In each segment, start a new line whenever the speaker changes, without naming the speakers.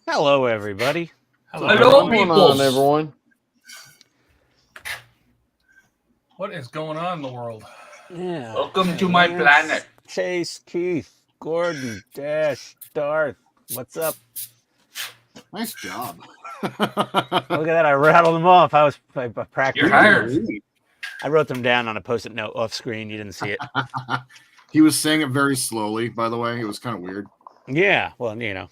Hello, everybody.
Hello,
What's
people.
going on, everyone?
What is going on in the world?
Yeah.
Welcome to my planet.
Chase, Keith, Gordon, Dash, Darth. What's up?
Nice job.
Look at that. I rattled them off. I practiced.
You're hired.
I wrote them down on a Post-it note off screen. You didn't see it.
He was saying it very slowly, by the way. It was kind of weird.
Yeah. Well, you know.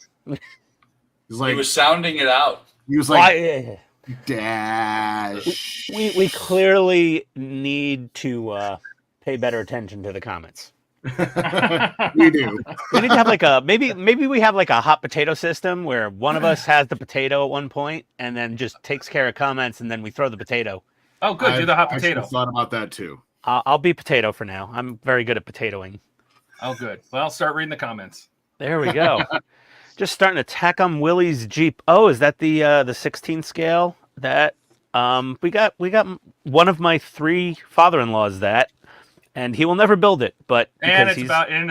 He's like,
He was sounding it out.
He was like,
Dash. We clearly need to pay better attention to the comments.
We do.
We need to have like a maybe we have like a hot potato system where one of us has the potato at one point and then just takes care of comments and then we throw the potato.
Oh, good. Do the hot potato.
I thought about that too.
I'll be potato for now. I'm very good at potatoing.
Oh, good. Well, I'll start reading the comments.
There we go. Just starting to tack on Willie's Jeep. Oh, is that the 16 scale? That we got one of my 3 father-in-laws that, and he will never build it. But
and it's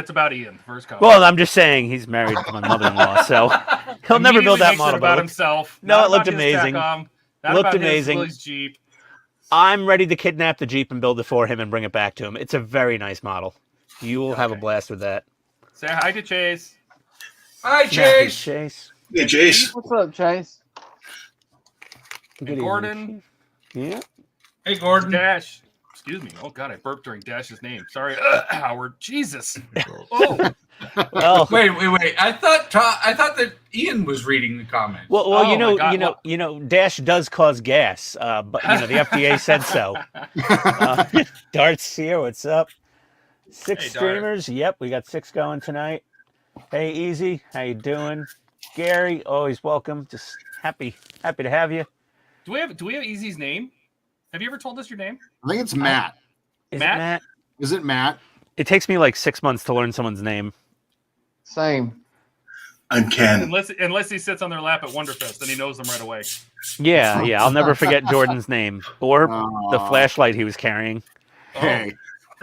about Ian. First comment.
Well, I'm just saying he's married to my mother-in-law, so he'll never build that model.
About himself.
No, it looked amazing.
Looked amazing. Willie's Jeep.
I'm ready to kidnap the Jeep and build it for him and bring it back to him. It's a very nice model. You will have a blast with that.
Say hi to Chase.
Hi, Chase.
Chase.
Hey, Chase.
What's up, Chase?
Hey, Gordon.
Yeah.
Hey, Gordon.
Dash. Excuse me. Oh, God, I burped during Dash's name. Sorry, Howard. Jesus. Oh.
Well,
wait. I thought that Ian was reading the comments.
Well, you know, Dash does cause gas, but you know the FDA said so. Dart's here. What's up? 6 streamers. Yep, we got 6 going tonight. Hey, Easy, how you doing? Gary, always welcome. Just happy to have you.
Do we have Easy's name? Have you ever told us your name?
I think it's Matt.
Matt?
Is it Matt?
It takes me like 6 months to learn someone's name.
Same.
I'm Ken.
Unless he sits on their lap at Wonderfest, then he knows them right away.
Yeah. I'll never forget Jordan's name or the flashlight he was carrying.
Hey.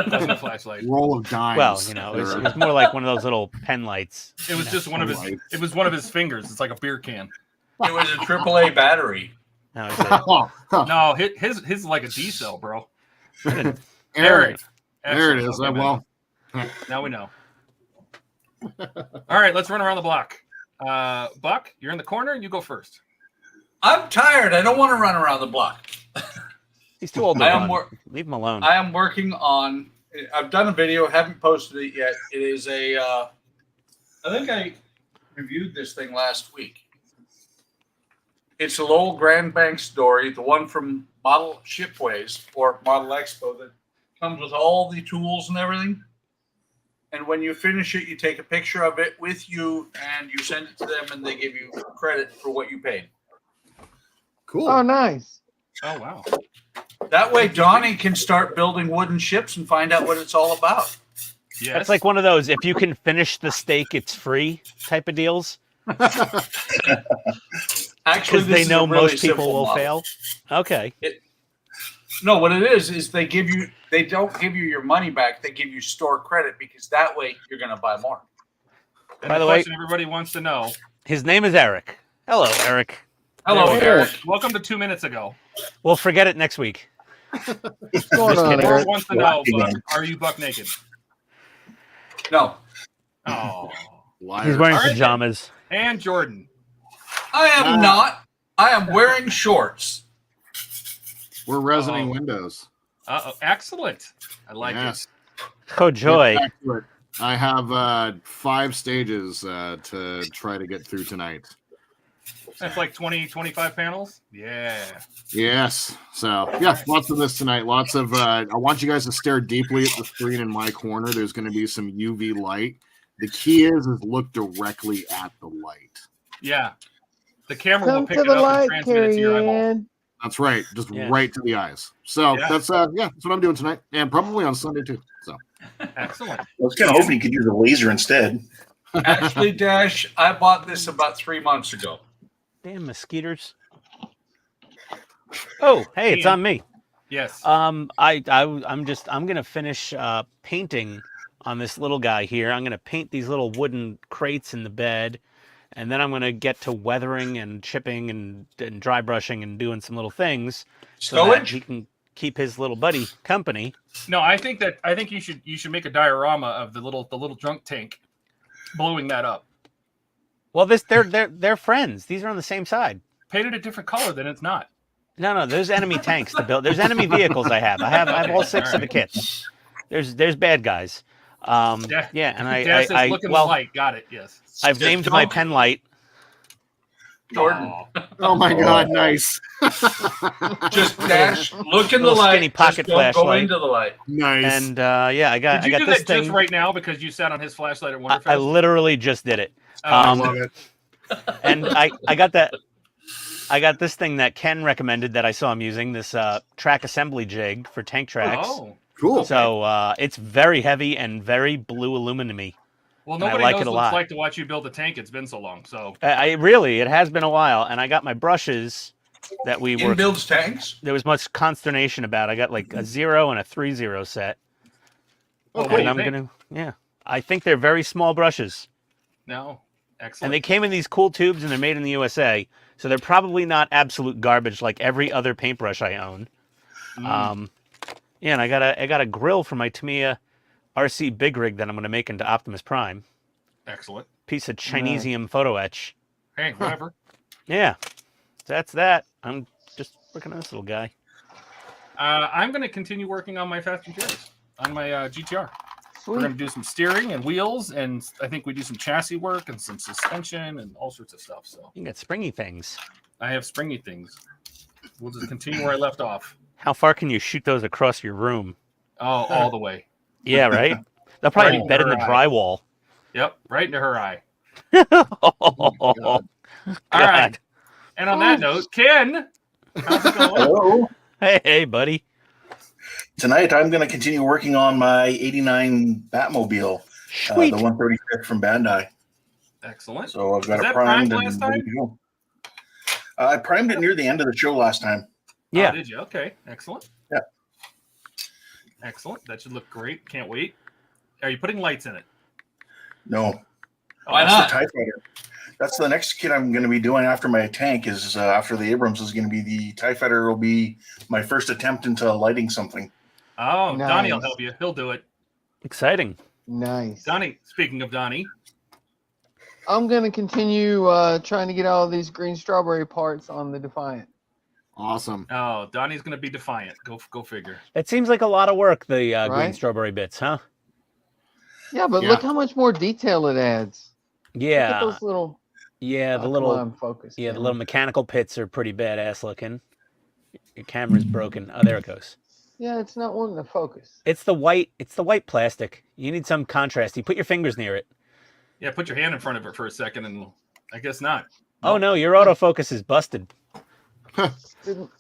It wasn't a flashlight.
Roll of dimes.
Well, you know, it was more like one of those little pen lights.
It was just one of his. It was one of his fingers. It's like a beer can.
It was a AAA battery.
No, his is like a D cell, bro.
Eric. There it is. Well,
now we know. All right, let's run around the block. Buck, you're in the corner. You go first.
I'm tired. I don't want to run around the block.
He's too old to run. Leave him alone.
I am working on. I've done a video. Haven't posted it yet. It is a. I think I reviewed this thing last week. It's a Lowell Grand Bank story, the one from Model Shipways or Model Expo that comes with all the tools and everything. And when you finish it, you take a picture of it with you and you send it to them and they give you credit for what you paid.
Cool.
Oh, nice.
Oh, wow.
That way, Donnie can start building wooden ships and find out what it's all about.
Yes.
It's like one of those, if you can finish the steak, it's free type of deals.
Actually,
because they know most people will fail. Okay.
No, what it is they don't give you your money back. They give you store credit because that way you're going to buy more.
And
by the
question
way,
everybody wants to know.
His name is Eric. Hello, Eric.
Hello, Eric.
Welcome to 2 minutes ago.
We'll forget it next week.
What's going on,
Eric
Eric?
wants to know, Buck, are you buck naked?
No.
Oh.
He's wearing pajamas.
And Jordan.
I am not. I am wearing shorts.
We're resining windows.
Excellent. I like it.
Oh, joy.
I have 5 stages to try to get through tonight.
That's like 20, 25 panels? Yeah.
Yes. So, yeah, lots of this tonight. Lots of, I want you guys to stare deeply at the screen in my corner. There's going to be some UV light. The key is look directly at the light.
Yeah. The camera will pick it up and transmit it to your eyeball.
That's right. Just right to the eyes. So that's that's what I'm doing tonight. And probably on Sunday too. So
excellent.
I was kind of hoping you could use a laser instead.
Actually, Dash, I bought this about 3 months ago.
Damn mosquitoes. Oh, hey, it's on me.
Yes.
I'm gonna finish painting on this little guy here. I'm gonna paint these little wooden crates in the bed. and then I'm going to get to weathering and chipping and dry brushing and doing some little things so that
Stowage?
he can keep his little buddy company.
No, I think you should make a diorama of the little drunk tank blowing that up.
Well, they're friends. These are on the same side.
Painted a different color, then it's not.
No, there's enemy tanks to build. There's enemy vehicles I have. I have all 6 of the kits. There's bad guys. Yeah, and I
look in the light. Got it. Yes.
I've named my pen light.
Jordan.
Oh my God, nice.
Just dash, look in the
Little
light.
skinny pocket
just don't go
flashlight.
into the light.
Nice.
And yeah, I got
Did you
I
do
got this
that just
thing.
right now because you sat on his flashlight at
I
Wonderfest?
literally just did it.
I
Um,
love it.
And I got that. I got this thing that Ken recommended that I saw him using, this track assembly jig for tank tracks.
Oh,
Cool.
So it's very heavy and very blue aluminum-y.
well,
And I
nobody
like
knows
it a
what it's
lot.
like to watch you build a tank. It's been so long. So
It has been a while, and I got my brushes that we
In
were.
builds tanks.
There was much consternation about. I got like a 0 and a 3-0 set.
Oh, what
And
do you
I'm
think?
gonna, I think they're very small brushes.
No,
And
excellent.
they came in these cool tubes, and they're made in the USA. So they're probably not absolute garbage like every other paintbrush I own. Yeah, and I got a grill for my Tamiya RC Big Rig that I'm going to make into Optimus Prime.
Excellent.
Piece of Chinesium photo etch.
Hey, whatever.
Yeah, that's that. I'm just working on this little guy.
I'm going to continue working on my Fast and Furious on my GTR. We're going to
Sweet.
do some steering and wheels, and I think we do some chassis work and some suspension and all sorts of stuff. So
You got springy things.
I have springy things. We'll just continue where I left off.
How far can you shoot those across your room?
Oh, all the way.
Yeah, right? They'll probably
Right
be better than the
right.
drywall.
Yep, right into her eye.
Oh,
All right. And on that note, Ken, how's it going?
Hello.
Hey, buddy.
Tonight I'm going to continue working on my '89 Batmobile,
Sweet.
the 135th from Bandai.
Excellent.
So I've got
Was
it
that
primed
primed
and
last
ready to go. I primed it near the end of the show last time.
Yeah.
Oh, did you? Okay. Excellent.
Yeah.
Excellent. That should look great. Can't wait. Are you putting lights in it?
No,
Why
that's
not?
the TIE Fighter. That's the next kit I'm going to be doing after my tank is after the Abrams is going to be the TIE Fighter. Will be my first attempt into lighting something.
Oh,
Nice.
Donnie will help you. He'll do it.
Exciting.
Nice.
Donnie, speaking of Donnie,
I'm gonna continue trying to get all of these green strawberry parts on the Defiant.
Awesome.
oh, Donnie's going to be defiant. Go figure.
That seems like a lot of work, the green
Right?
strawberry bits, huh?
Yeah, but
Yeah.
look how much more detail it adds. Look at
Yeah.
those little.
Yeah, the
come
little
on, focus.
the
camera.
little mechanical pits are pretty badass looking. Your camera's broken. Oh, there it goes.
Yeah, it's not wanting to focus.
It's the white plastic. You need some contrast. You put your fingers near it.
Yeah, put your hand in front of it for a second, and I guess not.
Oh no, your autofocus is busted.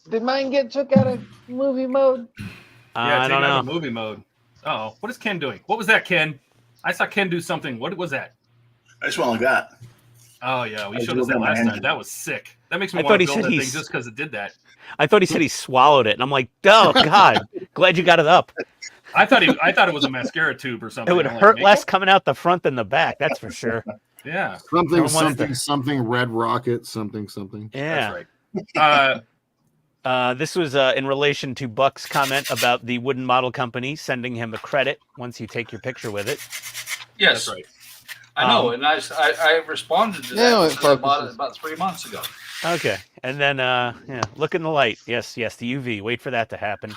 Did mine get took out of movie mode?
Yeah,
I
take
don't
it out of
know.
movie mode. Oh, what is Ken doing? What was that, Ken? I saw Ken do something. What was that?
I just went like that.
Oh yeah, we
I
showed us
drilled
that
in my
last time.
engine.
That was sick. That makes me
I
want
thought
to
he
build
said
that thing
he's-
just because it did that.
I thought he said he swallowed it, and I'm like, oh god, glad you got it up.
I thought it was a mascara tube or something.
It would
I'm like,
hurt
"Make
less
it?"
coming out the front than the back. That's for sure.
Yeah,
Something,
Everyone wants to-
something, Red Rocket, something.
Yeah.
that's right.
This was in relation to Buck's comment about the wooden model company sending him a credit once you take your picture with it.
Yes,
That's right.
I know, and I responded to
Now
that
it
because I bought
focuses.
it about 3 months ago.
Okay, and then yeah, look in the light. Yes, the UV. Wait for that to happen.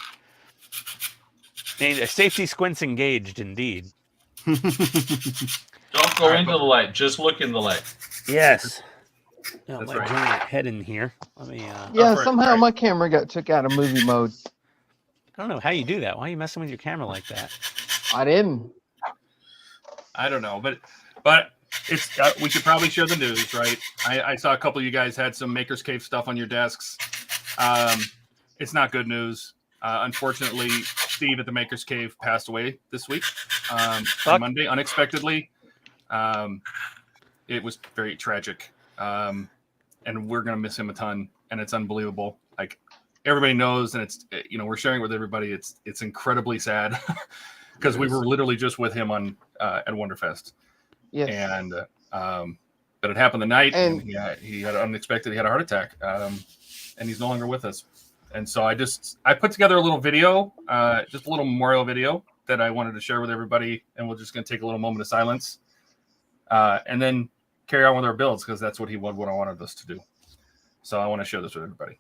Safety squints engaged, indeed.
Don't go
All right,
into the light; just look in the light.
Yes. Oh,
That's
my
right.
giant head in here. Let me.
Yeah,
for it,
somehow
right.
my camera got took out of movie mode.
I don't know how you do that. Why are you messing with your camera like that?
I didn't.
I don't know, but it's we should probably share the news, right? I saw a couple of you guys had some Maker's Cave stuff on your desks. It's not good news. Unfortunately, Steve at the Maker's Cave passed away this week on Monday unexpectedly. It was very tragic, and we're gonna miss him a ton. And it's unbelievable. Like everybody knows, and it's we're sharing it with everybody. It's incredibly sad because we were literally just with him on at Wonderfest.
Yes.
And But it happened the night, and
And-
he had unexpected. He had a heart attack, and he's no longer with us. And so I put together a little video, just a little memorial video that I wanted to share with everybody, and we're just going to take a little moment of silence, and then carry on with our builds because that's what I wanted us to do. So I want to share this with everybody.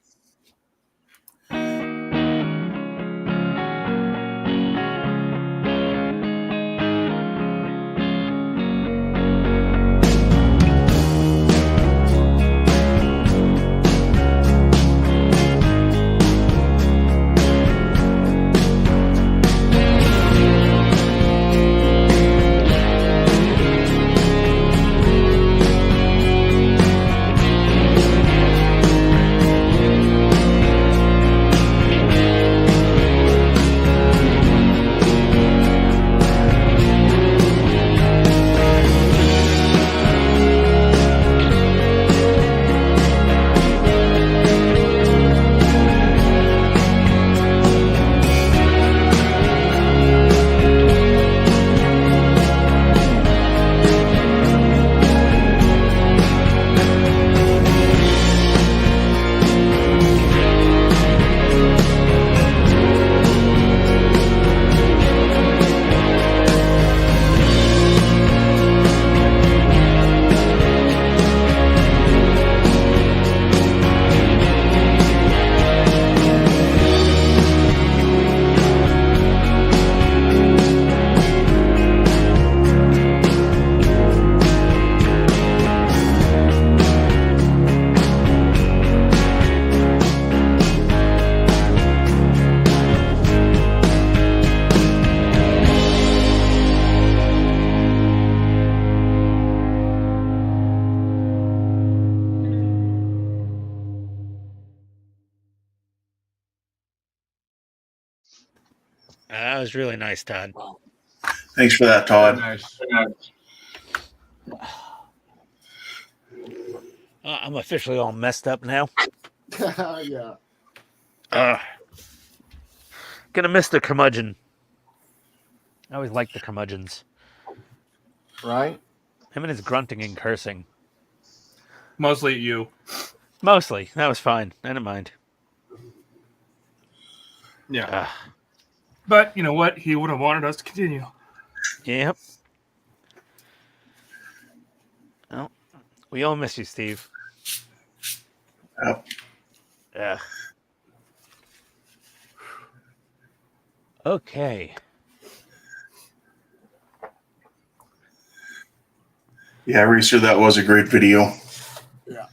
That was really nice, Todd.
Thanks for that, Todd.
Nice.
I'm officially all messed up now.
Yeah.
Gonna miss the curmudgeon. I always liked the curmudgeons.
Right?
Him and his grunting and cursing.
Mostly you.
Mostly. That was fine. I didn't mind.
Yeah. But you know what? He would have wanted us to continue.
Yep. Well, we all miss you, Steve.
Yep.
Yeah. Okay.
Yeah, Reeser, that was a great video.
Yeah.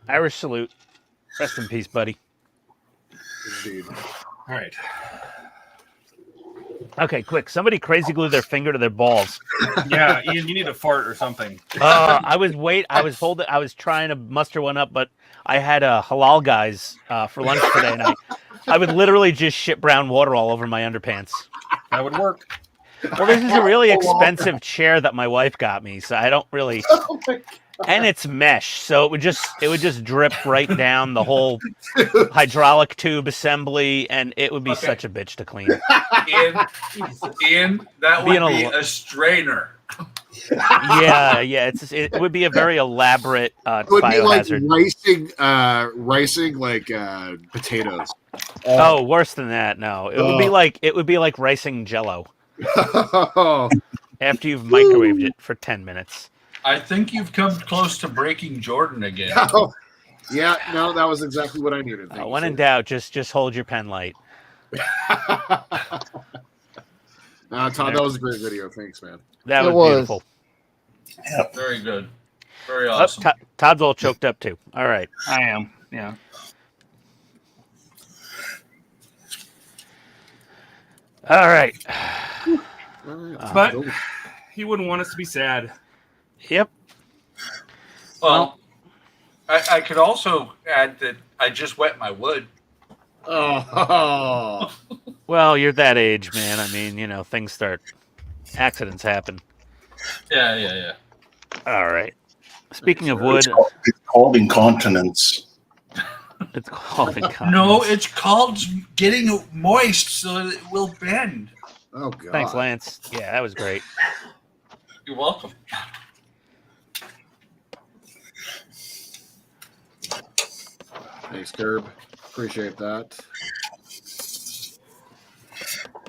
Irish salute. Rest in peace, buddy.
Indeed.
All right.
Okay, quick. Somebody crazy glue their finger to their balls.
Yeah, Ian, you need a fart or something.
I was trying to muster one up, but I had halal guys for lunch today, and I would literally just shit brown water all over my underpants.
That would work.
Well, this is a really expensive chair that my wife got me, so I don't really.
Oh my God.
And it's mesh, so it would just drip right down the whole hydraulic tube assembly, and it would be such a bitch to clean.
Ian, that would be a strainer.
Yeah, it would be a very elaborate
It would be like
biohazard.
ricing like potatoes.
Oh, worse than that. No, it would be like ricing Jello after you've microwaved it for 10 minutes.
I think you've come close to breaking Jordan again.
Yeah, no, that was exactly what I needed.
When in doubt, just hold your pen light.
Todd, that was a great video. Thanks, man.
That
It
was
was.
beautiful.
Yep.
Very good. Very awesome.
Todd's all choked up too. All right.
I am. Yeah.
All right.
But he wouldn't want us to be sad.
Yep.
Well, I could also add that I just wet my wood.
Oh.
Well, you're that age, man. I mean, accidents happen.
Yeah.
All right. Speaking of wood,
It's called incontinence.
it's called incontinence.
No, it's called getting moist so that it will bend.
Oh God.
Thanks, Lance. Yeah, that was great.
You're welcome.
Thanks, Gerb. Appreciate that.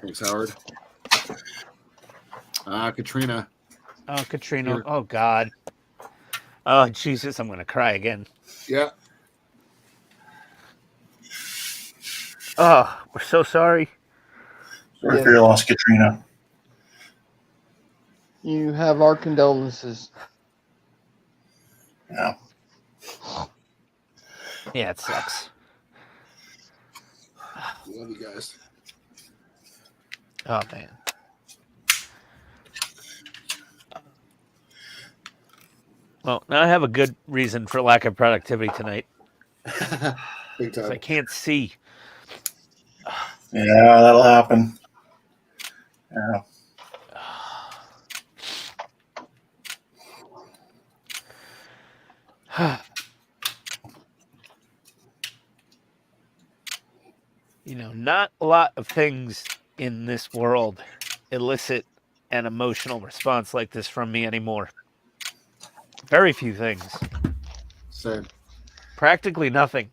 Thanks, Howard. Katrina.
Oh, Katrina.
Here.
Oh, God. Oh, Jesus. I'm going to cry again.
Yeah.
Oh, we're so sorry.
Sorry for your loss, Katrina.
You have our condolences.
Yeah.
Yeah, it sucks.
Love you guys.
Oh, man. Well, now I have a good reason for lack of productivity tonight.
Big
'Cause
time.
I can't see.
Yeah, that'll happen. Yeah.
Not a lot of things in this world elicit an emotional response like this from me anymore. Very few things.
Same.
Practically nothing.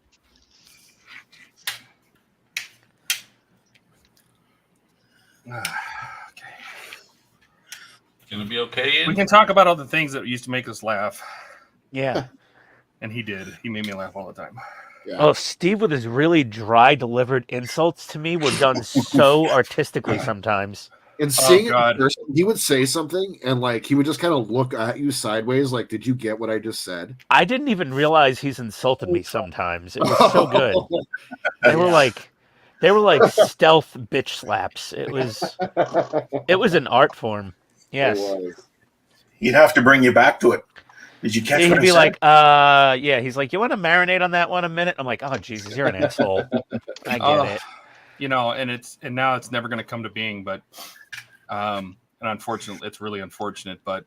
Gonna be okay, Ian?
We can talk about all the things that used to make us laugh,
Yeah.
and he did. He made me laugh all the time.
Yeah.
Oh, Steve with his really dry delivered insults to me were done so artistically sometimes.
And seeing it in
God.
person, he would say something, and like he would just kind of look at you sideways, like, "Did you get what I just said?"
I didn't even realize he's insulted me sometimes. It was so good. They were like stealth bitch slaps. It was an art form. Yes.
It was.
He'd have to bring you back to it. Did you catch
He'd
what I
be
said?
like, yeah. He's like, you want to marinate on that one a minute? I'm like, oh Jesus, you're an asshole. I get it.
And now it's never going to come to being, but and unfortunately, it's really unfortunate. But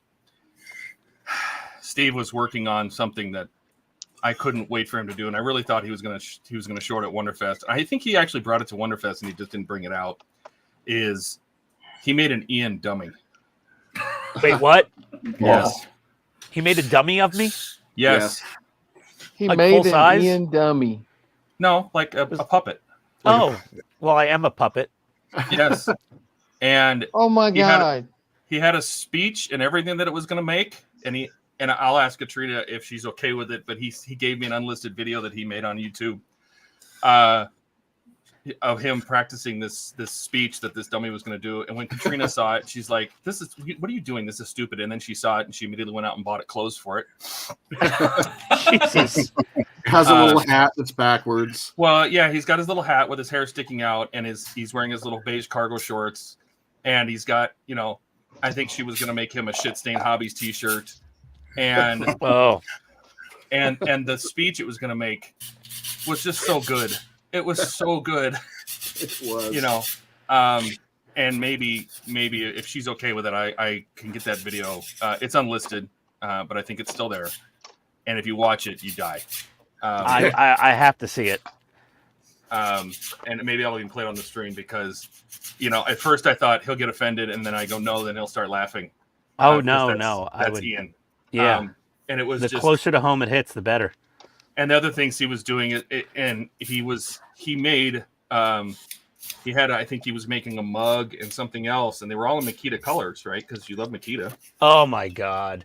Steve was working on something that I couldn't wait for him to do, and I really thought he was going to show it at Wonderfest. I think he actually brought it to Wonderfest, and he just didn't bring it out. Is he made an Ian dummy?
Wait, what?
Yes.
He made a dummy of me?
Yes.
He
Like
made
full
an
size?
Ian dummy.
No, like a puppet.
Oh, well, I am a puppet.
Yes. And
Oh my God.
he had a speech and everything that it was going to make, and I'll ask Katrina if she's okay with it, but he gave me an unlisted video that he made on YouTube of him practicing this speech that this dummy was going to do. And when Katrina saw it, she's like, what are you doing? This is stupid. And then she saw it and she immediately went out and bought clothes for it.
Jesus.
It has a little hat that's backwards.
Well, yeah, he's got his little hat with his hair sticking out, and he's wearing his little beige cargo shorts, and he's got, I think she was going to make him a shit stain hobbies t-shirt, and
Oh.
and the speech it was going to make was just so good. It was so good,
It was.
and maybe if she's okay with it, I can get that video. It's unlisted, but I think it's still there, and if you watch it, you die.
I have to see it.
And maybe I'll even play it on the stream because, at first I thought he'll get offended, and then I go, no, then he'll start laughing.
Oh,
Because
no. I
That's
would.
Ian.
Yeah.
And it was
The
just
closer to home it hits, the better.
and the other things he was doing and he made he had, I think he was making a mug and something else, and they were all in Makita colors, right? Because you love Makita.
Oh, my God.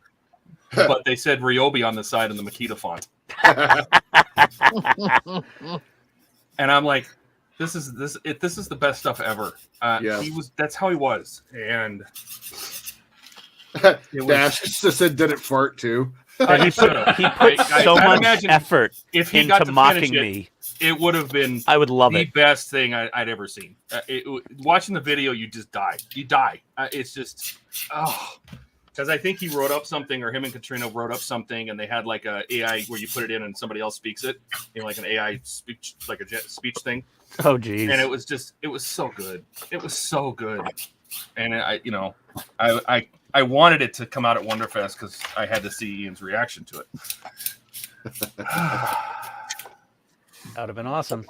But they said Ryobi on the side in the Makita font. And I'm like, this is the best stuff ever.
Yes.
That's how he was. And
Dash just said, "Did it fart too?"
He put so
I
much
imagine
effort
if he got
into
to
mocking
finish
me.
it would have been
I would love
the
it.
best thing I'd ever seen. Watching the video, you just die. You die. It's just, Because I think he wrote up something, or him and Katrina wrote up something, and they had like a AI where you put it in and somebody else speaks it, like an AI speech, like a speech thing.
Oh, geez.
And it was so good. It was so good. And I wanted it to come out at Wonderfest because I had to see Ian's reaction to it.
That would have been awesome.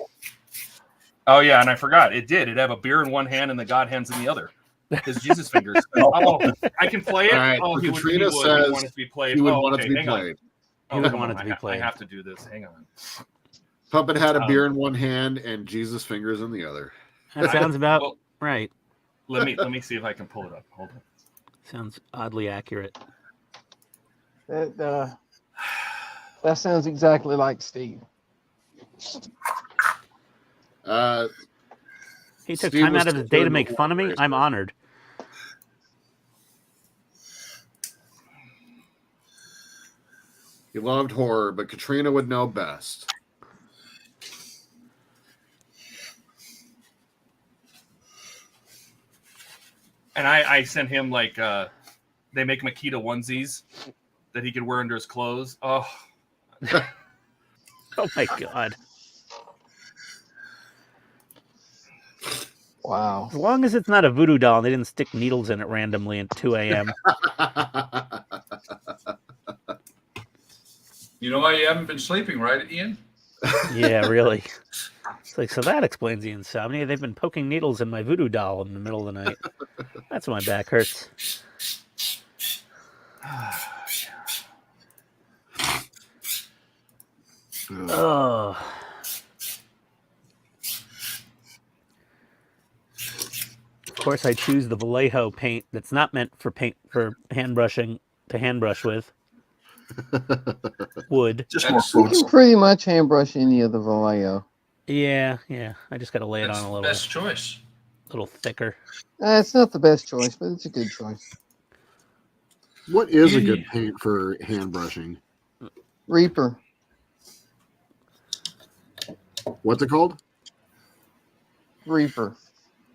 Oh yeah, and I forgot. It did. It'd have a beer in one hand and the God hands in the other. His Jesus fingers. Oh, I can play it.
All right,
Oh,
Katrina
he
says
want it to be played.
He would
oh,
want
okay,
it to be
hang on.
played.
Oh,
He would
come
want
on.
it to be played.
I have to do this. Hang on.
Puppet had a beer in one hand and Jesus fingers in the other.
That sounds about right.
Let me see if I can pull it up. Hold on.
Sounds oddly accurate.
That sounds exactly like Steve.
He took
Steve
time
was
out of his
still
day to
doing
make
the
fun of me.
race.
I'm honored.
He loved horror, but Katrina would know best.
And I sent him like they make Makita onesies that he could wear under his clothes. Oh,
Oh my god.
Wow.
As long as it's not a voodoo doll and they didn't stick needles in it randomly at 2 a.m.
You know why you haven't been sleeping, right, Ian?
Yeah, really. It's like, so that explains the insomnia. They've been poking needles in my voodoo doll in the middle of the night. That's why my back hurts. Oh. Of course, I choose the Vallejo paint that's not meant for hand brushing to hand brush with. Wood.
Just more
You
foods.
can pretty much hand brush any of the Vallejo.
Yeah. I just got to lay it
That's
on a
the
little,
best choice.
little thicker.
It's not the best choice, but it's a good choice.
What is a good paint for hand brushing?
Reaper.
What's it called?
Reaper.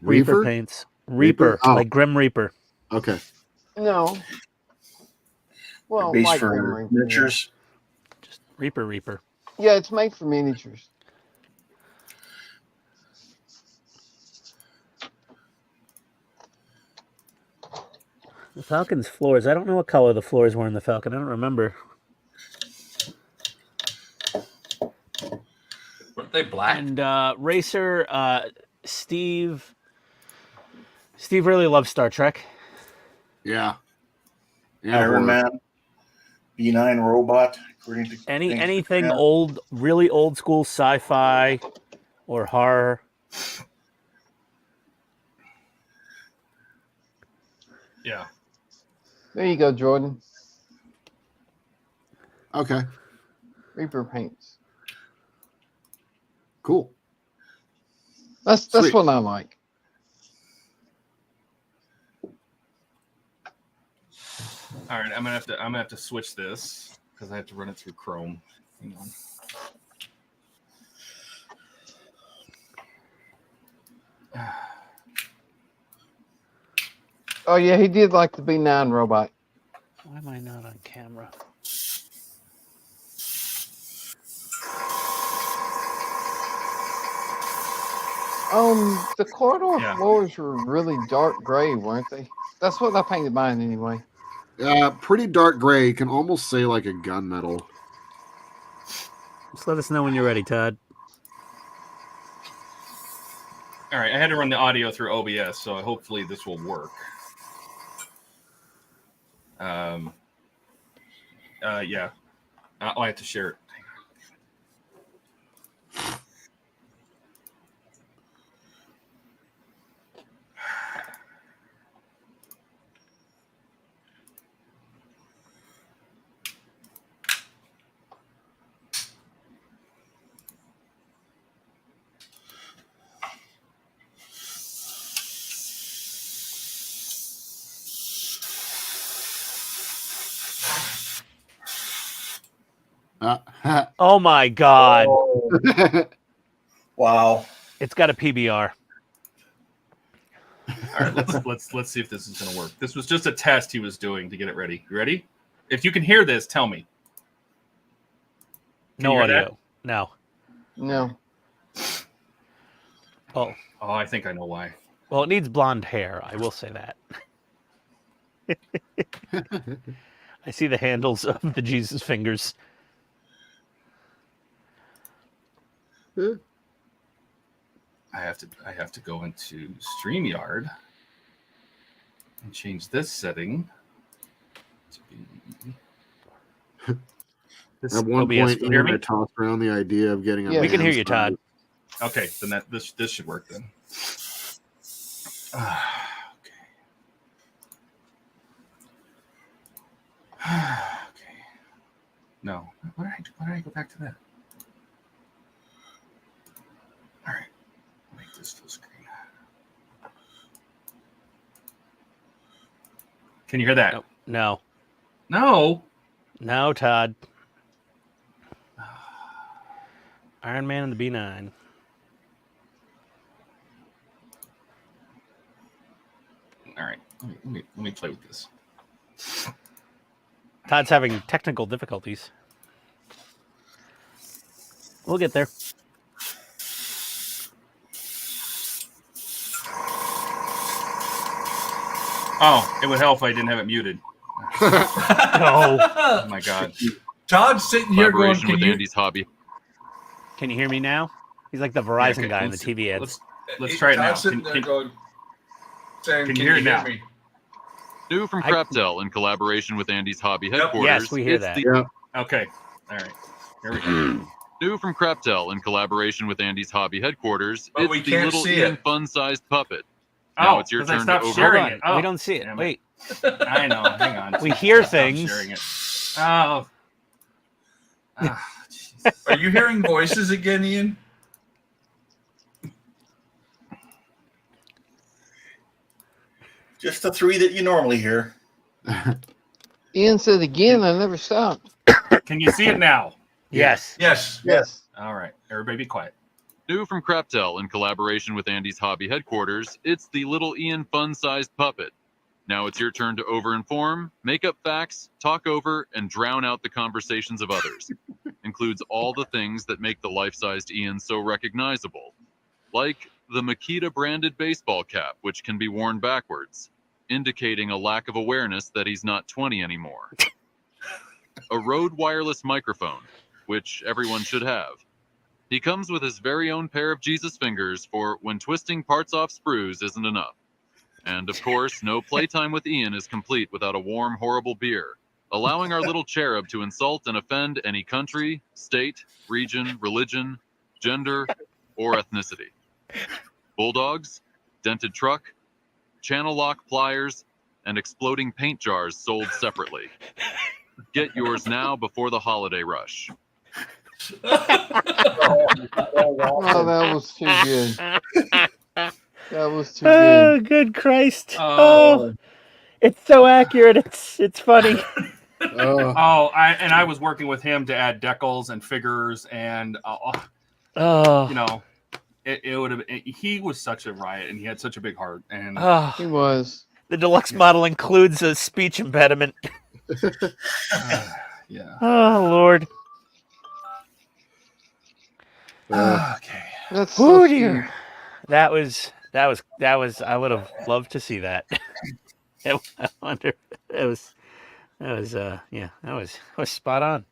Reaper paints. Reaper,
Oh.
like Grim Reaper.
Okay.
No. Well,
Base
like
for
Grim Reaper,
miniatures.
Just Reaper.
Yeah, it's made for miniatures.
The Falcon's floors. I don't know what color the floors were in the Falcon. I don't remember.
Weren't they black?
And Racer, Steve really loves Star Trek.
Yeah.
Iron Man. B9 robot. According to
Anything
Yeah.
old, really old school sci-fi or horror.
yeah.
There you go, Jordan.
Okay.
Reaper paints.
Cool.
That's
Sweet.
what I like.
All right, I'm gonna have to switch this because I have to run it through Chrome. Hang on.
Oh yeah, he did like the B9 robot.
Why am I not on camera?
The corridor
Yeah.
floors were really dark gray, weren't they? That's what I painted mine anyway.
Pretty dark gray. You can almost say like a gunmetal.
Just let us know when you're ready, Todd.
All right, I had to run the audio through OBS, so hopefully this will work. Yeah. I have to share it.
Oh my God.
Wow.
It's got a PBR.
All right, let's see if this is going to work. This was just a test he was doing to get it ready. You ready? If you can hear this, tell me.
No
you hear
audio.
that?
No.
No.
Oh,
Oh, I think I know why.
well, it needs blonde hair. I will say that. I see the handles of the Jesus fingers.
I have to go into StreamYard and change this setting to be this.
At one
OBS,
point,
can
you hear
Ian, I
me?
tossed around the idea of getting a
Yeah.
We can hear
man's
you, Todd.
Okay, then this should work then. Okay. Okay. No. Why did I go back to that? All right. Make this full screen. Can you hear that?
No.
No.
No, Todd. Iron Man and the B9.
All right. Let me play with this.
Todd's having technical difficulties. We'll get there.
Oh, it would help if I didn't have it muted.
Oh,
Oh my God.
Todd's sitting here going,
Collaboration
can
with
you?
Andy's hobby.
can you hear me now? He's like the Verizon
okay,
guy in the
let's-
TV ads.
Let's try it now.
Todd's sitting there going, saying,
can
can
you hear
you
it
hear
now?
me?
New from
I-
Craptel in collaboration with Andy's hobby
Yep.
headquarters.
Yes, we hear
it's
that.
the-
Yeah.
Okay. All right. Here we go.
New from Craptel in collaboration with Andy's hobby headquarters.
But
it's
we
the
can't
little
see
Ian
it.
fun-sized puppet. Now
Oh,
it's your
because I
turn to
stopped
over-
sharing
Hold
it.
on.
Oh,
We don't see it.
damn it.
Wait.
I know. Hang on.
We hear
I stopped
things.
sharing it. Oh. Ah, jeez.
Are you hearing voices again, Ian?
Just the three that you normally hear.
Ian said again, I never stopped.
Can you see it now?
Yes.
Yes.
Yes.
All right. Everybody be quiet.
New from Craptel in collaboration with Andy's hobby headquarters. It's the little Ian fun-sized puppet. Now it's your turn to over-inform, make up facts, talk over, and drown out the conversations of others. Includes all the things that make the life-sized Ian so recognizable. Like the Makita branded baseball cap, which can be worn backwards, indicating a lack of awareness that he's not 20 anymore. A Rode wireless microphone, which everyone should have. He comes with his very own pair of Jesus fingers for when twisting parts off sprues isn't enough. And of course, no playtime with Ian is complete without a warm, horrible beer, allowing our little cherub to insult and offend any country, state, region, religion, gender, or ethnicity. Bulldogs, dented truck, channel lock pliers, and exploding paint jars sold separately. Get yours now before the holiday rush.
Oh, that was too good. That was too
Oh,
good.
good Christ!
Oh.
Oh, it's so accurate. It's funny.
Oh, I was working with him to add decals and figures, and
Oh,
you know, it would have. He was such a riot, and he had such a big heart. And
oh.
He was.
The deluxe model includes a speech impediment.
yeah.
Oh Lord.
Okay.
That's so
Oh
sweet.
dear. That was. I would have loved to see that. I wonder. That was. Yeah. That was spot on.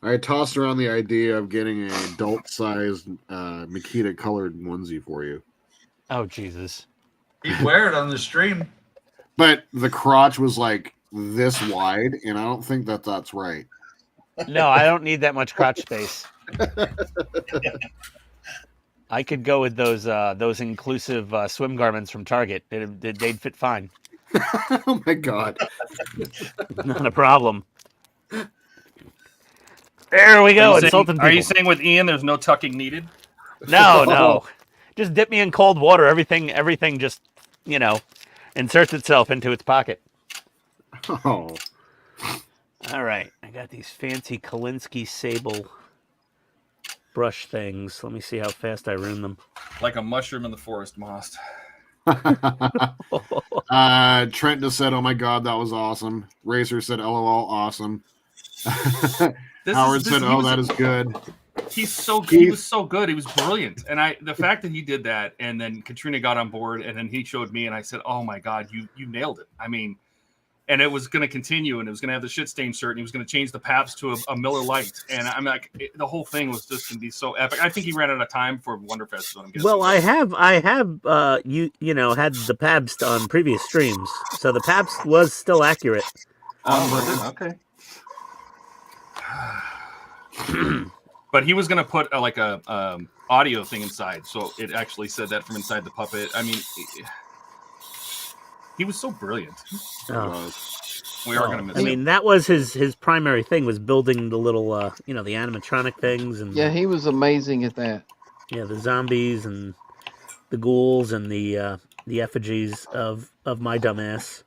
I tossed around the idea of getting an adult-sized Makita colored onesie for you,
Oh Jesus.
He'd wear it on the stream.
but the crotch was like this wide, and I don't think that's right.
No, I don't need that much crotch space. I could go with those inclusive swim garments from Target. They'd fit fine.
Oh my god!
Not a problem. There we go. Insulting
Are you
people.
saying with Ian, there's no tucking needed?
No. Just dip me in cold water. Everything just, inserts itself into its pocket.
Oh,
All right. I got these fancy Kolinsky Sable brush things. Let me see how fast I ruin them.
Like a mushroom in the forest, Most.
Trent just said, "Oh my god, that was awesome." Racer said, "LOL, awesome." Howard said, "Oh, that is good."
He was so good. He was brilliant. And the fact that he did that, and then Katrina got on board, and then he showed me, and I said, "Oh my god, you nailed it." I mean, and it was going to continue, and it was going to have the shit stain shirt, and he was going to change the Paps to a Miller Lite, and I'm like, the whole thing was just going to be so epic. I think he ran out of time for Wonderfest. Is what I'm guessing.
Well, I have you know had the Pabst on previous streams, so the Pabst was still accurate.
Oh, was it? Okay. But he was going to put like a audio thing inside, so it actually said that from inside the puppet. I mean, he was so brilliant.
Oh.
We are going to miss him.
I mean, that was his primary thing, was building the little, you know, the animatronic things. And
Yeah, he was amazing at that.
yeah, the zombies and the ghouls and the effigies of my dumbass.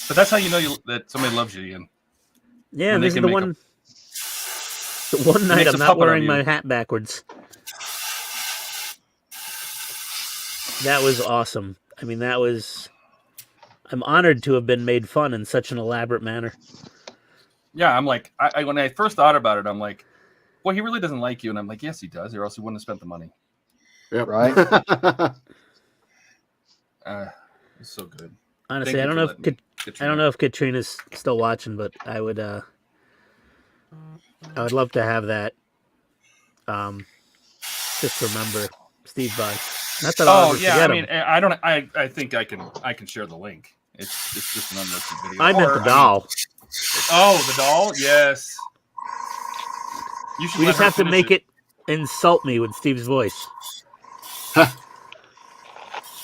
But that's how you know that somebody loves you, Ian.
Yeah,
When they
this is
can
the
make
one. The one night
makes
I'm
a
not
puppet
wearing
of
my
you.
hat backwards. That was awesome. I mean, that was. I'm honored to have been made fun in such an elaborate manner.
Yeah, I'm like, when I first thought about it, I'm like, well, he really doesn't like you. And I'm like, yes, he does, or else he wouldn't have spent the money.
Yep.
Right?
It's so good.
Honestly,
Thank
I
you
don't
for
know if
letting me get
I don't know if Katrina's still watching, but I would love to have that. Just remember Steve by. Not that I'll ever
yeah.
forget
I mean,
him.
I don't. I think I can share the link. It's just an unlisted video.
I meant the doll.
The doll. Yes. You should.
We
let
just
her
have to
finish
make it insult me with Steve's voice.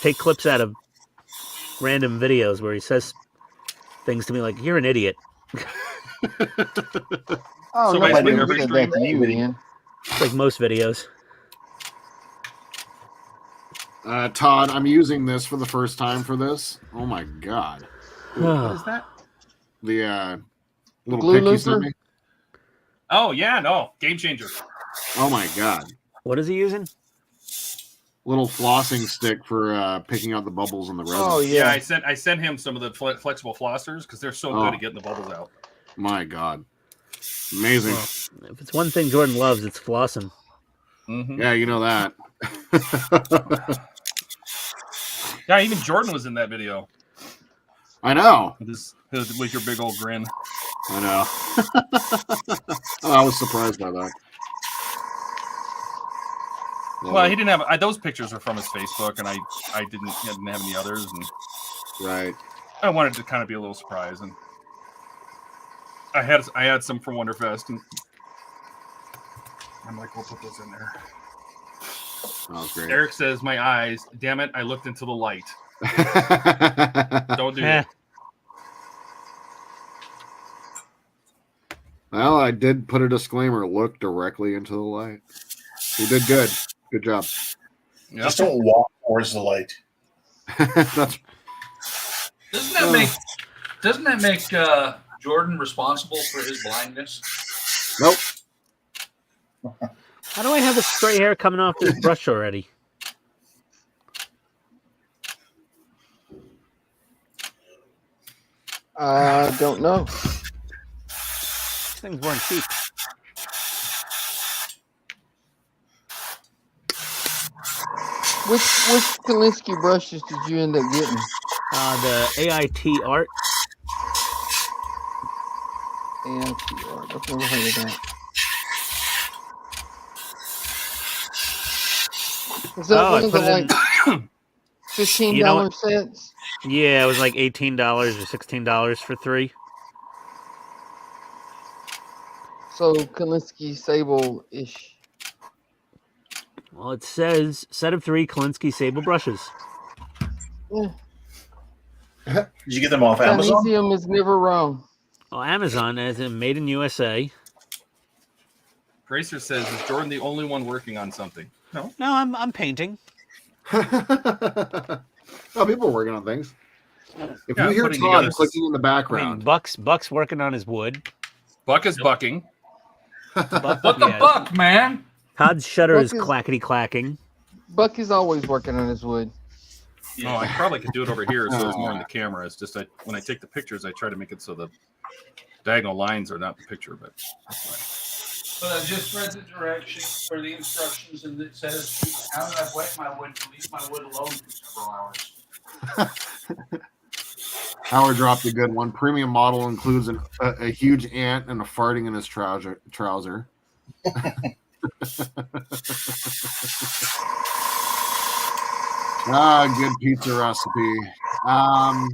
Take clips out of random videos where he says things to me like, "You're an idiot."
Oh,
So
nobody
basically
ever
every
said that to
stream-
you, Ian.
It's like most videos.
Todd, I'm using this for the first time for this. Oh my god.
What is that?
The little
Glue
pick you sent
looper?
me.
Oh yeah, no, game changer.
Oh my god.
What is he using?
Little flossing stick for picking out the bubbles in the resin.
Oh,
Yeah,
yeah.
I sent him some of the flexible flossers because they're so good at getting the bubbles out.
My god. Amazing.
Well, if it's one thing Jordan loves, it's flossing.
Mm-hmm.
Yeah, you know that.
Yeah, even Jordan was in that video
I know.
with your big old grin.
I know. Oh, I was surprised by that.
Well, he didn't have those pictures are from his Facebook, and I didn't have any others, and
Right.
I wanted to kind of be a little surprised, and I had some for Wonderfest, and I'm like, we'll put those in there.
That was great.
Eric says, "My eyes, damn it! I looked into the light. Don't do
Eh.
it."
Well, I did put a disclaimer. Look directly into the light. You did good. Good job.
Yep.
Just don't walk towards the light.
That's
Doesn't that make Jordan responsible for his blindness?
nope.
How do I have a stray hair coming off this brush already?
I don't know.
These things weren't cheap.
Which Kalinsky brushes did you end up getting?
The AIT art.
AIT art. I've never heard of that. Is that
Oh,
one
I
of the
put it in-
like $15
You know what?
sets?
Yeah, it was like $18 or $16 for 3.
So Kalinsky Sable-ish.
Well, it says set of 3 Kalinsky Sable brushes.
Yeah.
Did you get them off Amazon?
Chinesium is never wrong.
Well, Amazon, as in made in USA.
Gracer says, "Is Jordan the only one working on something?" No.
No, I'm painting.
Oh, people are working on things. If
Yeah,
you hear
putting
Todd
together-
clicking in the
I mean,
background,
Buck's working on his wood.
Buck is bucking.
Buck,
What the
yeah.
buck, man?
Todd's shutter
Buck
is
is-
clackety clacking.
Buck is always working on his wood.
Oh, I probably could do it over here, so it's more in the camera. It's just when I take the pictures, I try to make it so the diagonal lines are not the picture, but that's
But I just read the directions or the instructions, and it says, "How did I wet my wood to leave my wood alone for several hours?"
Howard dropped a good one. Premium model includes a huge ant and a farting in his trouser. Good pizza recipe. I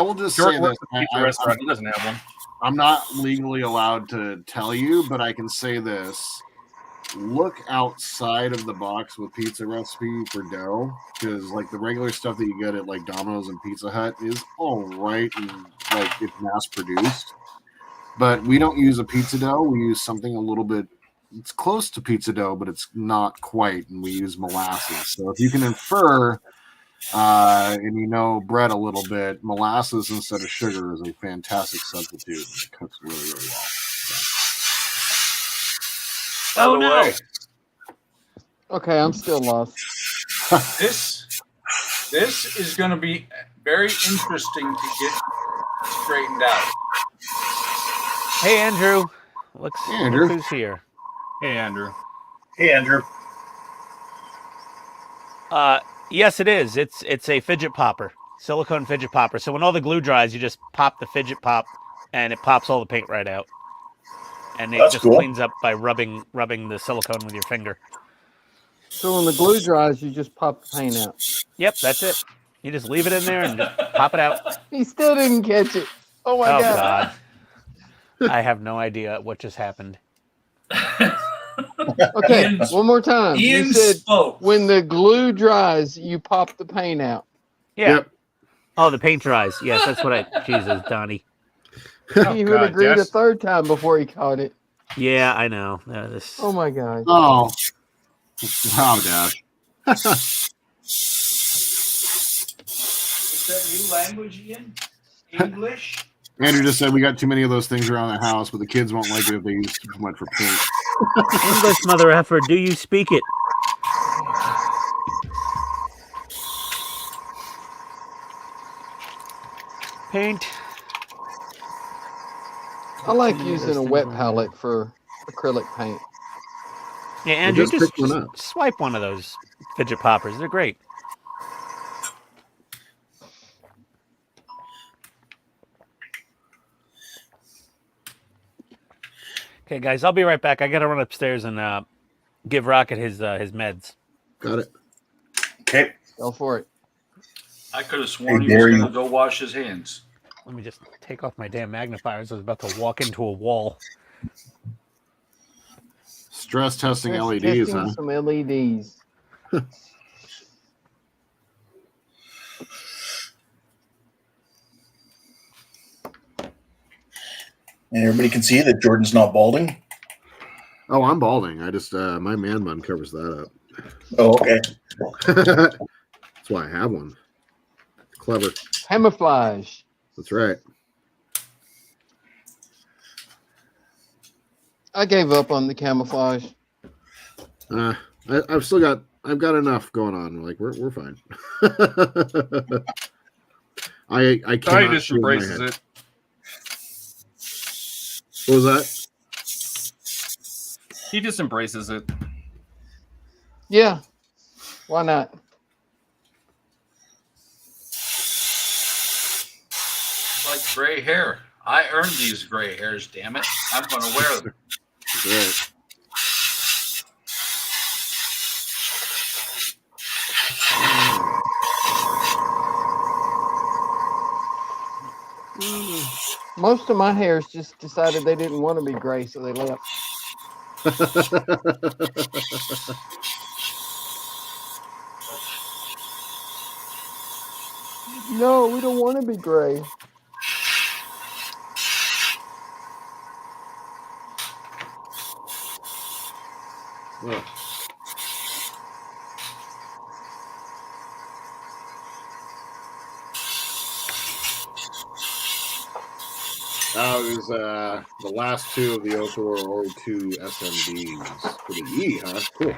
will just
George
say
works
this.
at a pizza restaurant. He doesn't have one.
I'm not legally allowed to tell you, but I can say this. Look outside of the box with pizza recipe for dough, because like the regular stuff that you get at like Domino's and Pizza Hut is all right and like it's mass produced. But we don't use a pizza dough. We use something a little bit, it's close to pizza dough, but it's not quite, and we use molasses. So if you can infer and you know bread a little bit, molasses instead of sugar is a fantastic substitute. It cooks really, really well.
Oh,
By the
no.
way,
Okay, I'm still lost.
this is going to be very interesting to get straightened out.
Hey, Andrew. Look
Andrew.
who's here.
Hey, Andrew.
Hey, Andrew.
Yes, it is. It's a fidget popper, silicone fidget popper. So when all the glue dries, you just pop the fidget pop, and it pops all the paint right out. And it
That's
just
cool.
cleans up by rubbing the silicone with your finger.
So when the glue dries, you just pop the paint out.
Yep, that's it. You just leave it in there and just pop it out.
He still didn't catch it. Oh my
Oh,
god.
God. I have no idea what just happened.
Okay,
Ian's-
one more time.
Ian
You said
spoke.
when the glue dries, you pop the paint out.
Yeah.
Yep.
Oh, the paint dries. Yes, that's what I... Jesus, Donnie.
Oh,
He even
God,
agreed a
Dash-
third time before he caught it.
Yeah, I know. This...
Oh my god.
Oh, wow, Dash.
What's that new language, Ian? English?
Andrew just said we got too many of those things around the house, but the kids won't like it if they use too much for paint.
English, mother effer, do you speak it? Paint.
I like using a wet palette for acrylic paint.
Yeah, Andrew,
just pick one
just
up.
swipe one of those fidget poppers. They're great. Okay, guys, I'll be right back. I gotta run upstairs and give Rocket his meds.
Got it.
Okay.
Go for it.
I could have sworn
Hey,
he was
Gary.
going to go wash his hands.
Let me just take off my damn magnifiers. I was about to walk into a wall.
Stress testing
Just
LEDs,
testing
huh?
some LEDs.
And everybody can see that Jordan's not balding.
Oh, I'm balding. I just my man bun covers that
Oh, okay.
up. That's why I have one. Clever.
Camouflage.
That's right.
I gave up on the camouflage.
I've got enough going on. Like we're fine. I
Donnie
can't.
just embraces it.
What was that?
He just embraces it.
Yeah. Why not?
It's like gray hair. I earned these gray hairs, damn it. I'm going to wear them.
That's right.
Most of my hairs just decided they didn't want to be gray, so they left. No, we don't want to be gray.
Well, There's the last two of the 0402 SMDs for the E, huh? Cool.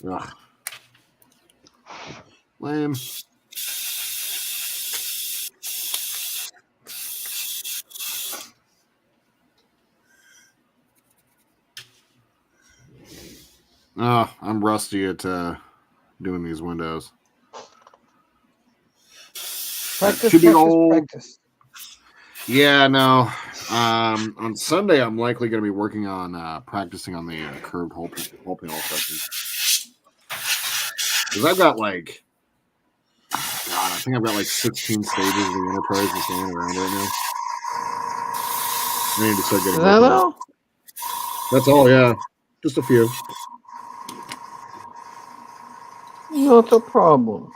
Ugh. Lame. Oh, I'm rusty at doing these windows.
Practice,
Should be
practice,
old.
practice.
Yeah, no. On Sunday, I'm likely going to be working on practicing on the curved hole panel session. Because I've got like, God, I think I've got like 16 stages of the Enterprise just laying around right now. I need to start
Is
getting.
that all?
That's all, yeah. Just a few.
Not a problem.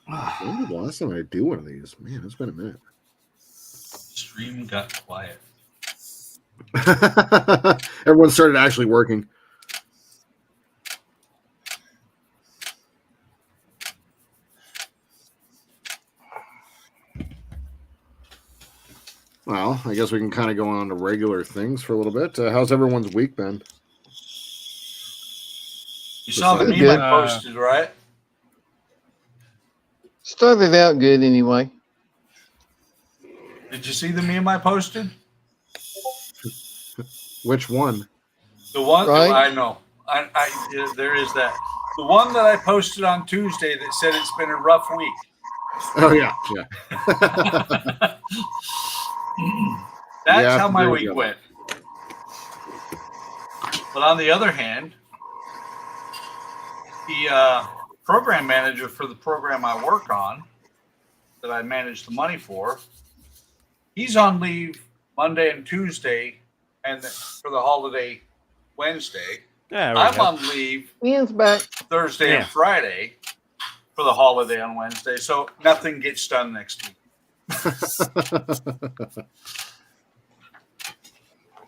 When did the last time I do one of these? Man, it's been a minute.
Stream got quiet.
Everyone started actually working. Well, I guess we can kind of go on to regular things for a little bit. How's everyone's week been?
You saw the
Good.
meme I posted, right?
Started out good anyway.
Did you see the meme I posted?
Which one?
The one
Right.
I know. I there is that. The one that I posted on Tuesday that said it's been a rough week.
Oh yeah, yeah.
That's
Yeah,
how my
there you
week
go.
went. But on the other hand, the program manager for the program I work on, that I manage the money for, he's on leave Monday and Tuesday, and for the holiday Wednesday.
Yeah,
I'm on leave
Ian's back.
Thursday
Yeah.
and Friday for the holiday on Wednesday, so nothing gets done next week.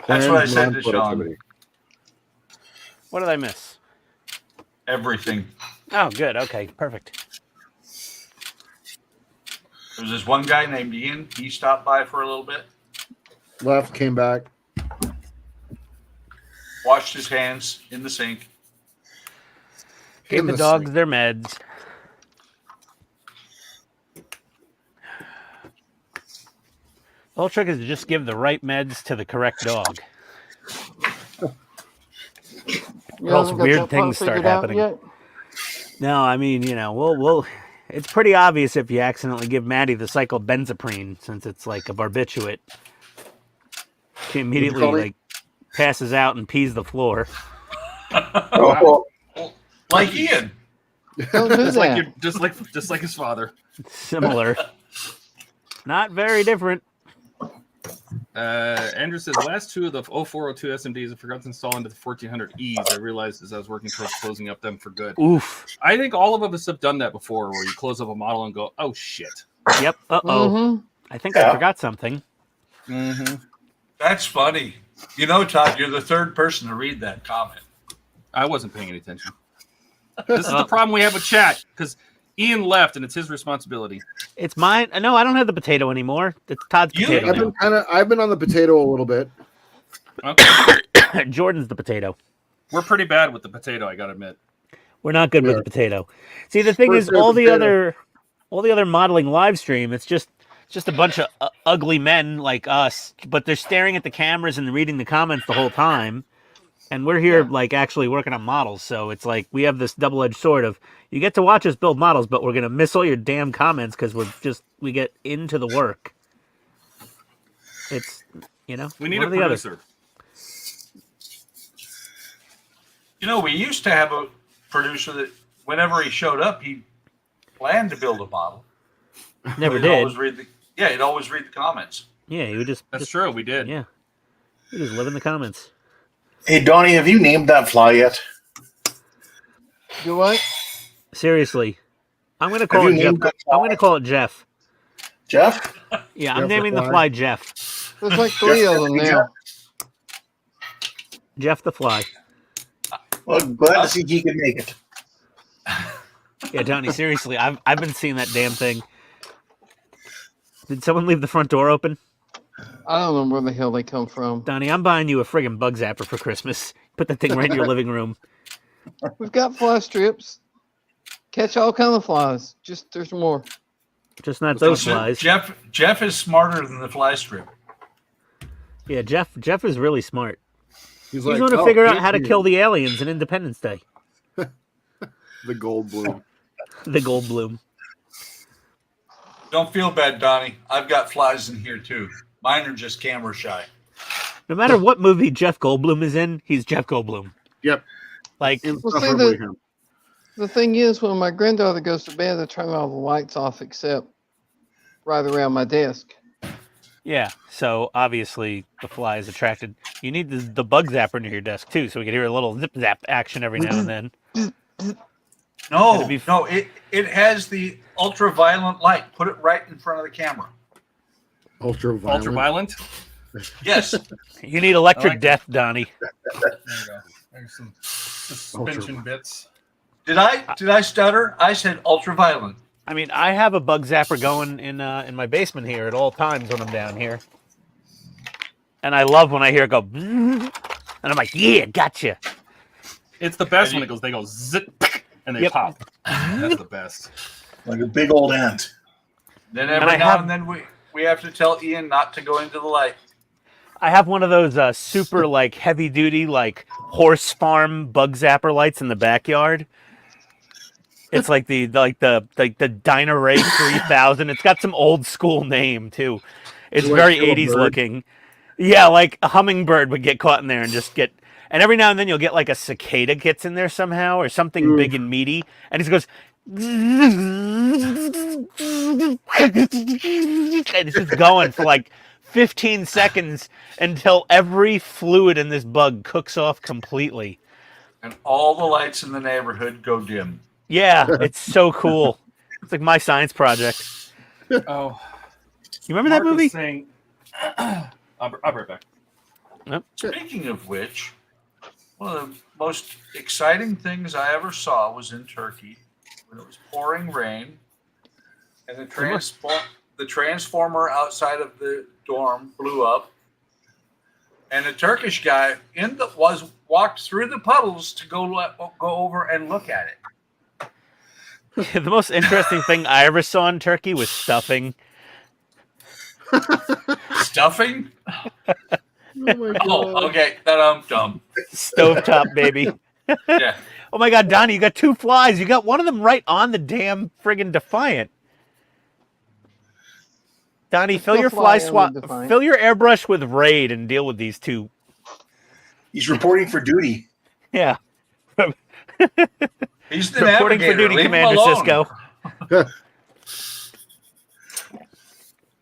That's what I said to Sean.
What did I miss?
Everything.
Oh, good. Okay, perfect.
There was this one guy named Ian. He stopped by for a little bit,
Left, came back.
washed his hands in the sink.
Give
In
the
the
dogs
sink.
their meds. The whole trick is to just give the right meds to the correct dog.
You
Or else
haven't got
weird
that part
things start
figured out
happening.
yet?
No, I mean, we'll. It's pretty obvious if you accidentally give Maddie the cyclobenzaprine, since it's like a barbiturate. She immediately
call me?
like passes out and pees the floor.
Oh,
Like Ian.
Don't do
just like
that.
just like his father.
Similar. Not very different.
Andrew says last two of the 0402 SMDs I forgot to install into the 1400Es. I realized as I was working towards closing up them for good.
Oof.
I think all of us have done that before, where you close up a model and go, "Oh shit."
Yep. Uh-oh.
Mhm.
I think I forgot something.
Mm-hmm.
That's funny. You know, Todd, you're the third person to read that comment.
I wasn't paying any attention. This is the problem we have with chat because Ian left and it's his responsibility.
It's mine. No, I don't have the potato anymore. It's Todd's
You-
potato
I've been on the potato a little bit.
Okay.
now. Jordan's the potato.
We're pretty bad with the potato, I gotta admit.
We're not good with the potato. See, the thing
We're
is,
good
all the
potato.
other modeling live stream, it's just a bunch of ugly men like us, but they're staring at the cameras and reading the comments the whole time. And we're here like actually working on models, so it's like we have this double-edged sword of you get to watch us build models, but we're gonna miss all your damn comments because we get into the work. It's
we need
one
a
or the other.
producer.
We used to have a producer that whenever he showed up, he planned to build a model.
Never
He'd
did.
always read he'd always read the comments.
Yeah, you would just
That's true. We did.
Yeah, you just live in the comments.
Hey, Donnie, have you named that fly yet?
Do what?
Seriously, I'm gonna call
Have
it
you
Jeff.
named that
I'm
fly?
gonna call it Jeff.
Jeff?
Yeah,
Jeff
I'm
the
naming the
fly?
fly Jeff.
There's like 3 of them now.
Jeff the fly.
Well, glad to see he can make it.
Yeah, Donnie. Seriously, I've been seeing that damn thing. Did someone leave the front door open?
I don't know where the hell they come from.
Donnie, I'm buying you a friggin' bug zapper for Christmas. Put that thing right in your living room.
We've got fly strips. Catch all kind of flies. Just there's more.
Just not those flies.
Jeff is smarter than the fly strip.
Yeah, Jeff is really smart.
He's
He's
like,
going to
"Oh,
figure out
here's
how to
you."
kill the aliens in Independence Day.
The gold bloom.
The Goldblum.
Don't feel bad, Donnie. I've got flies in here too. Mine are just camera shy.
No matter what movie Jeff Goldblum is in, he's Jeff Goldblum.
Yep.
Like,
Insufferably him.
The thing is, when my granddaughter goes to bed, I turn all the lights off except right around my desk.
yeah. So obviously the fly is attracted. You need the bug zapper near your desk too, so we can hear a little zip zap action every now and then.
No,
It'd be
no, it has the ultraviolet light. Put it right in front of the camera.
Ultraviolet.
Ultraviolet.
Yes.
You need electric
I like
death, Donnie.
There you go. There's some suspension bits.
Did I stutter? I said ultraviolet.
I mean, I have a bug zapper going in my basement here at all times when I'm down here, and I love when I hear it go, and I'm like, yeah, gotcha.
It's the best when it goes. They go zip and they
Yep.
pop. That's the best.
Like a big old ant.
Then
And
every
I
now
have-
and then we have to tell Ian not to go into the light.
I have one of those super like heavy duty like horse farm bug zapper lights in the backyard. It's like the Dynaray 3000. It's got some old school name too. It's
You like
very
kill a
80s
bird?
looking. Yeah, like a hummingbird would get caught in there and just get. And every now and then you'll get like a cicada gets in there somehow or something big and meaty, and it just goes. And it's just going for like 15 seconds until every fluid in this bug cooks off completely.
And all the lights in the neighborhood go dim.
Yeah, it's so cool. It's like my science project.
Oh,
You remember that
Mark was
movie?
saying, I'll be right back.
Speaking of which, one of the most exciting things I ever saw was in Turkey when it was pouring rain, and the transformer outside of the dorm blew up, and a Turkish guy walked through the puddles to go over and look at it.
The most interesting thing I ever saw in Turkey was stuffing.
Stuffing?
Oh my God.
Oh, okay. Dumb.
Stovetop, baby.
Yeah.
Oh my God, Donnie, you got 2 flies. You got one of them right on the damn friggin' Defiant. Donnie,
There's
fill
no
your
fly
fly
on
swap.
the Defiant.
Fill your airbrush with Raid and deal with these 2.
He's reporting for duty.
Yeah.
He's the
Reporting for
navigator.
duty,
Leave him
Commander
alone.
Cisco.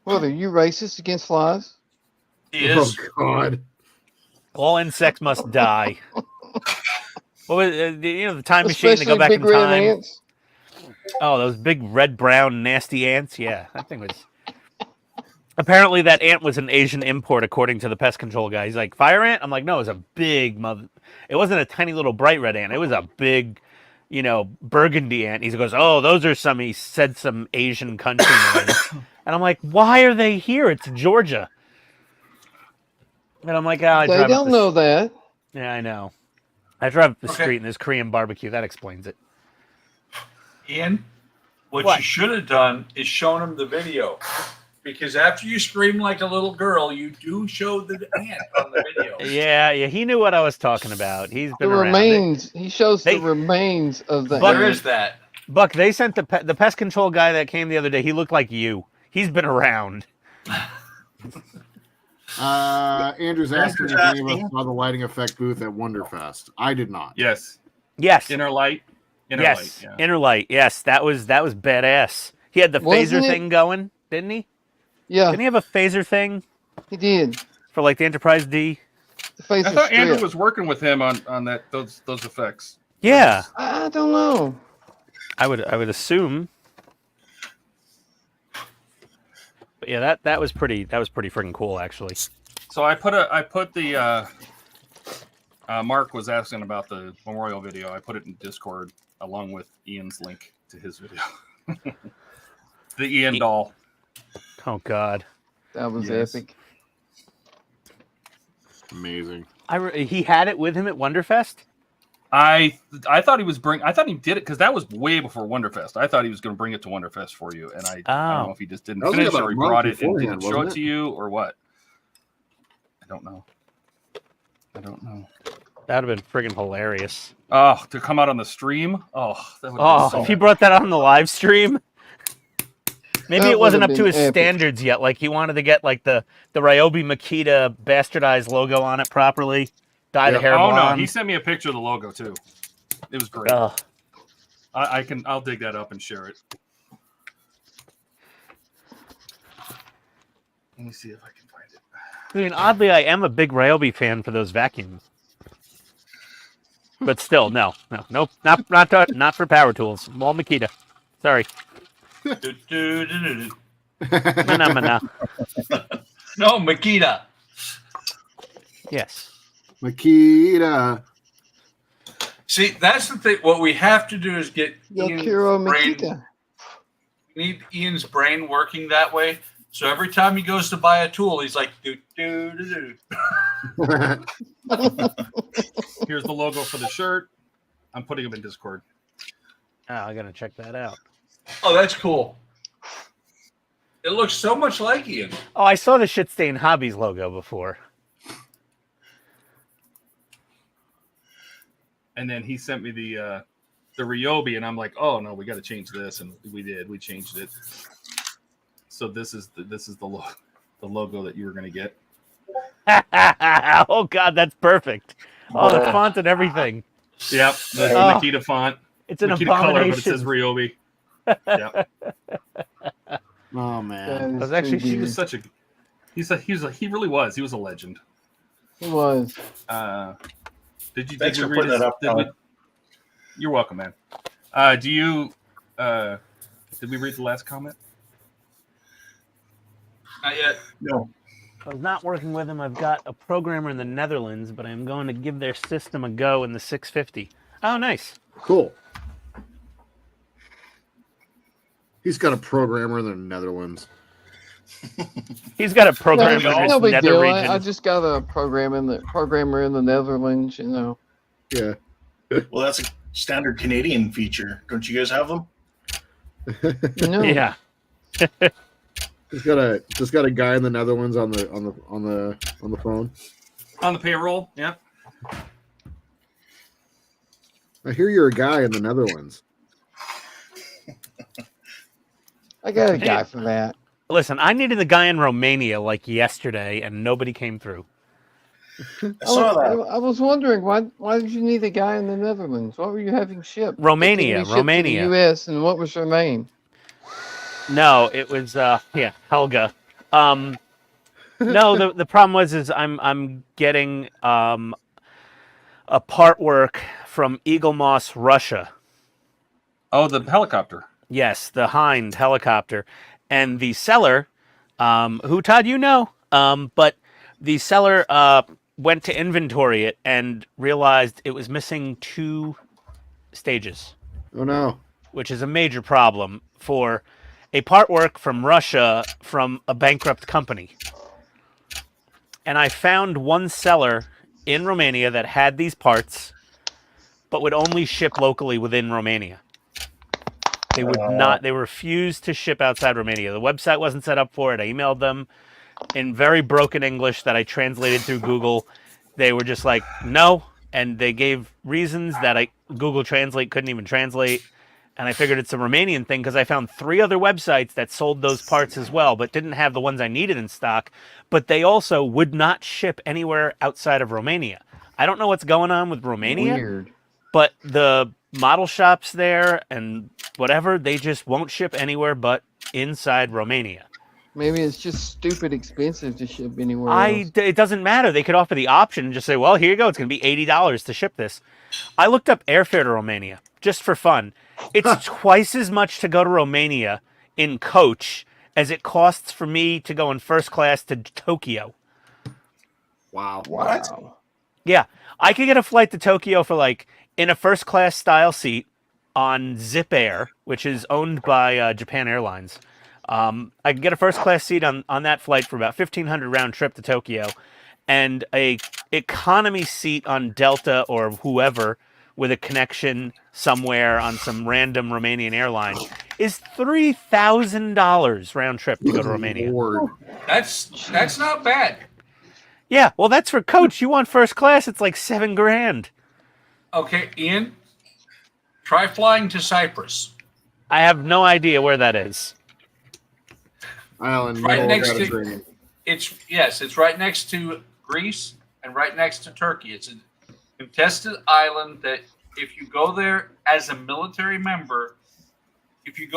What are you racist against flies?
He is.
Oh God.
All insects must die. What was the time machine to
Especially
go back
big
in
red
time?
ants.
Oh, those big red, brown, nasty ants. Yeah, that thing was. Apparently, that ant was an Asian import, according to the pest control guy. He's like, fire ant? I'm like, no, it was a big mother. It wasn't a tiny little bright red ant. It was a big, burgundy ant. He goes, oh, those are some. He said some Asian country names, and I'm like, why are they here? It's Georgia. And I'm like, I
They
drive up
don't
the
know that.
Yeah, I know. I drive up the
Okay.
street and there's Korean barbecue. That explains it.
Ian, what
What?
you should have done is shown him the video, because after you scream like a little girl, you do show the ant on the video.
Yeah, he knew what I was talking about. He's
The
been around.
remains. He shows
they-
the remains of the
But
There
ant.
is that.
Buck, they sent the pest control guy that came the other day. He looked like you. He's been around.
Andrew's asking if any of us saw the lighting effect booth at Wonderfest. I did not.
Yes.
Yes.
Inner light.
Yes.
Yeah.
Inner light. Yes, that was badass. He had the
Wasn't
phaser
it-
thing going, didn't he?
Yeah,
Didn't he have a phaser thing
he did.
for like the Enterprise D?
The face
I
of
thought Andrew
strip.
was working with him on those effects.
Yeah,
I don't know.
I would assume. But yeah, that was pretty freaking cool actually.
So I put the Mark was asking about the memorial video. I put it in Discord along with Ian's link to his video. The Ian doll.
Oh God,
That was
Yes.
epic.
Amazing.
he had it with him at Wonderfest.
I thought he was I thought he did it because that was way before Wonderfest. I thought he was going to bring it to Wonderfest for you, and I don't know if he just didn't
That was
finish
about
or he
a month
brought it and
beforehand,
didn't show it
wasn't
to you or what. I don't know.
That would have been friggin' hilarious.
Oh, to come out on the stream. Oh, that would
Oh,
be so
if he brought that on the live stream. Maybe
That
it wasn't up
would've
to
been
his
epic.
standards yet. Like he wanted to get like the Ryobi Makita bastardized logo on it properly. Dye the hair
Oh no,
blonde.
he sent me a picture of the logo too. It was great.
Ugh.
I'll dig that up and share it. Let me see if I can find it.
I mean, oddly, I am a big Ryobi fan for those vacuums. But still, no, not for power tools. All Makita. Sorry.
Do-do-do-do-do.
Mana.
No, Makita.
Yes.
Makita.
See, that's the thing. What we have to do is get Ian's
Yokiro
brain.
Makita.
We need Ian's brain working that way. So every time he goes to buy a tool, he's like, do do do do.
Here's the logo for the shirt. I'm putting them in Discord.
Oh, I gotta check that out.
Oh, that's cool. It looks so much like Ian.
Oh, I saw the Shit Stain Hobbies logo before.
And then he sent me the Ryobi, and I'm like, oh no, we got to change this, and we did. We changed it. So this is the logo that you were going to get.
Oh God, that's perfect. Oh, the font and everything.
Yep, the
Oh.
Makita font.
It's an
Makita color, but it
abomination.
says Ryobi. Yep.
Oh
That
man.
is
was actually-
too
she
He
weird.
was such a. He really was. He was a legend.
He was.
Did you?
Thanks
did
for
we
putting
read
that
his-
up,
did we-
Colin.
You're welcome, man. Do you? Did we read the last comment?
Not yet.
No.
I was not working with him. I've got a programmer in the Netherlands, but I'm going to give their system a go in the 650. Oh, nice.
Cool. He's got a programmer in the Netherlands.
He's got a programmer in his
no big
nether
deal.
region.
I just got a programmer in the Netherlands. You know.
Yeah.
Well, that's a standard Canadian feature. Don't you guys have them?
No.
Yeah.
Just got a guy in the Netherlands on the phone.
On the payroll, yeah.
I hear you're a guy in the Netherlands.
I got a
Hey.
guy for that.
Listen, I needed the guy in Romania like yesterday, and nobody came through.
I saw that.
I was wondering why did you need a guy in the Netherlands? What were you having shipped?
Romania,
What did you ship to
Romania.
the U.S. and what was her name?
No, it was Helga. No, the problem was I'm getting a part work from Eagle Moss, Russia.
Oh, the helicopter.
Yes, the Hind helicopter, and the seller, who Todd you know, but the seller went to inventory it and realized it was missing 2 stages,
Oh no.
which is a major problem for a part work from Russia from a bankrupt company. And I found one seller in Romania that had these parts, but would only ship locally within Romania. They would not. They refused to ship outside Romania. The website wasn't set up for it. I emailed them in very broken English that I translated through Google. They were just like, no, and they gave reasons that Google Translate couldn't even translate. And I figured it's a Romanian thing because I found 3 other websites that sold those parts as well, but didn't have the ones I needed in stock. But they also would not ship anywhere outside of Romania. I don't know what's going on with Romania,
Weird.
but the model shops there and whatever, they just won't ship anywhere but inside Romania.
Maybe it's just stupid expensive to ship anywhere else.
It doesn't matter. They could offer the option and just say, well, here you go. It's going to be $80 to ship this. I looked up airfare to Romania just for fun. It's twice as much to go to Romania in coach as it costs for me to go in first class to Tokyo.
Wow.
What?
Yeah. I could get a flight to Tokyo for like in a first class style seat on Zip Air, which is owned by Japan Airlines. I could get a first class seat on that flight for about $1,500 round trip to Tokyo, and a economy seat on Delta or whoever with a connection somewhere on some random Romanian airline is $3,000 round trip to go to Romania.
Lord.
That's not bad.
Yeah, well, that's for coach. You want first class? It's like $7,000.
Okay, Ian, try flying to Cyprus.
I have no idea where that is.
Island,
Right
middle
next
of
to-
Mediterranean.
It's right next to Greece and right next to Turkey. It's a contested island that if you go there as a military member, if you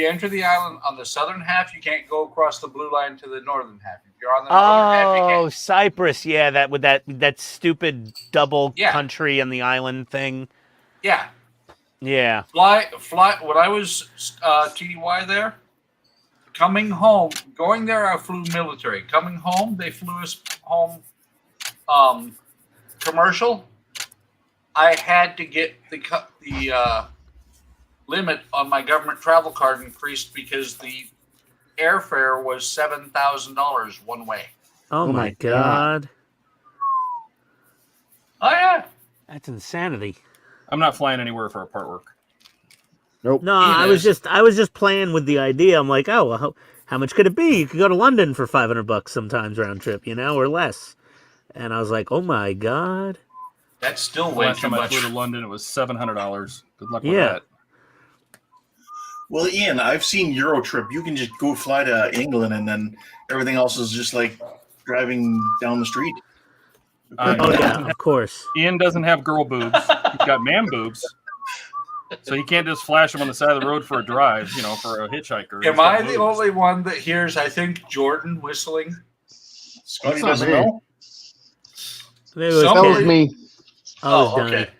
enter the island on the southern half, you can't go across the blue line to the northern half. If you're on the northern half, you
Oh,
can't.
Cyprus. Yeah, that with that stupid double
Yeah.
country and the island thing.
Yeah.
Yeah.
Fly. When I was TDY there, coming home, going there, I flew military. Coming home, they flew us home commercial. I had to get the limit on my government travel card increased because the airfare was $7,000 one way.
Oh,
Oh
my
my
God.
Oh yeah.
That's insanity.
I'm not flying anywhere for part work.
Nope.
No,
It
I was
is.
just playing with the idea. I'm like, oh, well, how much could it be? You could go to London for $500 sometimes round trip, or less. And I was like, oh my God.
That's still way
Last
too
time I
much.
flew to London, it was $700. Good luck with
Yeah.
that.
Well, Ian, I've seen Eurotrip. You can just go fly to England, and then everything else is just like driving down the street.
Oh yeah, of course.
Ian doesn't have girl boobs. He's got man boobs. So you can't just flash them on the side of the road for a drive, for a hitchhiker. He's
Am
got
I the
boobs.
only one that hears, I think, Jordan whistling?
Scotty
That's not
doesn't
me.
know.
Maybe it was
Some-
That
Ken.
was me.
Oh, it was Donnie.
okay.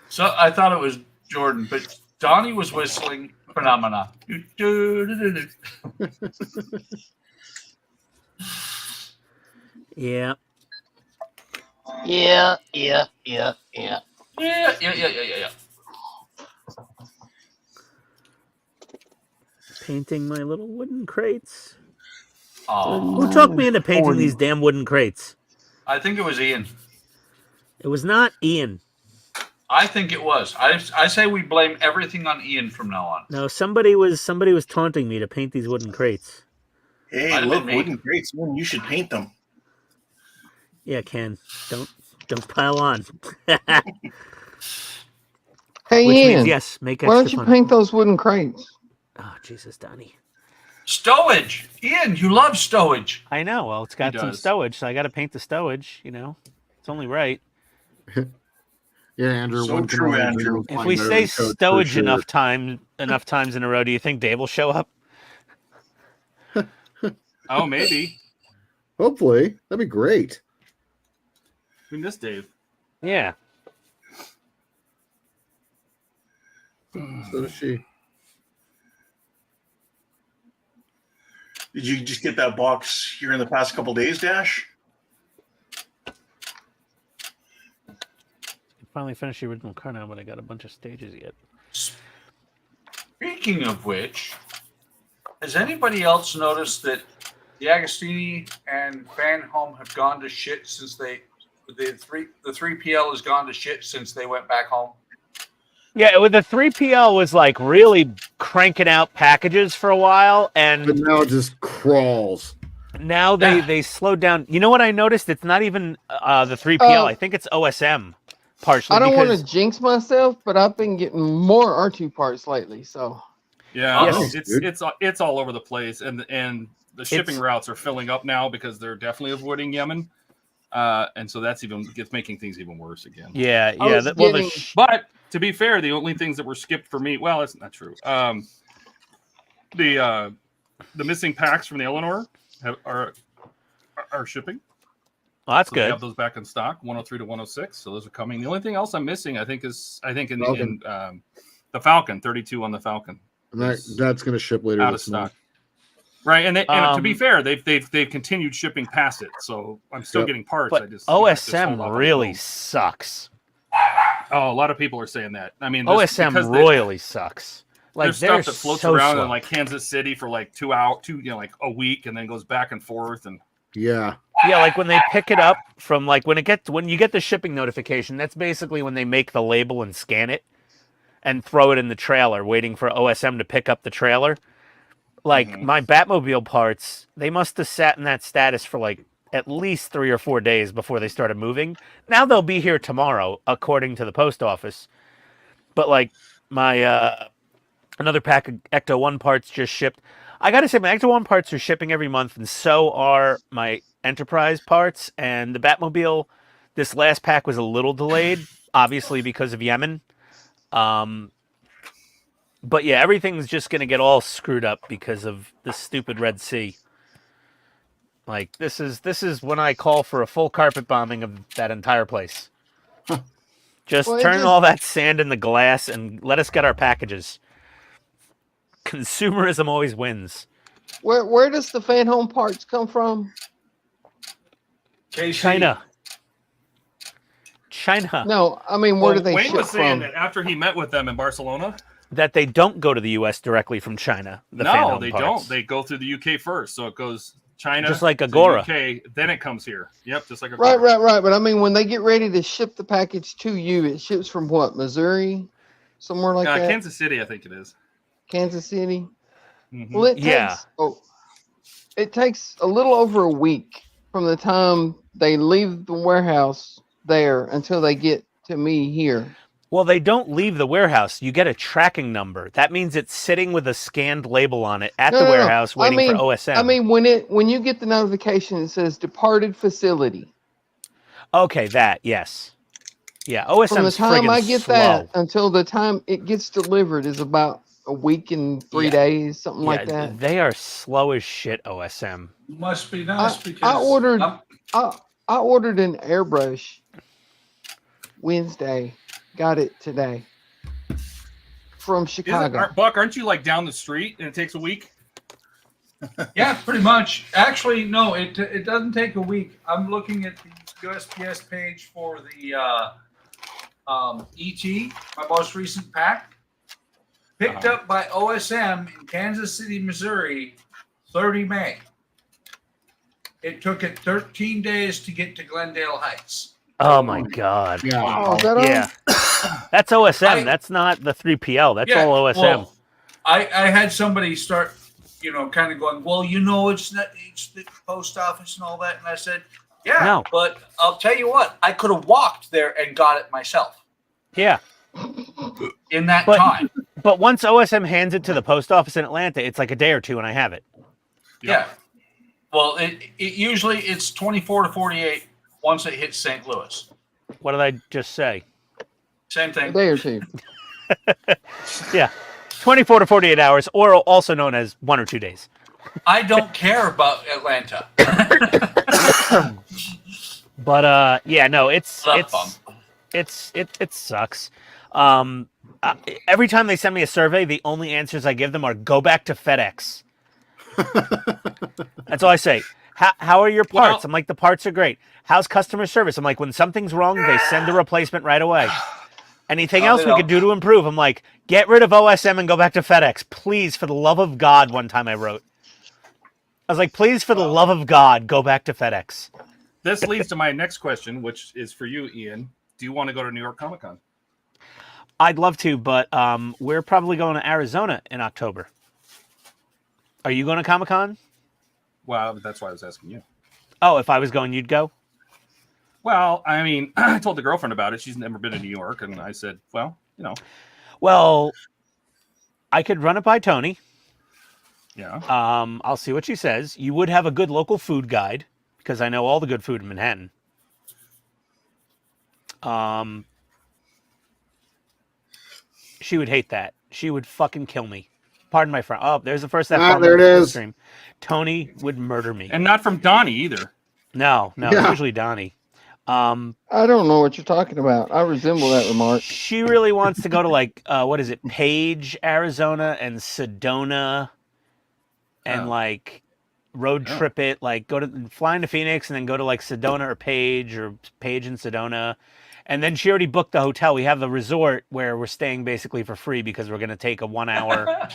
So I thought it was Jordan, but Donnie was whistling Phenomena.
Yeah.
Yeah.
Yeah.
Painting my little wooden crates.
Oh,
Who talked me into painting
Jordan.
these damn wooden crates?
I think it was Ian.
It was not Ian.
I think it was. I say we blame everything on Ian from now on.
No, somebody was taunting me to paint these wooden crates.
Hey,
Might have
look,
been me.
wooden crates. Man, you should paint them.
Yeah, Ken. Don't pile on.
Hey,
Which
Ian,
means yes, make extra
why don't you
fun.
paint those wooden crates?
Oh, Jesus, Donnie.
Stowage. Ian, you love stowage.
I know. Well, it's got some
does.
stowage, so I got to paint the stowage. It's only right.
Yeah, Andrew.
So
one can
true,
only
Andrew.
dream of
If
flying
we
better
say
than Coach, for
stowage
sure.
enough times in a row, do you think Dave will show up?
Oh, maybe.
Hopefully, that'd be great.
We missed Dave.
Yeah.
So does she.
Did you just get that box here in the past couple days, Dash?
Finally finished the original car now, but I got a bunch of stages yet.
Speaking of which, has anybody else noticed that the Agostini and Fan Home have gone to shit since the 3PL has gone to shit since they went back home?
Yeah, with the 3PL was like really cranking out packages for a while,
But
and
now it just crawls.
now they slowed down. You know what I noticed? It's not even the 3PL. I think it's OSM partially.
I don't want
because
to jinx myself, but I've been getting more R2 parts lately. So
Yeah,
Yes.
it's all over the place, and the shipping routes are filling up now because they're definitely avoiding Yemen, and so that's making things even worse again.
Yeah,
I
yeah.
was
Well,
getting-
But to be fair, the only things that were skipped for me, well, that's not true. The missing packs from the Eleanor are shipping.
well, that's
So they
good.
have those back in stock, 103 to 106. So those are coming. The only thing else I'm missing, I think in the Falcon, 32 on the Falcon.
And that's going to ship later
Out of
this month.
stock. Right, and to be
Um,
fair, they've continued shipping past it, so I'm still getting parts.
But
I just hold off
OSM
on
really
those.
sucks.
Oh, a lot of people are saying that. I mean, because
OSM royally sucks. Like
there's
they're
stuff that floats
so
around
slow.
in like Kansas City for like 2 hours, like a week, and then goes back and forth. And
Yeah.
Yeah, like when they pick it up from like when you get the shipping notification, that's basically when they make the label and scan it and throw it in the trailer, waiting for OSM to pick up the trailer. Like my Batmobile parts, they must have sat in that status for like at least 3 or 4 days before they started moving. Now they'll be here tomorrow, according to the post office. But like my another pack of Ecto 1 parts just shipped. I gotta say, my Ecto 1 parts are shipping every month, and so are my Enterprise parts. And the Batmobile, this last pack was a little delayed, obviously because of Yemen. But yeah, everything's just gonna get all screwed up because of the stupid Red Sea. Like this is when I call for a full carpet bombing of that entire place. Just
Well,
turn all that sand in the glass and let us get our packages. Consumerism always wins.
where does the fan home parts come from?
KC.
China.
No, I mean where do they
Wayne
ship
was saying
from?
that after he met with them in Barcelona.
That they don't go to the U.S. directly from China. The
No,
Phantom
they
parts.
don't. They go through the UK first, so it goes China,
Just like
to
Agora.
UK, then it comes here. Yep, just like Agora.
Right. But I mean, when they get ready to ship the package to you, it ships from what? Missouri, somewhere like that.
Kansas City, I think it is.
Kansas City.
Mhm.
Well, it
Yeah.
takes it takes a little over a week from the time they leave the warehouse there until they get to me here.
Well, they don't leave the warehouse. You get a tracking number. That means it's sitting with a scanned label on it at the
No.
warehouse waiting for OSM.
I mean, when you get the notification, it says departed facility.
Okay, that, yes. Yeah, OSM's
From the time
friggin'
I get
slow.
that until the time it gets delivered is about a week and 3 days, something like that.
They are slow as shit, OSM.
Must be nice because
I ordered
I'm-
I ordered an airbrush Wednesday, got it today from Chicago.
Buck, aren't you like down the street and it takes a week?
yeah, pretty much. Actually, no, it doesn't take a week. I'm looking at the USPS page for the ET, my most recent pack, picked up by OSM in Kansas City, Missouri, 30 May. It took it 13 days to get to Glendale Heights.
Oh my god.
Yeah.
Oh, is that on?
Yeah. That's OSM. That's not the 3PL. That's all OSM.
Well, I had somebody start, kind of going, well, it's the post office and all that. And I said, yeah,
No.
but I'll tell you what, I could have walked there and got it myself
Yeah.
in that
But-
time.
But once OSM hands it to the post office in Atlanta, it's like a day or two and I have it.
Yeah. Well, it usually it's 24 to 48 once it hits St. Louis.
What did I just say?
Same
A
thing.
day or two.
Yeah. 24 to 48 hours, or also known as 1 or 2 days.
I don't care about Atlanta.
But yeah, no, it sucks. Every time they send me a survey, the only answers I give them are go back to FedEx. That's all I say. How are your parts? I'm like, the parts are great. How's customer service? I'm like, when something's wrong, they send a replacement right away. Anything else we could do to improve? I'm like, get rid of OSM and go back to FedEx. Please, for the love of God, one time I wrote. I was like, please, for the love of God, go back to FedEx.
This leads to my next question, which is for you, Ian. Do you want to go to New York Comic Con?
I'd love to, but we're probably going to Arizona in October. Are you going to Comic-Con?
Well, that's why I was asking you.
Oh, if I was going, you'd go?
Well, I mean, I told the girlfriend about it. She's never been to New York, and I said, well, you know.
Well, I could run it by Tony.
Yeah.
I'll see what she says. You would have a good local food guide because I know all the good food in Manhattan. She would hate that. She would fucking kill me. Pardon my friend. Oh, there's the first F-bomb
there it is.
stream. Tony would murder me.
And not from Donnie either.
No,
Yeah.
it's usually Donnie.
I don't know what you're talking about. I resemble that remark.
She really wants to go to like what is it, Page, Arizona, and Sedona, and
Oh.
like road trip it, like fly into Phoenix and then go to like Sedona or Page and Sedona, and then she already booked the hotel. We have the resort where we're staying basically for free because we're going to take a 1 hour,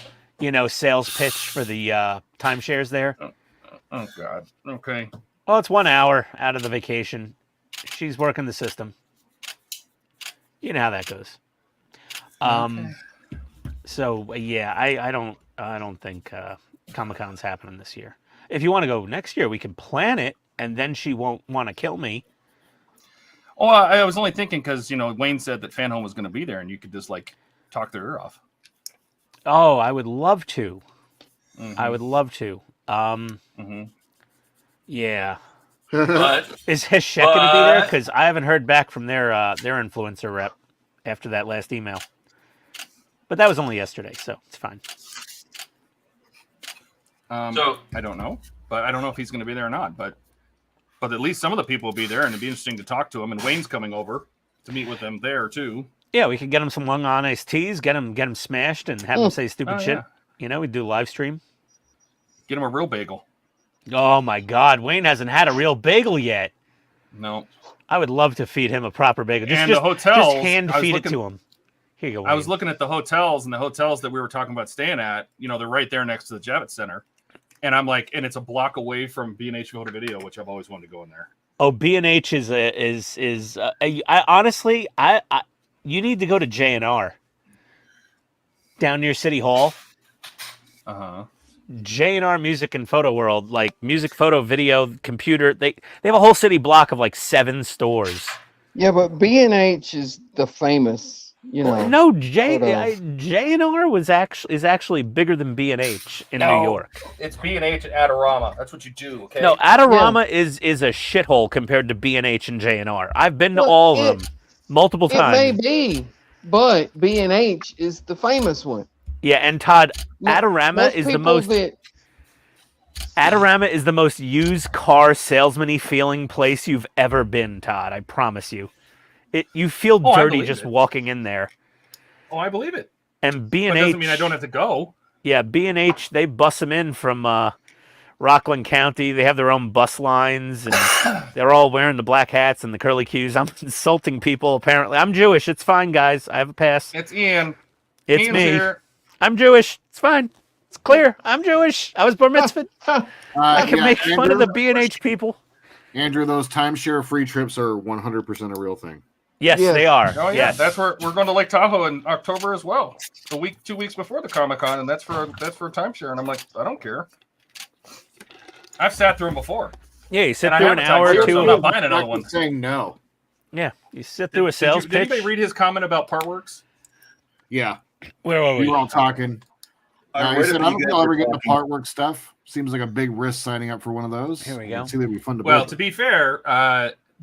sales pitch for the timeshares there.
Oh God. Okay.
Well, it's 1 hour out of the vacation. She's working the system. You know how that goes. So yeah, I don't think Comic-Con's happening this year. If you want to go next year, we can plan it, and then she won't want to kill me.
Oh, I was only thinking because Wayne said that Fan Home was going to be there, and you could just like talk their ear off.
Oh, I would love to.
Mhm.
I would love to.
Mhm.
Yeah.
But
Is Heshek going to be there? Because I haven't heard back from their influencer rep after that last email. But that was only yesterday, so it's fine.
So-
I don't know, but I don't know if he's going to be there or not. But at least some of the people will be there, and it'd be interesting to talk to him. And Wayne's coming over to meet with them there too.
Yeah, we could get him some Long On iced teas, get him smashed, and have him say stupid shit.
Yeah.
We'd do a live stream.
Get him a real bagel.
Oh my God, Wayne hasn't had a real bagel yet.
No.
I would love to feed him a proper bagel.
And
Just
the hotels,
hand
I was
feed
looking-
it to him. Here you go, Wayne.
I was looking at the hotels, and the hotels that we were talking about staying at, they're right there next to the Javits Center. And I'm like, and it's a block away from B&H Photo Video, which I've always wanted to go in there.
Oh, B&H is I honestly, you need to go to J&R down near City Hall.
Uh-huh.
J&R Music and Photo World, like music, photo, video, computer. They have a whole city block of like 7 stores.
Yeah, but B&H is the famous,
No,
photo.
J&R is actually bigger than B&H in New York.
It's B&H at Adorama. That's what you do, okay?
No, Adorama is a shithole compared to B&H and J&R. I've been to
Well,
all of them multiple
It may
times.
be, but B&H is the famous one.
Yeah, and Todd,
Mo-
Adorama is the
people
most
that-
Adorama is the most used car salesman-y feeling place you've ever been, Todd. I promise you. You feel
Oh, I
dirty
believe
just
it.
walking in there.
Oh, I believe it.
And
But it
B&H
doesn't mean I don't have to go.
Yeah, B&H, they bus them in from Rockland County. They have their own bus lines, and they're all wearing the black hats and the curly cues. I'm insulting people, apparently. I'm Jewish. It's fine, guys. I have a pass.
It's Ian.
It's
Ian's
me.
here.
I'm Jewish. It's fine. It's clear. I'm Jewish. I was bar mitzvahed. I can make fun of the B&H people.
Andrew, those timeshare free trips are 100% a real thing.
Yes,
Yes.
they are.
Oh yeah,
Yes.
that's where we're going to Lake Tahoe in October as well. 2 weeks before the Comic-Con, and that's for a timeshare. And I'm like, I don't care. I've sat through them before.
Yeah, you sit
And I
through
have
an
a
hour or
timeshare,
two.
so I'm not buying another one.
Saying no.
Yeah, you sit through a sales
Did
pitch.
anybody read his comment about Partworks?
Yeah,
Where were
we
we?
were all talking.
I
He
read
said,
it,
I don't
you
think
guys
I'll
were
ever get into
talking.
part work stuff. Seems like a big risk signing up for one of those.
Here we go.
It's either be fun to
Well,
build.
to be fair,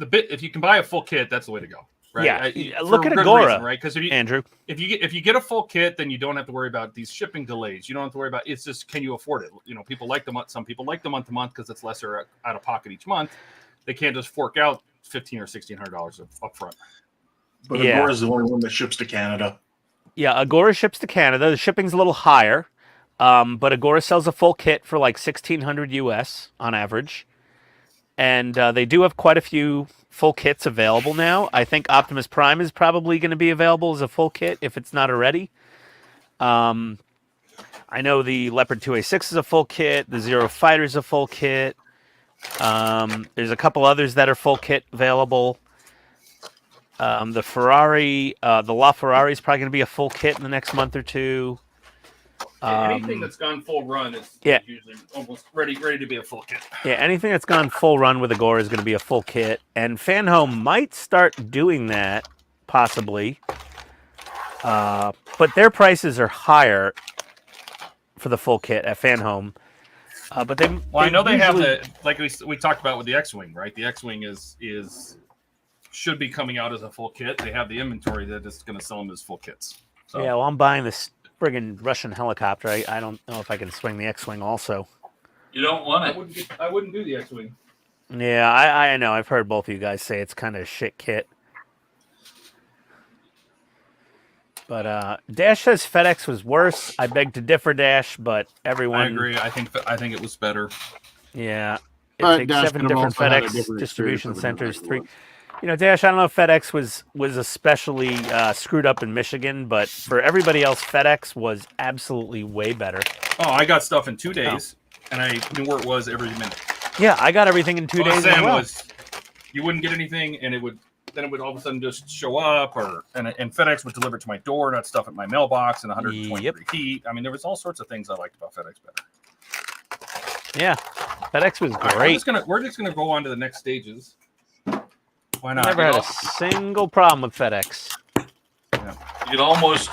if you can buy a full kit, that's the way to go. Right?
Yeah,
For
look at
good
Agora,
reason, right? Because
Andrew.
if you get a full kit, then you don't have to worry about these shipping delays. You don't have to worry about it's just can you afford it? People like the month. Some people like the month to month because it's lesser out of pocket each month. They can't just fork out $1,500 or $1,600 up front.
But
Yeah.
Agora is the only one that ships to Canada.
Yeah, Agora ships to Canada. The shipping's a little higher, but Agora sells a full kit for like $1,600 US on average, and they do have quite a few full kits available now. I think Optimus Prime is probably going to be available as a full kit if it's not already. I know the Leopard 2A6 is a full kit. The Zero Fighter is a full kit. There's a couple others that are full kit available. The Ferrari, the LaFerrari is probably going to be a full kit in the next month or two.
Anything that's gone full run is
Yeah.
usually almost ready to be a full kit.
Yeah, anything that's gone full run with a gore is going to be a full kit. And Fanhome might start doing that, possibly. But their prices are higher for the full kit at Fanhome. But they
Well, I know they have
usually-
the, like we talked about with the X-Wing, right? The X-Wing should be coming out as a full kit. They have the inventory that is going to sell them as full kits. So.
Yeah, well, I'm buying this friggin' Russian helicopter. I don't know if I can swing the X-Wing also.
You don't want
I
it.
wouldn't do the X-Wing.
Yeah, I know. I've heard both of you guys say it's kind of a shit kit. But Dash says FedEx was worse. I beg to differ, Dash, but everyone...
I agree. I think it was better.
Yeah. It
But
takes
Dash
7
could have
different
also had a
FedEx
different
distribution
experience
centers.
than
3.
was.
You know, Dash, I don't know if FedEx was especially screwed up in Michigan, but for everybody else, FedEx was absolutely way better.
Oh, I got stuff in 2 days, and I knew where it was every minute.
Yeah, I got everything in 2
All I'm
days as
saying
well.
was, you wouldn't get anything, and it would all of a sudden just show up, and FedEx would deliver it to my door, not stuff at my mailbox in 120
Yep.
degree heat. I mean, there was all sorts of things I liked about FedEx better.
Yeah, FedEx was
All right,
great.
we're just gonna go on to the next stages. Why not?
Never had a single problem with FedEx.
You can almost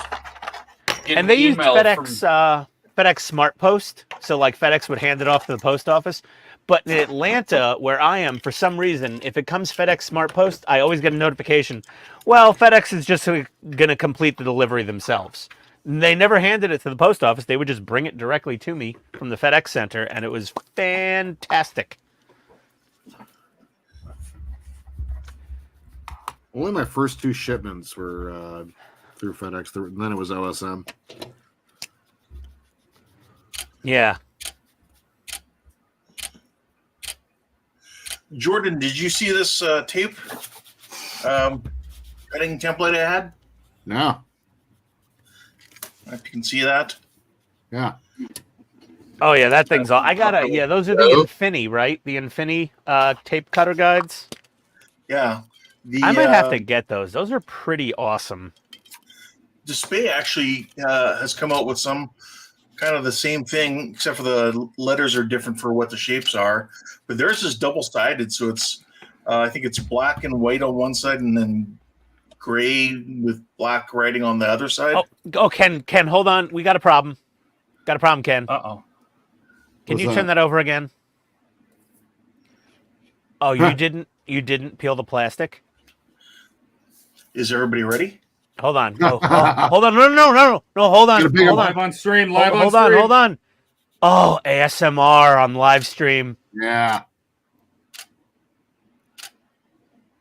get
And they
an
used
email
FedEx
from-
FedEx Smart Post, so like FedEx would hand it off to the post office. But in Atlanta, where I am, for some reason, if it comes FedEx Smart Post, I always get a notification. Well, FedEx is just going to complete the delivery themselves. They never handed it to the post office. They would just bring it directly to me from the FedEx center, and it was fantastic.
Only my first 2 shipments were through FedEx, and then it was OSM.
Yeah.
Jordan, did you see this tape cutting template I had?
No.
If you can see that.
Yeah.
Oh, yeah, that thing's all. Yeah, those are the Infini, right? The Infini tape cutter guides.
Yeah.
I might have to get those. Those are pretty awesome.
Display actually has come out with some kind of the same thing, except for the letters are different for what the shapes are. But theirs is double-sided, so it's I think it's black and white on one side, and then gray with black writing on the other side.
Oh, Ken, hold on. We got a problem. Got a problem, Ken.
Uh-oh.
Can
What's
you
that?
turn that over again? Oh, you didn't peel the plastic?
Is everybody ready?
Hold on. Oh, hold on. No, hold on.
Get a bigger
Hold
one.
on.
Live on stream.
Hold on. Oh, ASMR on live stream.
Yeah.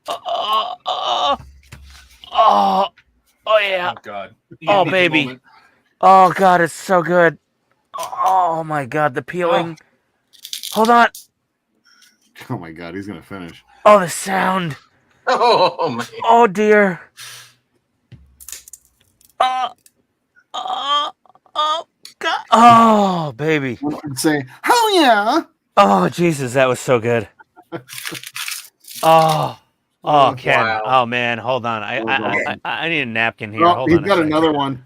Oh, yeah.
Oh God.
Oh,
Easy
baby.
moment.
Oh, God, it's so good. Oh, my God, the peeling. Hold on.
Oh my God, he's gonna finish.
Oh, the sound.
Oh man!
Oh, dear. God. Oh, baby.
I'd say, "Oh yeah."
Oh, Jesus, that was so good. Oh, Ken.
Wow.
Oh, man, hold on. I need a napkin here.
Well,
Hold
he's
on.
got another one.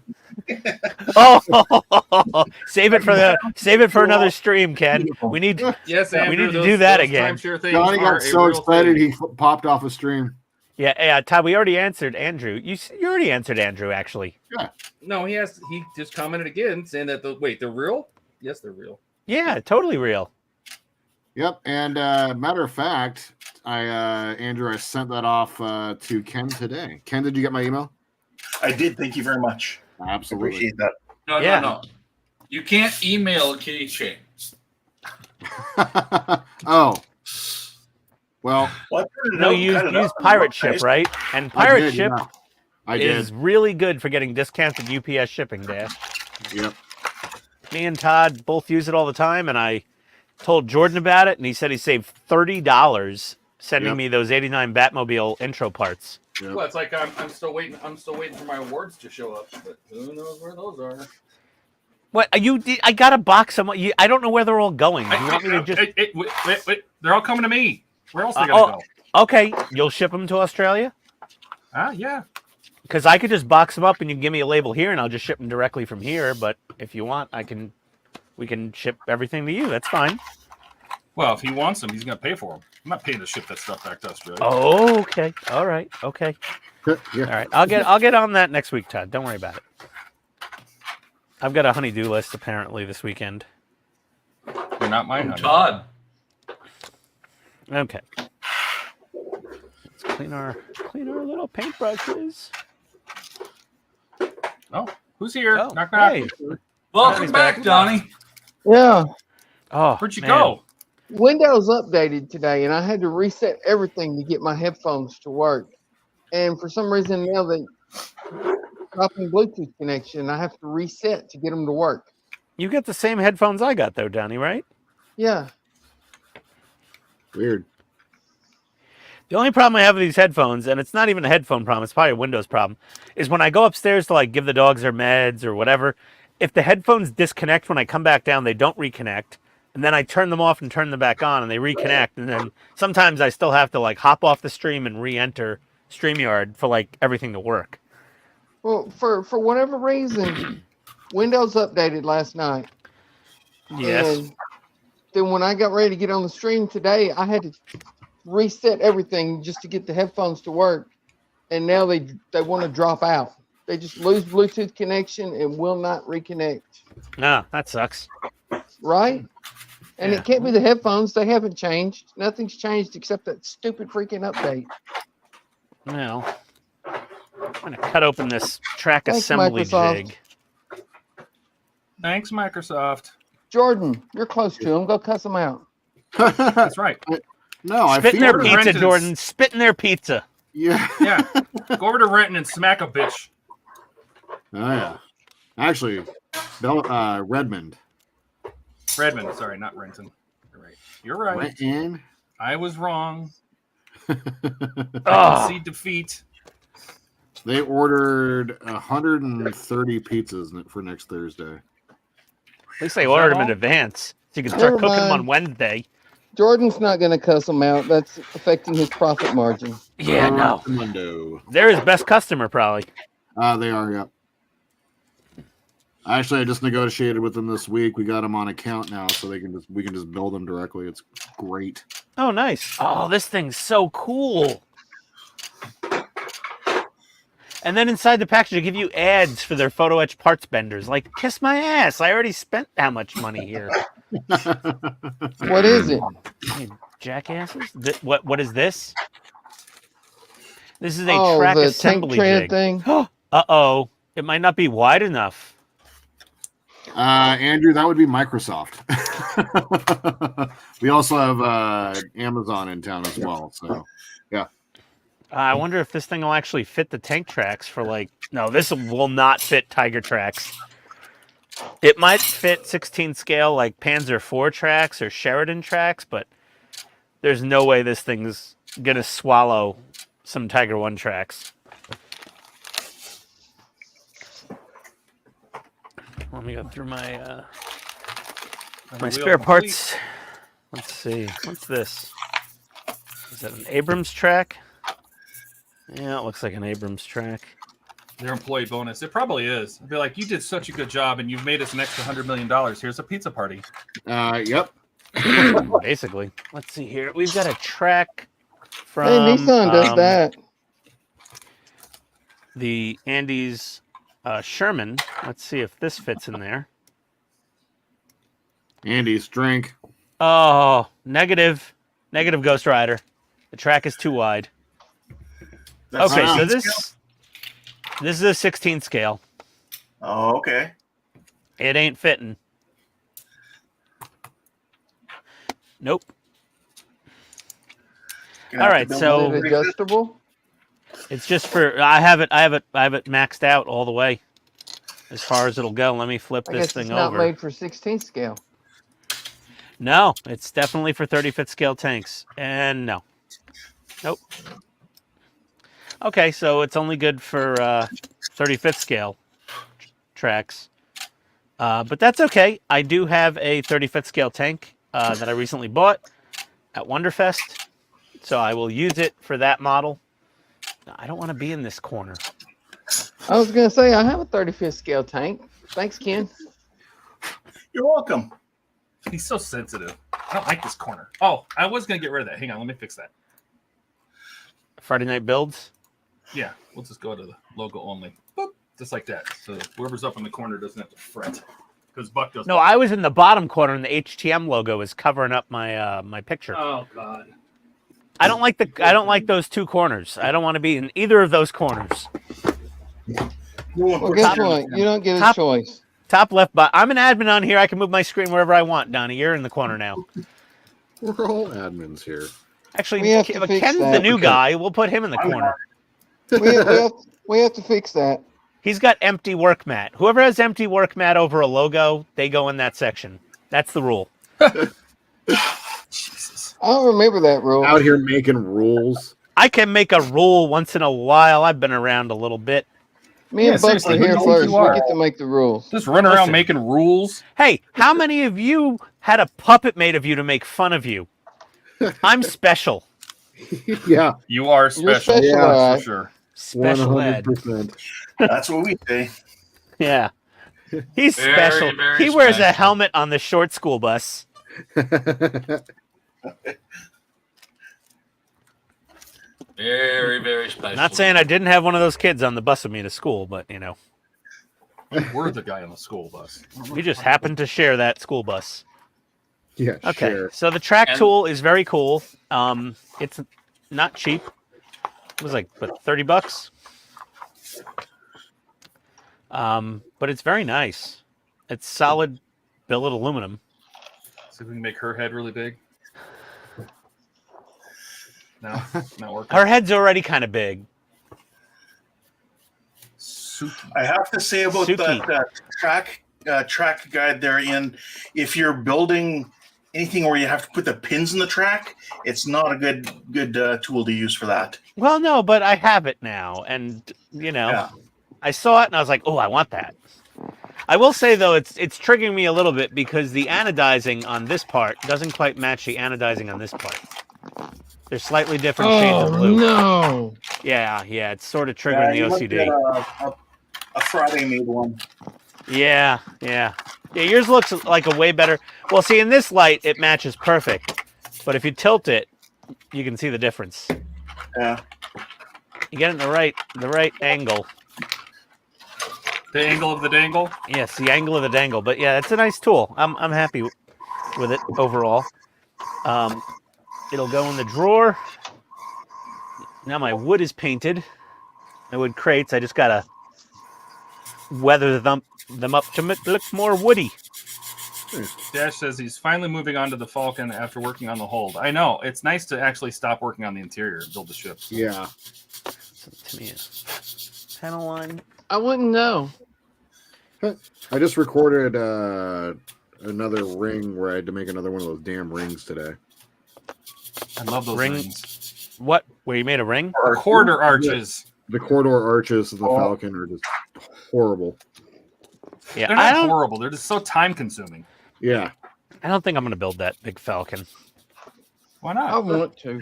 Oh, save it for another stream, Ken. We need.
Yes, Andrew,
need to do that again.
Timeshare things
Donnie
are
got
a
so
real
excited
thing.
he popped off a stream.
Yeah, Todd. We already answered Andrew. You already answered Andrew, actually.
No, he just commented again saying that they're real? Yes, they're real.
Yeah, totally real.
Yep, and matter of fact, Andrew, I sent that off to Ken today. Ken, did you get my email?
I did. Thank you very much.
Absolutely.
Appreciate that.
No. You can't email a kitty chain.
Oh. Well,
Well, I printed it
No,
out,
you
cut it
use
up, and
Pirate
looked
Ship,
nice.
right? And
I
Pirate
did,
Ship
yeah. I
is
did.
really good for getting discounted UPS shipping, Dash.
Yep.
Me and Todd both use it all the time, and I told Jordan about it, and he said he saved $30 sending
Yep.
me those 89 Batmobile intro parts.
Yep.
Well, it's like I'm still waiting for my awards to show up, but who knows where those are.
What I got a box of. I don't know where they're all going. Do you want me to just?
Wait, they're all coming to me. Where else are they gonna go?
Okay, you'll ship them to Australia.
Yeah.
Because I could just box them up and you can give me a label here, and I'll just ship them directly from here. But if you want, we can ship everything to you. That's fine.
Well, if he wants them, he's gonna pay for them. I'm not paying to ship that stuff back to Australia.
Oh, okay. All right. Okay.
Yeah.
All right. I'll get on that next week, Todd. Don't worry about it. I've got a honey-do list apparently this weekend.
You're not mine, honey.
Todd.
Okay. Let's clean our little paintbrushes.
Oh, who's here?
Oh,
Knock knock.
hey.
Welcome
Donnie's
back,
back.
Donnie.
Yeah.
Oh,
Where'd you
man.
go?
Windows updated today, and I had to reset everything to get my headphones to work. And for some reason now they dropping Bluetooth connection. I have to reset to get them to work.
You get the same headphones I got though, Donnie, right?
Yeah.
Weird.
The only problem I have with these headphones, and it's not even a headphone problem, it's probably a Windows problem, is when I go upstairs to like give the dogs their meds or whatever, if the headphones disconnect when I come back down, they don't reconnect. And then I turn them off and turn them back on and they reconnect. And then sometimes I still have to like hop off the stream and re-enter StreamYard for like everything to work.
Well, for whatever reason, Windows updated last night.
Yes.
And then when I got ready to get on the stream today, I had to reset everything just to get the headphones to work. And now they want to drop out. They just lose Bluetooth connection and will not reconnect.
No, that sucks.
Right? And
Yeah.
it can't be the headphones. They haven't changed. Nothing's changed except that stupid freaking update.
Well, I'm going to cut open this track
Thanks,
assembly
Microsoft.
jig.
Thanks, Microsoft.
Jordan, you're close to them. Go cuss them out.
That's right.
No, I
Spit in their
feel
Peter
pizza,
Renton's-
Jordan. Spit in their pizza.
Yeah.
Yeah. Go over to Renton and smack a bitch.
Oh yeah. Actually, Redmond.
Redmond, sorry, not Renton. You're right. You're right.
Renton.
I was wrong. I
Oh,
concede defeat.
They ordered 130 pizzas for next Thursday.
at least they
Is
ordered
that
them in
all?
advance. So you can
Never
start cooking them
mind.
on Wednesday.
Jordan's not going to cuss them out. That's affecting his profit margin.
Yeah, no.
Mundo.
They're his best customer, probably.
They are, yeah. Actually, I just negotiated with them this week. We got them on account now, so we can just bill them directly. It's great.
Oh, nice. Oh, this thing's so cool. And then inside the package, they give you ads for their photo etch parts benders. Like, kiss my ass. I already spent that much money here.
What is it?
You jackasses. What is this? This is a
Oh,
track
the tank
assembly
tread
jig.
thing.
Uh-oh. It might not be wide enough.
Andrew, that would be Microsoft. We also have Amazon in town as well. So, yeah.
I wonder if this thing will actually fit the tank tracks for like... No, this will not fit Tiger tracks. It might fit 16 scale like Panzer IV tracks or Sheridan tracks, but there's no way this thing's going to swallow some Tiger 1 tracks. Let me go through my spare parts. Let's see. What's this? Is that an Abrams track? Yeah, it looks like an Abrams track.
Their employee bonus. It probably is. They're like, you did such a good job and you've made us an extra $100 million. Here's a pizza party.
Yep.
Basically. Let's see here. We've got a track from
Hey, Nissan does that.
the Andes Sherman. Let's see if this fits in there.
Andy's drink.
Oh, negative. Negative Ghost Rider. The track is too wide.
That's
Okay,
not-
so this is a 16 scale.
Oh, okay.
It ain't fitting. Nope.
Gonna
All
have
right,
to build
so-
one
Is it
pretty quick.
adjustable?
It's just for I have it maxed out all the way as far as it'll go. Let me flip
I
this
guess
thing
it's not
over.
made for 16 scale.
No, it's definitely for 35th scale tanks. And no. Nope. Okay, so it's only good for 35th scale tracks. But that's okay. I do have a 35th scale tank that I recently bought at Wonderfest. So I will use it for that model. I don't want to be in this corner.
I was gonna say I have a 35th scale tank. Thanks, Ken.
You're welcome.
He's so sensitive. I don't like this corner. Oh, I was gonna get rid of that. Hang on, let me fix that.
Friday night builds.
Yeah, we'll just go to the logo only. Boop, just like that. So whoever's up in the corner doesn't have to fret. Because Buck does.
No, I was in the bottom corner, and the HTM logo is covering up my my picture.
Oh God.
I don't like those two corners. I don't want to be in either of those corners.
Well, guess what? You don't get a choice.
Top left, but I'm an admin on here. I can move my screen wherever I want. Donnie, you're in the corner now.
We're all admins here.
Actually,
We have to fix
Ken's
that
the new
because-
guy. We'll put him in the corner.
We have to fix that.
He's got empty work mat. Whoever has empty work mat over a logo, they go in that section. That's the rule.
Jesus.
I don't remember that rule.
Out here making rules.
I can make a rule once in a while. I've been around a little bit.
Me and Buck
seriously,
are
who
here
do you
first.
think
We
you are?
get to make the rules.
Just run around
Listen.
making rules.
Hey, how many of you had a puppet made of you to make fun of you? I'm special.
Yeah,
You are special.
special,
Yeah,
all right.
for sure.
Special ed.
100%.
That's what we say.
Yeah. He's
Very,
special.
very
He wears a
special.
helmet on the short school bus.
Very, very special.
Not saying I didn't have one of those kids on the bus with me to school, but you know,
We're the guy on the school bus.
we just happened to share that school bus.
Yeah,
Okay,
sure.
so the track
And-
tool is very cool. It's not cheap. It was like what, $30. But it's very nice. It's solid billet aluminum.
See if we can make her head really big. No, not working.
Her head's already kind of big.
Suki.
I have to say about
Suki.
that track guide there, Ian, if you're building anything where you have to put the pins in the track, it's not a good tool to use for that.
Well, no, but I have it now, and you know,
Yeah.
I saw it and I was like, "Oh, I want that." I will say though, it's triggering me a little bit because the anodizing on this part doesn't quite match the anodizing on this part. They're slightly different shades of blue.
no!
Yeah, it's sort of triggering
you
the
looked
OCD.
at a Friday made one.
Yeah. Yours looks like a way better. Well, see, in this light, it matches perfect, but if you tilt it, you can see the difference.
Yeah.
You get it in the right angle.
The angle of the dangle.
Yes, the angle of the dangle. But yeah, it's a nice tool. I'm happy with it overall. It'll go in the drawer. Now my wood is painted. My wood crates. I just gotta weather them up to look more woody.
Dash says he's finally moving on to the Falcon after working on the hold. I know. It's nice to actually stop working on the interior and build the ship.
Yeah.
To me, panel line.
I wouldn't know.
I just recorded another ring where I had to make another one of those damn rings today.
I love those
Ring-
rings.
What? Where you made a ring?
The quarter arches.
The corridor arches of the Falcon are just horrible.
Yeah,
They're not horrible. They're just so time consuming.
Yeah,
I don't think I'm gonna build that big Falcon.
Why
I
not?
want to.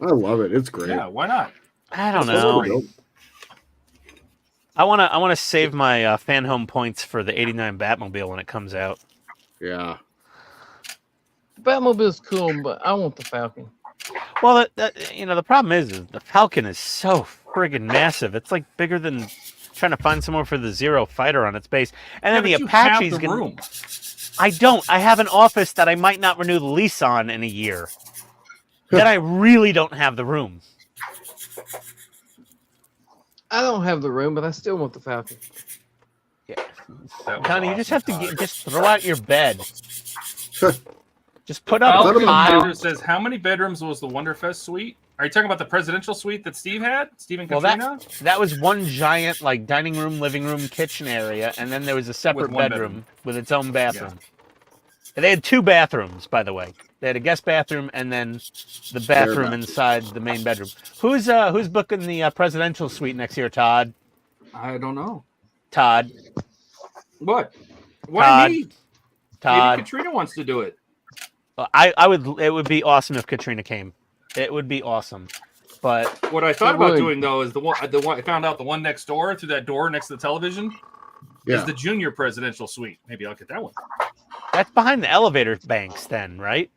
I love it. It's great.
Yeah, why not?
I don't
It's
know.
great.
I wanna save my fan home points for the '89 Batmobile when it comes out.
Yeah.
Batmobile's cool, but I want the Falcon.
Well, the problem is the Falcon is so friggin' massive. It's like bigger than trying to find somewhere for the Zero fighter on its base. And then
Yeah,
the
but you have
Apache's
the
gonna.
room.
I don't. I have an office that I might not renew the lease on in a year. Then I really don't have the room.
I don't have the room, but I still want the Falcon.
Yeah,
That was
Donnie, you just
awesome
have to
talk.
just throw out your bed. Just put up
Well,
a cot.
Andrew says, how many bedrooms was the Wonderfest suite? Are you talking about the presidential suite that Steve had? Steve and
Well,
Katrina?
that was one giant like dining room, living room, kitchen area, and then there was a separate
With one
bedroom with its own bathroom. And they had two bathrooms, by the way. They had a guest bathroom and then the bathroom
bathroom.
inside the main bedroom. Who's booking the presidential suite next year? Todd.
I don't know.
Todd.
What? Why
Todd.
me? Maybe
Todd.
Katrina wants to do it.
I would. It would be awesome if Katrina came. It would be awesome. But
What I thought
It
about
would.
doing though is the one I found out the one next door through that door next to the television
Yeah.
is the junior presidential suite. Maybe I'll get that one.
that's behind the elevator banks, then, right?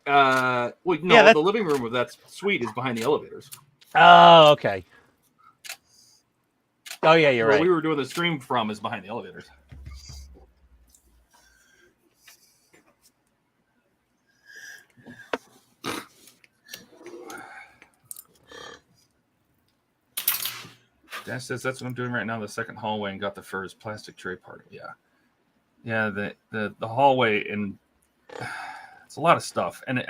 Well, no,
Yeah, that-
the living room of that suite is behind the elevators.
Oh, okay. Oh yeah, you're
Where
right.
we were doing the stream from is behind the elevators. Dash says that's what I'm doing right now. The second hallway and got the furs plastic tray part. Yeah, yeah. The hallway and it's a lot of stuff, and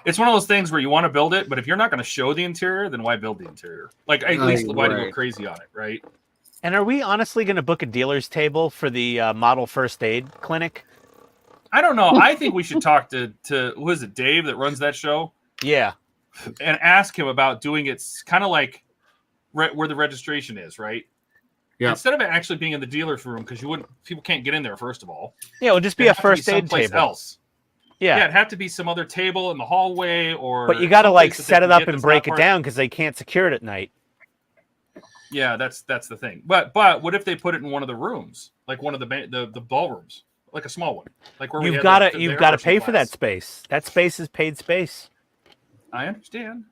it's one of those things where you want to build it, but if you're not going to show the interior, then why build the interior? Like at least why to go
Right.
crazy on it, right?
And are we honestly going to book a dealer's table for the model first aid clinic?
I don't know. I think we should talk to who is it, Dave, that runs that show,
Yeah.
and ask him about doing it kind of like where the registration is, right?
Yeah.
Instead of it actually being in the dealer's room, because people can't get in there. First of all,
Yeah, it'll just be
It'd
a
have to
first aid
someplace
table.
else.
Yeah.
It'd have to be some other table in the hallway, or.
But you got to like
someplace that
set
they
it
can
up
get
and
that's
break
not
it
part-
down because they can't secure it at night.
Yeah, that's the thing. But what if they put it in one of the rooms, like one of the ballrooms, like a small one, like where we
You've
had
got
the
to you've
air
got to
conditioning
pay for that
class.
space. That space is paid space.
I understand.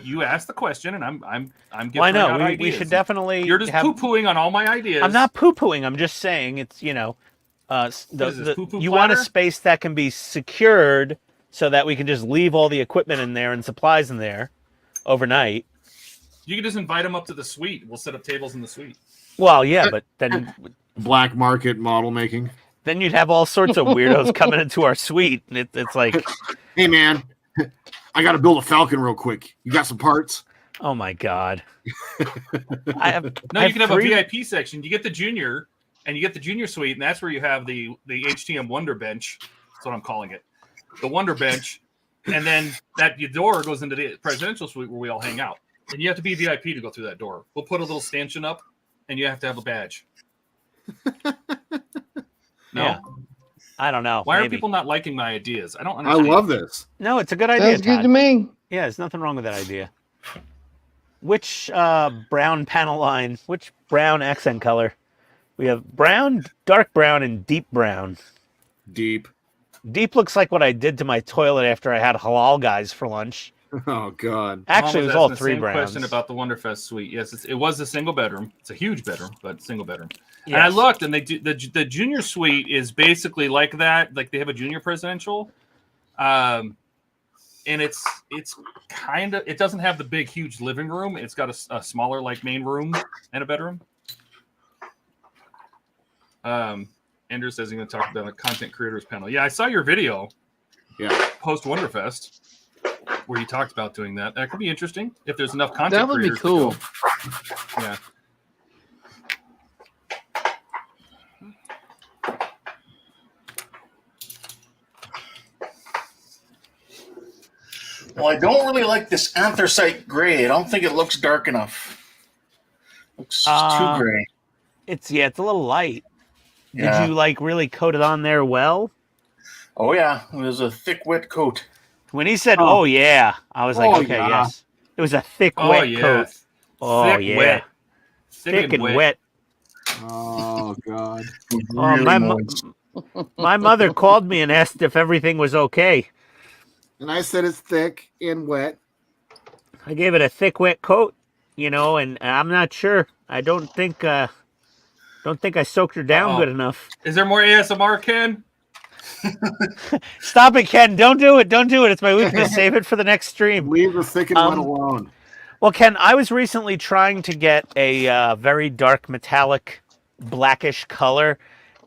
You asked the question, and I'm giving
Well, I know
out
we
ideas.
should definitely.
You're just
have,
poo-pooing on all my ideas.
I'm not poo-pooing. I'm just saying it's
What is this, poo-poo
you want a
platter?
space that can be secured so that we can just leave all the equipment in there and supplies in there overnight.
You can just invite them up to the suite. We'll set up tables in the suite.
Well, yeah, but then
Black market model making.
you'd have all sorts of weirdos coming into our suite, and it's like,
Hey man, I got to build a Falcon real quick. You got some parts?
oh my god. I have
No,
I
you can have
three-
a VIP section. You get the junior, and you get the junior suite, and that's where you have the HTM Wonder Bench. That's what I'm calling it, the Wonder Bench. And then your door goes into the presidential suite where we all hang out. And you have to be VIP to go through that door. We'll put a little stanchion up, and you have to have a badge. No,
Yeah. I don't know.
why are
maybe.
people not liking my ideas? I don't
I
understand.
love this.
No, it's a good idea.
Sounds good to
Todd.
me.
Yeah, there's nothing wrong with that idea. Which brown panel line? Which brown accent color? We have brown, dark brown, and deep brown.
Deep.
Deep looks like what I did to my toilet after I had halal guys for lunch.
Oh god.
Actually, it
Mom
was all
asking the
three
same
browns.
question about the Wonderfest suite. Yes, it was a single bedroom. It's a huge bedroom, but single bedroom.
Yes.
And I looked, and they do the junior suite is basically like that. Like they have a junior presidential, and it's kind of, it doesn't have the big huge living room. It's got a smaller like main room and a bedroom. Andrew says he's going to talk about a content creators panel. Yeah, I saw your video.
Yeah.
Post Wonderfest, where you talked about doing that. That could be interesting if there's enough content.
That would be
creators to
cool.
go. Yeah.
Well, I don't really like this anthracite gray. I don't think it looks dark enough. Looks too gray.
It's a little light.
Yeah.
Did you like really coat it on there well?
Oh yeah, it was a thick, wet coat.
When he said, "Oh yeah," I was like,
Oh,
"Okay,
yeah.
yes." It was a thick,
Oh
wet
yeah.
coat. Oh
Thick,
yeah,
wet.
thick and wet.
Oh god.
Oh,
Really
my
moist.
my mother called me and asked if everything was okay.
And I said it's thick and wet.
I gave it a thick, wet coat, and I'm not sure. I don't think I soaked her down
Uh-oh.
good enough.
Is there more ASMR, Ken?
Stop it, Ken! Don't do it! Don't do it! It's my weakness. Save it for the next stream.
Leave the thick and wet alone.
Well, Ken, I was recently trying to get a very dark metallic blackish color,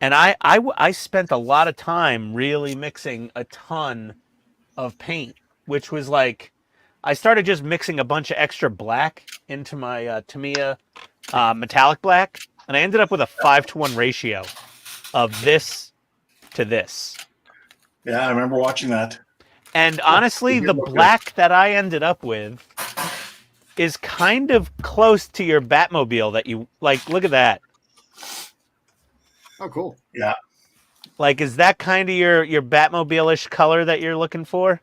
and I spent a lot of time really mixing a ton of paint, which was like, I started just mixing a bunch of extra black into my Tamiya metallic black, and I ended up with a 5-to-1 ratio of this to this.
Yeah, I remember watching that.
And honestly, the black that I ended up with is kind of close to your Batmobile that you like. Look at that.
Oh cool.
Yeah.
Like, is that kind of your Batmobile-ish color that you're looking for?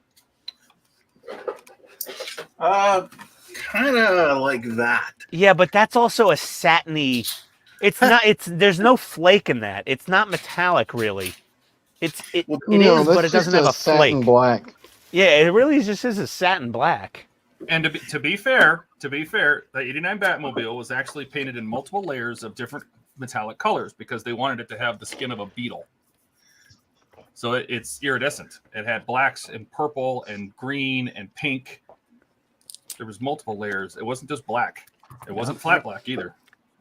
Kind of like that.
Yeah, but that's also a satiny. It's not. It's there's no flake in that. It's not metallic, really. It
No,
is,
that's
but it doesn't
just
have a
satin
flake.
black.
Yeah, it really just is a satin black.
And to be fair, the 89 Batmobile was actually painted in multiple layers of different metallic colors because they wanted it to have the skin of a beetle. So it's iridescent. It had blacks and purple and green and pink. There was multiple layers. It wasn't just black. It wasn't flat black either.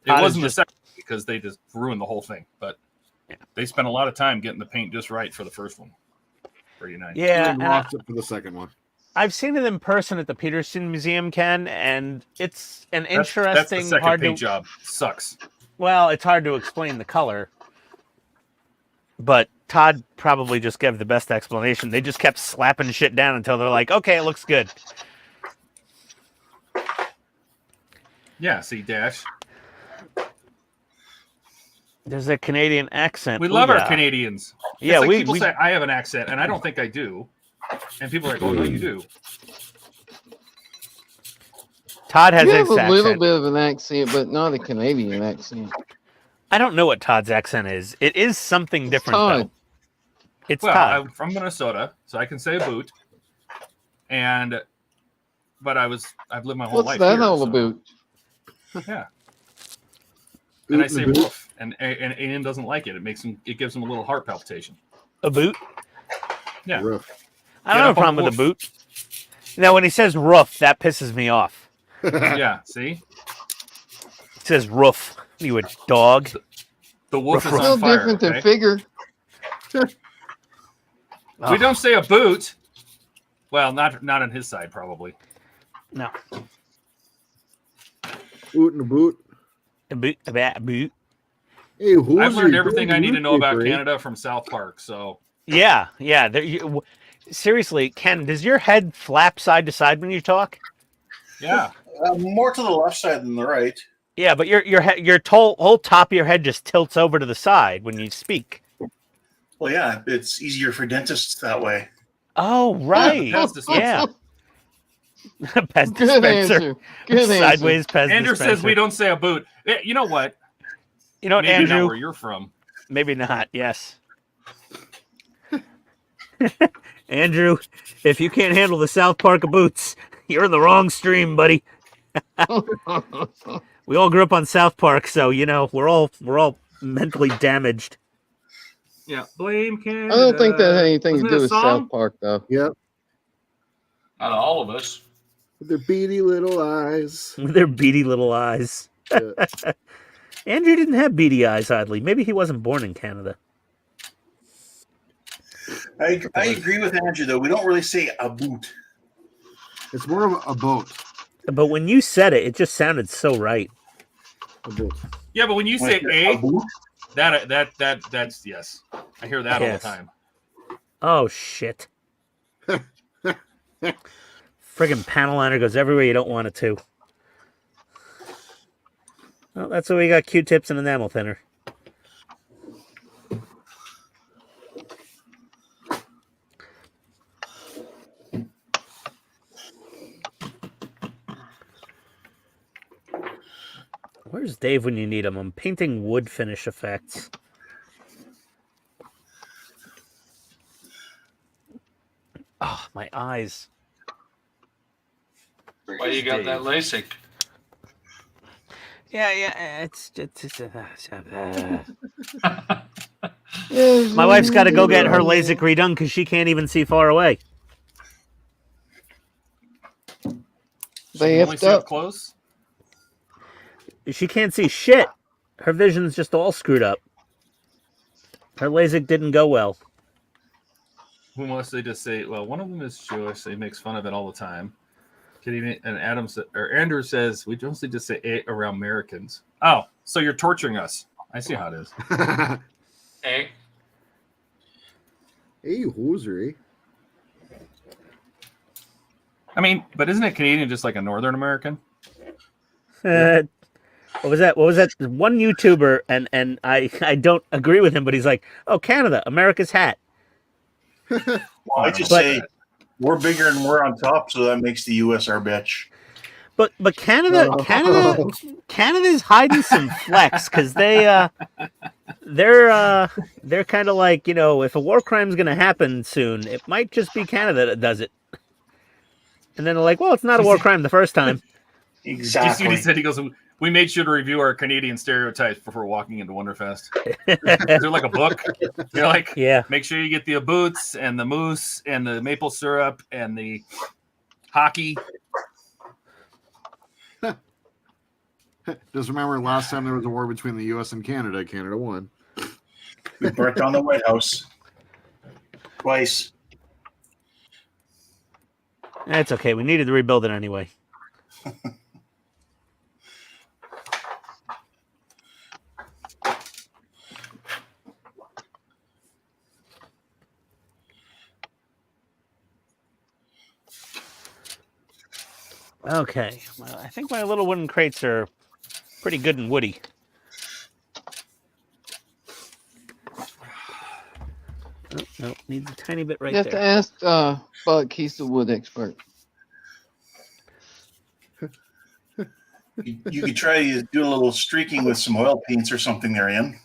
It wasn't the second because they just ruined the whole thing. But they spent a lot of time getting the paint just right for the first one. For 89.
Yeah,
And lost it for the second one.
I've seen it in person at the Peterson Museum, Ken, and it's an interesting,
That's the second
hard
paint
to.
job. Sucks.
Well, it's hard to explain the color, but Todd probably just gave the best explanation. They just kept slapping shit down until they're like, "Okay, it looks good."
Yeah, see, Dash.
There's a Canadian accent.
We love
Ooh,
our
yeah.
Canadians.
Yeah,
It's like
we
people say I have an accent, and I don't think I do. And people are like, "Oh no, you do."
Todd has
You
a
have a little
accent.
bit of an accent, but not a Canadian accent.
I don't know what Todd's accent is. It is something different,
Todd.
though. It's
Well,
Todd.
I'm from Minnesota, so I can say a boot. But I've lived my whole
What's
life
that
here,
all
so-
about?
Yeah. And I say woof, and Ian doesn't like it. It gives him a little heart palpitation.
A boot?
Yeah.
Roof.
I don't
Get
have a
up on
problem
the
with a boot. Now, when he says roof, that pisses me off.
Yeah. See,
It says roof. You a dog?
the wolf
Ruff,
is
ruff.
Still
on fire.
different than
Okay?
figure.
We don't say a boot. Well, not on his side, probably.
No.
Boot and a boot.
A boot. A bat boot.
Hey, who's
I've learned
your
everything I need to know about
newspaper, eh?
Canada from South Park. So
Yeah, yeah. Seriously, Ken, does your head flap side to side when you talk?
yeah,
More to the left side than the right.
Yeah, but your whole top of your head just tilts over to the side when you speak.
Well, yeah, it's easier for dentists that way.
Oh, right.
Pez dispenser.
Yeah. Pez
Good
dispenser.
answer. Good answer.
Sideways Pez
Andrew
dispenser.
says we don't say a boot. You know what?
You know what,
Maybe not
Andrew?
where you're from.
Maybe not. Yes. Andrew, if you can't handle the South Park of boots, you're in the wrong stream, buddy. We all grew up on South Park, so you know we're all mentally damaged.
Yeah, blame Canada.
I don't think that had anything
Wasn't
to
it
do
a
with
song?
South Park, though.
Yep.
Not all of us.
With their beady little eyes.
With their beady little eyes.
Yeah.
Andrew didn't have beady eyes, oddly. Maybe he wasn't born in Canada.
I agree with Andrew, though. We don't really say a boot.
It's more of a boat.
But when you said it, it just sounded so right.
A boat.
Yeah, but when you say
A
a,
boot?
that's yes. I hear that all
Yes.
the time.
Oh, shit. Friggin' panel liner goes everywhere you don't want it to. Well, that's why we got Q-tips and enamel thinner. Where's Dave when you need him? I'm painting wood finish effects. Oh, my eyes.
Why you got that LASIK?
Yeah, it's my wife's got to go get her LASIK redone because she can't even see far away.
They
You only
effed
see up
up.
close.
She can't see shit. Her vision's just all screwed up. Her LASIK didn't go well.
Who must they just say? Well, one of them is Jewish. So he makes fun of it all the time. And Andrew says we mostly just say a around Americans. Oh, so you're torturing us. I see how it is.
Hey,
Hey, hosiery.
I mean, but isn't it Canadian just like a Northern American?
What was that? What was that? One YouTuber, and I don't agree with him, but he's like, "Oh, Canada, America's hat."
Well, I just
But-
say We're bigger and we're on top, so that makes the U.S. our bitch.
But Canada's hiding some flex because they're kind of like, you know, if a war crime's gonna happen soon, it might just be Canada that does it. And then they're like, well, it's not a war crime the first time.
Do you see what
Exactly.
he said? He goes, "We made sure to review our Canadian stereotypes before walking into Wonderfest." They're like a book. You're like,
Yeah.
make sure you get the boots and the mousse and the maple syrup and the hockey.
Just remember last time there was a war between the U.S. and Canada, Canada won.
We burnt down the White House twice.
It's okay. We needed to rebuild it anyway. Okay. Well, I think my little wooden crates are pretty good and woody. Oh, no, needs a tiny bit right
You have
there.
to ask Buck. He's the wood expert.
You could try to do a little streaking with some oil paints or something there, Ian.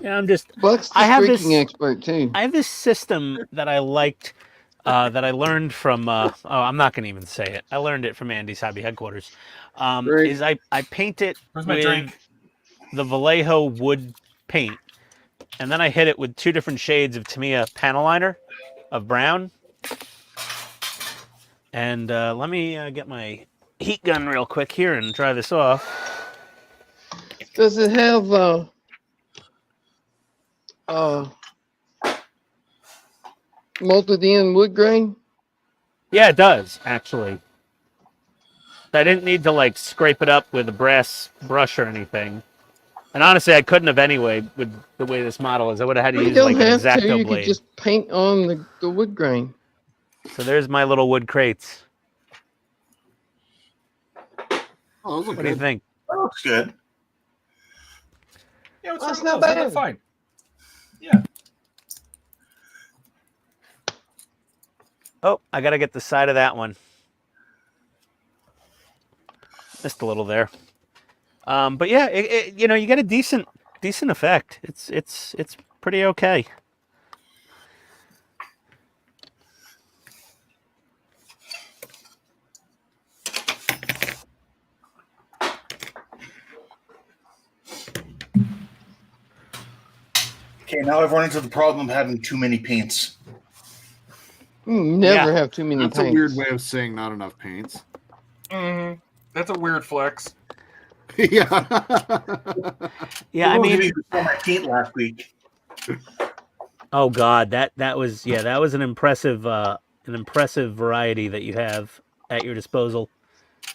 Yeah, I'm just.
Buck's the
I have
streaking
this-
expert too.
I have this system that I liked, that I learned from. Oh, I'm not going to even say it. I learned it from Andy's Hobby Headquarters.
Great.
Is I paint it
Where's my
with
drink?
the Vallejo wood paint, and then I hit it with 2 different shades of Tamiya panel liner of brown. And let me get my heat gun real quick here and dry this off.
Does it have molted in wood grain?
Yeah, it does actually. I didn't need to like scrape it up with a brass brush or anything. And honestly, I couldn't have anyway with the way this model is. I would have had to
You
use
don't
like an
have to.
X-Acto
You
blade.
could just paint on the wood grain.
So there's my little wood crates.
Oh, those look
What do you
good.
think?
That looks good.
Yeah, what's
That's
wrong with
not
those?
bad.
They're fine. Yeah.
Oh, I gotta get the side of that one. Missed a little there. But yeah, you know, you get a decent effect. It's pretty okay.
Okay, now I've run into the problem of having too many paints.
You never
Yeah.
have too many
That's a
paints.
weird way of saying not enough paints.
Mm-hmm. That's a weird flex.
Yeah.
Yeah, I mean,
you saw my paint last week.
oh god, that was an impressive variety that you have at your disposal,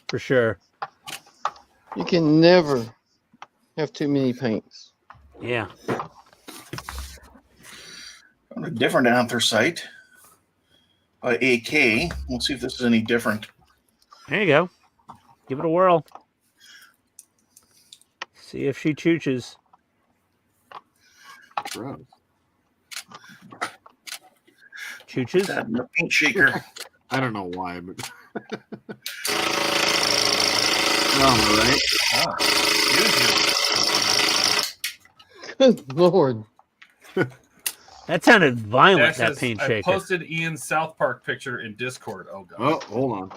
for sure.
You can never have too many paints.
Yeah.
On a different anthracite by AK. We'll see if this is any different.
There you go. Give it a whirl. See if she chooches.
Gross.
Chooches?
That and the paint shaker.
I don't know why, but oh, right.
Oh, excuse
Good Lord.
That sounded
you.
violent,
That
that
says,
paint
I
shaker.
posted Ian's South Park picture in Discord. Oh, God.
Oh, hold on.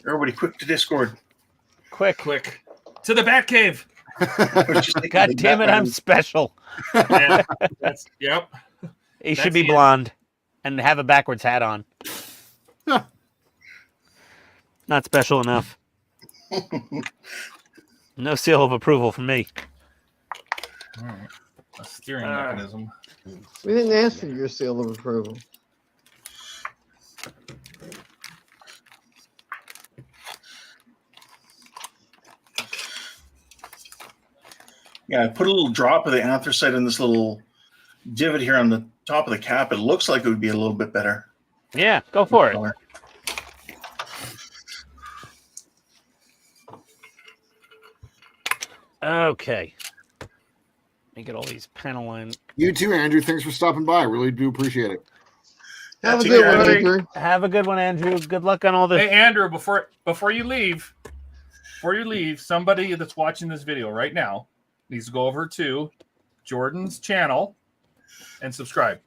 Everybody quick to Discord.
Quick.
Quick. To the Batcave.
God damn it, I'm special.
Yeah, yep.
He
That's
should be
Ian.
blonde and have a backwards hat on. Not special enough. No seal of approval from me.
All right. A steering mechanism.
We didn't ask for your seal of approval.
Yeah, I put a little drop of the anthracite in this little divot here on the top of the cap. It looks like it would be a little bit better
Yeah, go for it.
color.
Okay. Let me get all these panel line.
You too, Andrew. Thanks for stopping by. I really do appreciate it.
Have a
Take
good
care,
one,
Andrew.
Andrew.
Have a good one, Andrew. Good luck on all the.
Hey, Andrew, before you leave, somebody that's watching this video right now needs to go over to Jordan's channel and subscribe.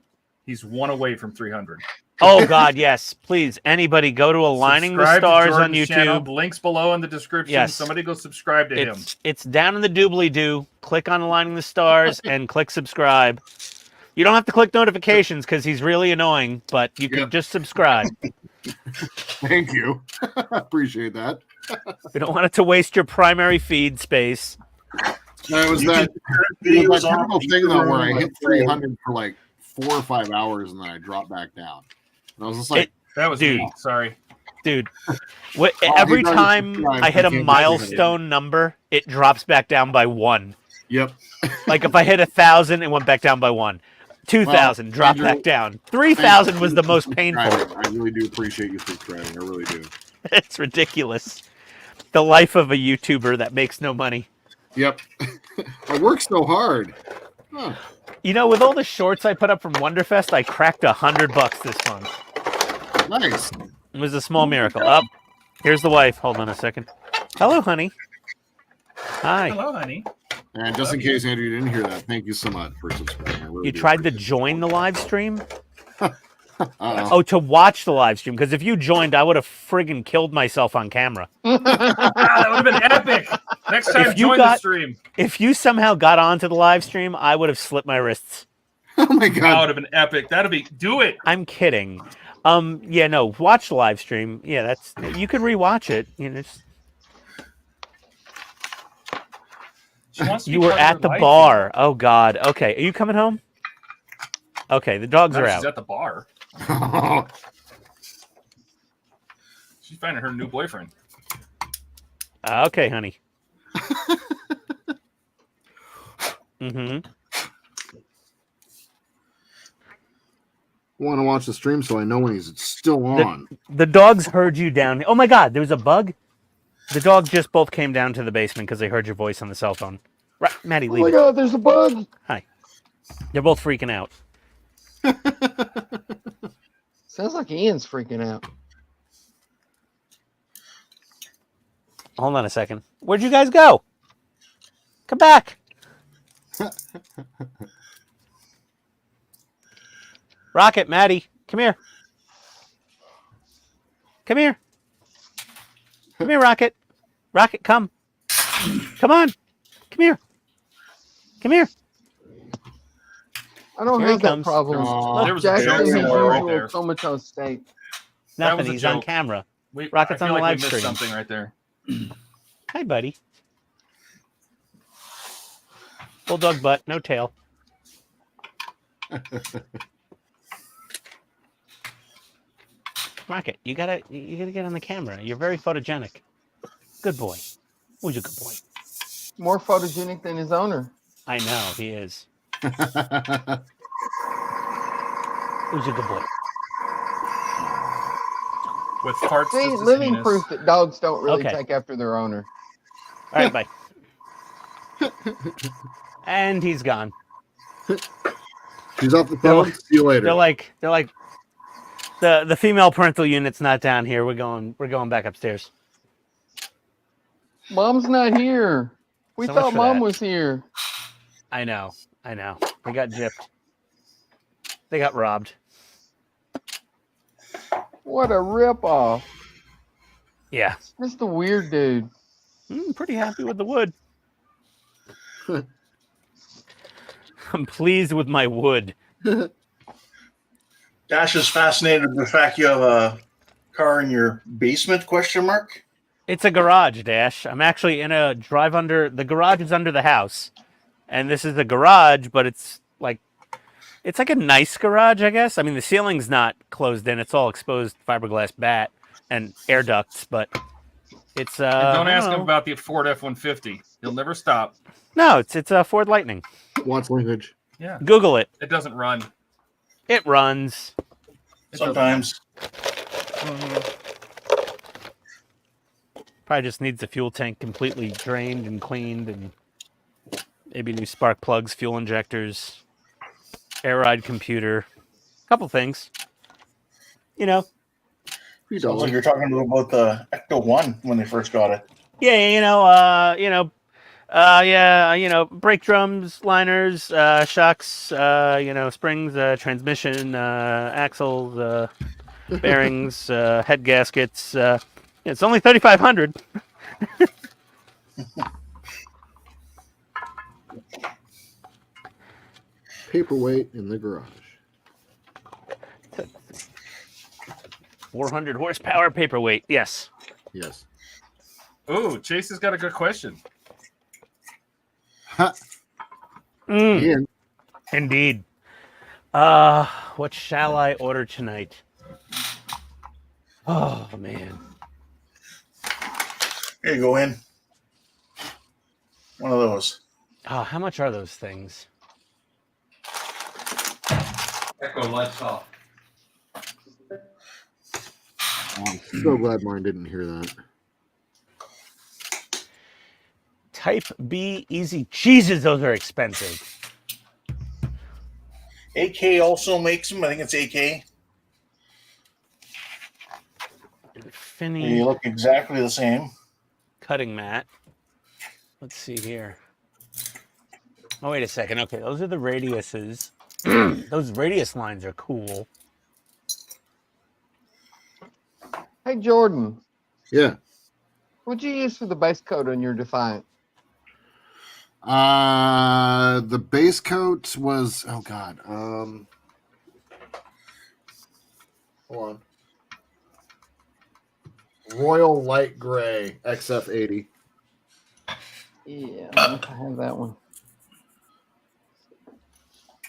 He's one away from 300.
Oh God, yes! Please, anybody, go to Aligning the
Subscribe to
Stars on
Jordan's
YouTube.
channel. The link's below in the description.
Yes.
Somebody go subscribe to him.
It's down in the doobly-doo. Click on Aligning the Stars and click subscribe. You don't have to click notifications because he's really annoying, but you can just subscribe.
Thank you. Appreciate that.
We don't want it to waste your primary feed space.
No, it was
You
that
can-
it was
videos
that
on
typical thing though where I
YouTube.
hit 300 for like 4 or 5 hours and then I dropped back down. And I was just like,
That was
Dude.
me. Sorry.
Dude,
Oh,
every
he does
time
subscribe,
I hit
I
a
can't
milestone number, it drops back down by 1.
yep.
Like if I hit 1,000, it went back down by 1. 2,000, dropped
Andrew,
back down. 3,000 was the most painful.
I really do appreciate you subscribing. I really do.
It's ridiculous. The life of a YouTuber that makes no money.
Yep. I work so hard. Huh.
You know, with all the shorts I put up from Wonderfest, I cracked $100 this month.
Nice.
It was a small miracle. Up. Here's the wife. Hold on a second. Hello, honey. Hi.
Hello, honey.
And just in case Andrew you didn't hear that, thank you so much for subscribing. I really
You
do
tried to
appreciate
join the live stream?
it. Uh-oh.
Oh, to watch the live stream. Because if you joined, I would have friggin' killed myself on camera.
That would have been epic. Next time,
If you
join the
got-
stream.
If you somehow got onto the live stream, I would have slit my wrists.
Oh my
That
god.
would have been epic. Do it.
I'm kidding. Yeah, no, watch the live stream. Yeah, that's you could rewatch it. You know,
She wants to be
you were
part of
at
her
the
life,
bar. Oh God. Okay, are you coming home? Okay, the dogs
you know?
are
She's
out.
at the bar. She's finding her new boyfriend.
Okay, honey. Mm-hmm.
Want to watch the stream so I know when he's still on.
The dogs heard you down here. Oh my God, there was a bug. The dogs just both came down to the basement because they heard your voice on the cell phone. Right, Maddie,
Oh
leave
my
it.
God, there's a bug.
They're both freaking out.
Sounds like Ian's freaking out.
Hold on a second. Where'd you guys go? Come back. Rocket, Maddie, come here. Come here. Come here, Rocket. Rocket, come. Come on. Come here. Come here.
I don't
Here he
have that
comes.
problem.
Aw.
There was a
Jack's
joke
in his
somewhere right
usual
there.
comatose state.
That
Nothing.
was a
He's on
joke.
camera.
I
Rocket's
feel
on the
like
live
we missed
stream.
something right there.
Hi, buddy. Bulldog butt, no tail. Rocket, you gotta get on the camera. You're very photogenic. Good boy. Who's a good boy?
More photogenic than his owner.
I know he is. Who's a good boy?
With parts.
See,
just as
living
heinous.
proof that dogs don't really
Okay.
take after their owner.
All right, bye. And he's gone.
He's off the phone. See you later.
They're like the female parental unit's not down here. We're going back upstairs.
Mom's not here. We
So much
thought
for
Mom
that.
was here.
I know. They got gypped. They got robbed.
What a ripoff.
Yeah.
Just a weird dude.
Pretty happy with the wood. I'm pleased with my wood.
Dash is fascinated with the fact you have a car in your basement? Question mark.
It's a garage, Dash. I'm actually in a drive under. The garage is under the house, and this is the garage, but it's like a nice garage, I guess. I mean, the ceiling's not closed in; it's all exposed fiberglass bat and air ducts, but it's
And don't
I
ask
don't
him
know.
about the Ford F-150. He'll never stop.
No, it's a Ford Lightning.
Watch linkage.
Yeah.
Google it.
It doesn't run.
It runs.
It doesn't
Sometimes.
Probably just needs the fuel tank completely drained and cleaned, and maybe new spark plugs, fuel injectors, air ride computer, a couple things. you know,
Sounds like you're talking about the Ecto 1 when they first got it.
yeah, brake drums, liners, shocks, springs, transmission, axles, bearings, head gaskets. It's only 3,500.
Paperweight in the garage.
400 horsepower paperweight. Yes.
Yes.
Ooh, Chase has got a good question.
Ian.
Indeed. What shall I order tonight? Oh man.
Here you go in. One of those.
Oh, how much are those things?
Echo lights off.
I'm so glad mine didn't hear that.
Type B easy cheeses. Those are expensive.
AK also makes them. I think it's AK.
Infinity
They look exactly the same.
cutting mat. Let's see here. Oh, wait a second. Okay, those are the radiuses. Those radius lines are cool.
Hey, Jordan,
Yeah.
what'd you use for the base coat on your Defiant?
The base coat was hold on. Royal Light Gray XF80.
Yeah, I don't know if I have that one.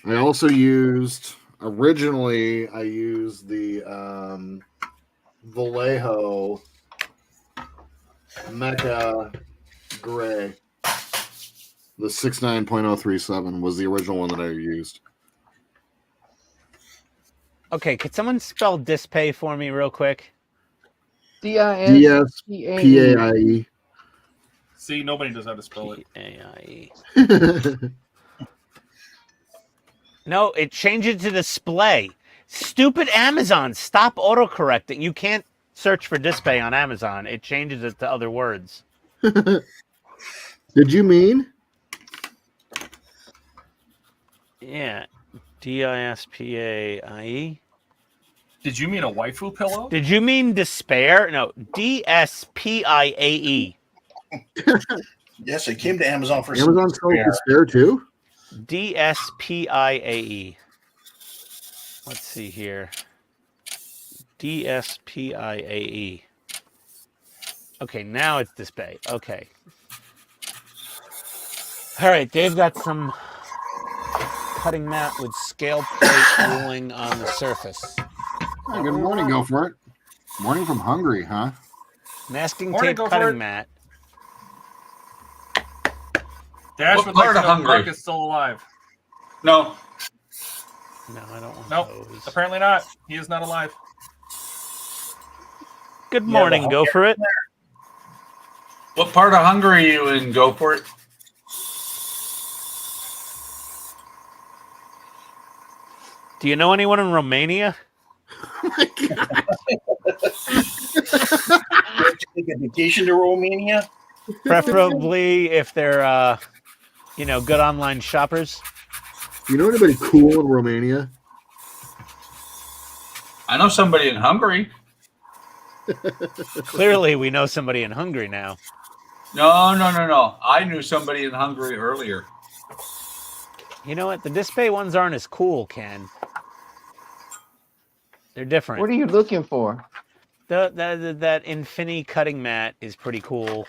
I also used originally I used the Vallejo Mecha Gray. The 69.037 was the original one that I used.
Okay, could someone spell Display for me real quick?
DSPAIE.
See, nobody knows how to spell it.
P-A-I-E. No, it changes to display. Stupid Amazon, stop autocorrecting. You can't search for Display on Amazon. It changes it to other words.
Did you mean?
Yeah, DISPAIE.
Did you mean a waifu pillow?
Did you mean despair? No, DSPIAE.
Yes, it came to Amazon for
Amazon
some
sold Despair too?
DSPIAE. Let's see here. DSPIAE. Okay, now it's display. Okay. All right, they've got some cutting mat with scale plate ruling on the surface.
Oh, good morning, go for it. Morning from Hungary, huh?
Masking
Morning,
tape
go for
cutting
it.
mat.
Dash
What
would like
part
to
of
know if
Hungary?
Mark is still alive.
No.
No, I don't want
Nope.
those.
Apparently not. He is not alive.
Good morning, go for it.
What part of Hungary are you in? Go for it.
Do you know anyone in Romania?
Take a vacation to Romania.
Preferably if they're, good online shoppers.
You know anybody cool in Romania?
I know somebody in Hungary.
Clearly, we know somebody in Hungary now.
No. I knew somebody in Hungary earlier.
You know what? The Display ones aren't as cool, Ken. They're different.
What are you looking for?
That Infinity cutting mat is pretty cool.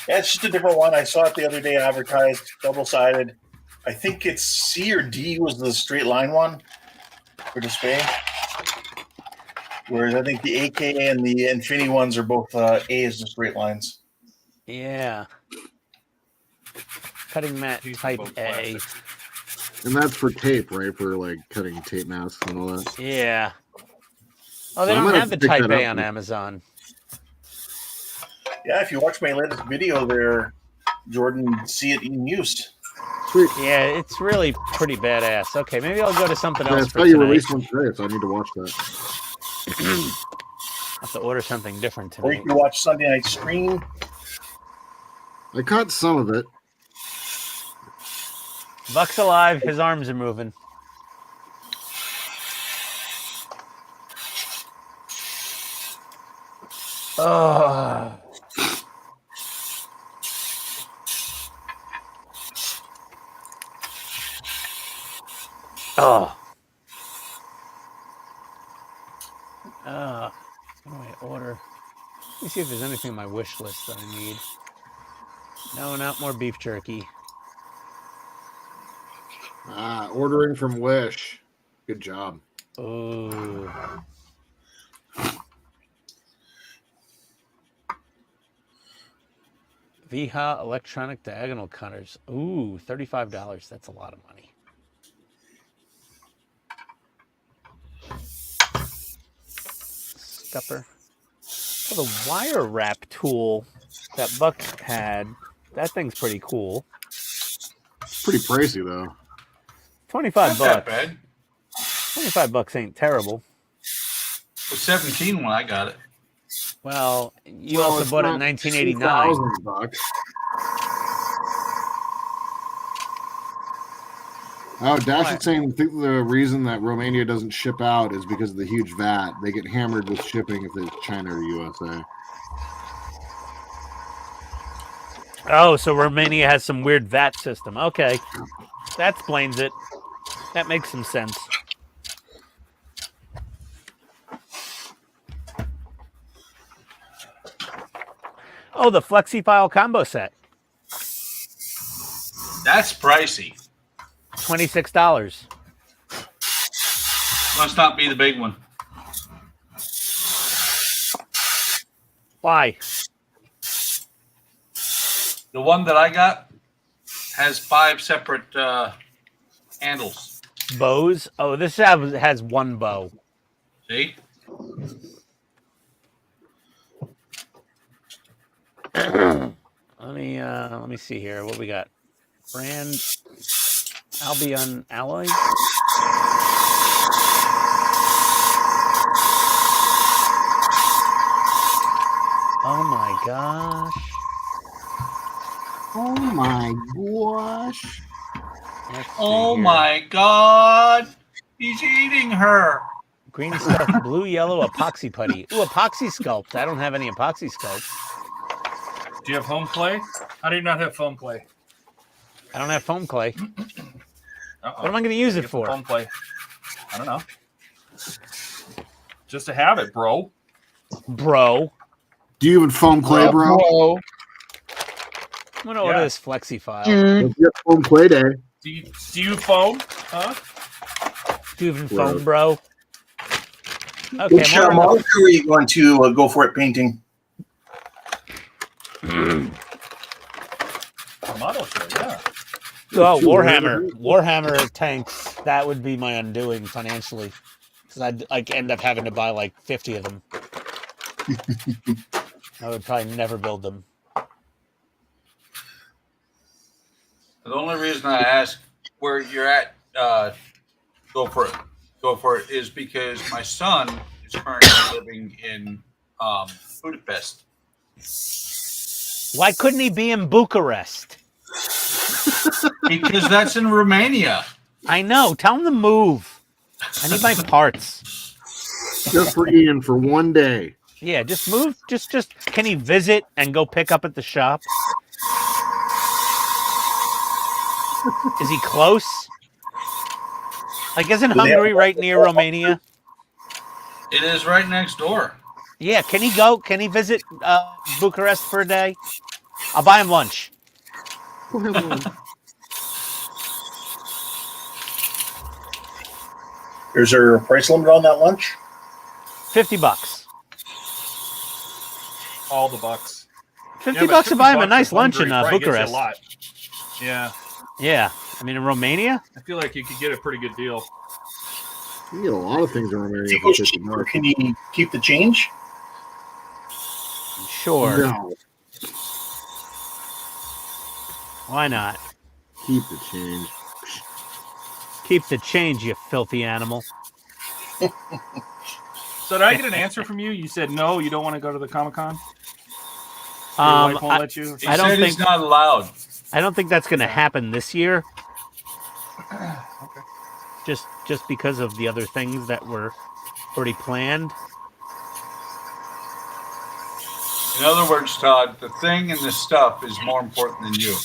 Yeah, it's just a different one. I saw it the other day advertised, double-sided. I think it's C or D was the straight line one for display. Whereas I think the AK and the Infinity ones are both A is the straight lines.
Yeah. Cutting mat
These are
type
both
A.
plastic.
And that's for tape, right? For like cutting tape masks and all that.
Yeah. Oh, they
So I'm
don't
gonna
have the
pick
type
that
A
up.
on Amazon.
Yeah, if you watch my latest video there, Jordan, see it in use.
Sweet.
Yeah, it's really pretty badass. Okay, maybe I'll go to something
Yeah, I
else
saw
for
you
tonight.
released one today, so I need to watch that.
I'll have to order something different
Or you
tonight.
can watch Sunday Night Stream.
I caught some of it.
Buck's alive. His arms are moving. Oh. Oh. What do I order? Let me see if there's anything on my wish list that I need. No, not more beef jerky.
Ordering from Wish. Good job.
Ooh. Viha electronic diagonal cutters. Ooh, $35. That's a lot of money. Stepper. So the wire wrap tool that Buck had, that thing's pretty cool.
Pretty pricey though.
25
Not that
bucks.
bad.
25 bucks ain't terrible.
It was 17 when I got it.
Well, you
Well,
also
it's
bought it
not
in 1989.
$2,000. Oh, Dash
Why?
is saying I think the reason that Romania doesn't ship out is because of the huge VAT. They get hammered with shipping if it's China or USA.
Oh, so Romania has some weird VAT system. Okay. That explains it. That makes some sense. Oh, the FlexiFile combo set.
That's pricey.
$26.
Must not be the big one.
Why?
The one that I got has 5 separate handles.
Bows? Oh, this has one bow.
See?
Let me see here. What we got? Brand Albion Alloy. Oh my gosh.
Oh my gosh.
Let's see
Oh
here.
my God. He's eating her.
Green stuff, blue, yellow, epoxy putty. Ooh, epoxy sculpt. I don't have any epoxy sculpts.
Do you have home clay? How do you not have foam clay?
I don't have foam clay.
Uh-oh.
What am I going to use it
Get some
for?
foam clay. I don't know. Just to have it, bro.
Bro.
Do you even foam clay, bro?
Bro.
I'm going to order this FlexiFile.
Dude.
Let's get foam clay day.
Do you foam? Huh?
Do you even foam, bro? Okay,
Which model crew are you going to go for it painting?
Model show, yeah.
Oh, Warhammer tanks. That would be my undoing financially, because I'd like end up having to buy like 50 of them. I would probably never build them.
The only reason I ask where you're at, go for it, is because my son is currently living in Budapest.
Why couldn't he be in Bucharest?
Because that's in Romania.
I know. Tell him to move. I need my parts.
Just for Ian for one day.
Yeah, just move. Just can he visit and go pick up at the shop? Is he close? Like, isn't Hungary right near Romania?
It is right next door.
Yeah, can he go? Can he visit Bucharest for a day? I'll buy him lunch.
Is there a price limit on that lunch?
$50.
All the bucks.
50 bucks to buy him a nice lunch in
Hungary probably gets
Bucharest.
you a lot. Yeah,
Yeah, I mean in Romania.
I feel like you could get a pretty good deal.
You get a lot of things in Romania.
If he
for
goes
50
cheaper,
bucks.
can he keep the change?
Sure,
No.
why not?
Keep the change.
Keep the change, you filthy animal.
So did I get an answer from you? You said no, you don't want to go to the Comic-Con? Your wife won't let you?
He
I don't
said he's
think
not allowed.
I don't think that's going to happen this year.
Okay.
Just because of the other things that were already planned.
In other words, Todd, the thing and the stuff is more important than you.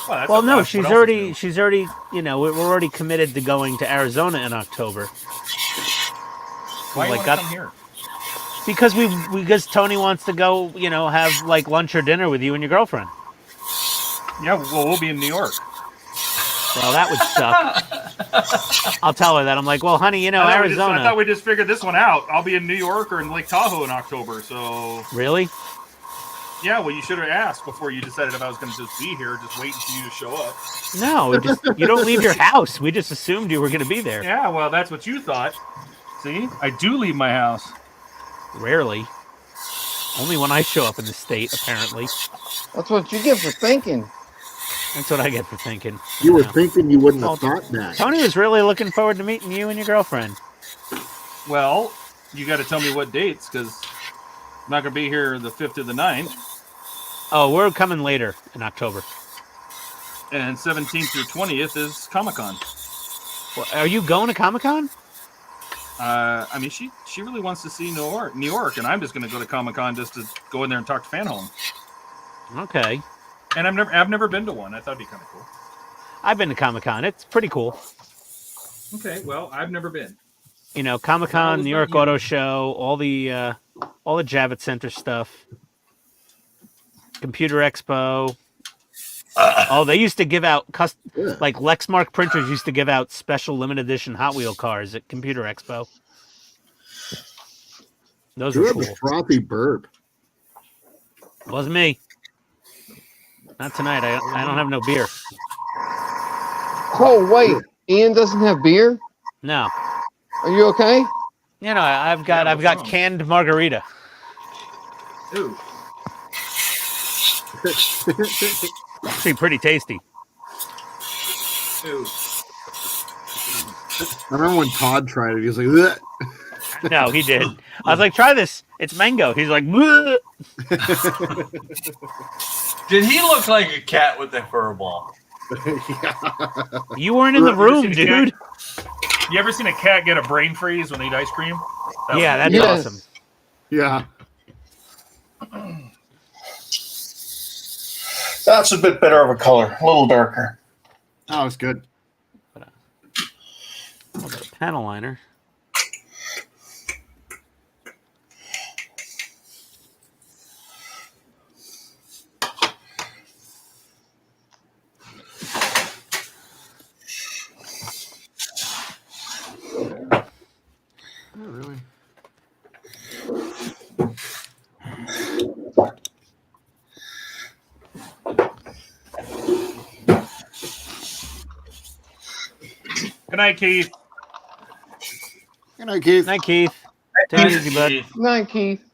Well, no, she's already, you know, we're already committed to going to Arizona in October.
Why
Like,
you want to come here?
Because Tony wants to go, you know, have like lunch or dinner with you and your girlfriend.
Yeah, well, we'll be in New York.
Well, that would suck. I'll tell her that. I'm like, well, honey, you know, Arizona.
I thought we just figured this one out. I'll be in New York or in Lake Tahoe in October, so...
Really?
Yeah, well, you should have asked before you decided if I was going to just be here, just waiting for you to show up.
No, you don't leave your house. We just assumed you were going to be there.
Yeah, well, that's what you thought. See? I do leave my house.
Rarely. Only when I show up in the state, apparently.
That's what you get for thinking.
That's what I get for thinking.
You were
know.
thinking you wouldn't
Well,
have thought that.
Tony was really looking forward to meeting you and your girlfriend.
Well, you got to tell me what dates, because I'm not going to be here the 5th to the 9th.
Oh, we're coming later in October.
And 17th through 20th is Comic-Con.
Well, are you going to Comic-Con?
I mean, she really wants to see New York, and I'm just going to go to Comic-Con just to go in there and talk to Fan Home.
Okay.
And I've never been to one. I thought it'd be kind of cool.
I've been to Comic-Con. It's pretty cool.
Okay, well, I've never been.
You know, Comic-Con, New York Auto Show, all the Javits Center stuff. Computer Expo. Oh, they used to give out like Lexmark printers used to give out special limited edition Hot Wheel cars at Computer Expo. Those were cool.
Frothy burp.
Wasn't me. Not tonight. I don't have no beer.
Oh wait, Ian doesn't have beer.
No.
Are you okay?
You know, I've got canned margarita.
Ooh.
Actually, pretty tasty.
Ooh.
I remember when Todd tried it. He was like, "Bleh."
No, he did. I was like, try this. It's mango. He's like, "Bleh."
Did he look like a cat with a fur ball?
You weren't in the room,
You
dude.
ever seen a cat get a brain freeze when they eat ice cream?
Yeah, that'd be
Yes.
awesome.
Yeah.
That's a bit better of a color, a little darker.
Oh, it's good.
Panel liner.
Oh, really?
Good night, Keith.
Good night, Keith.
Night, Keith. Take it easy, bud.
Keith.
Night, Keith.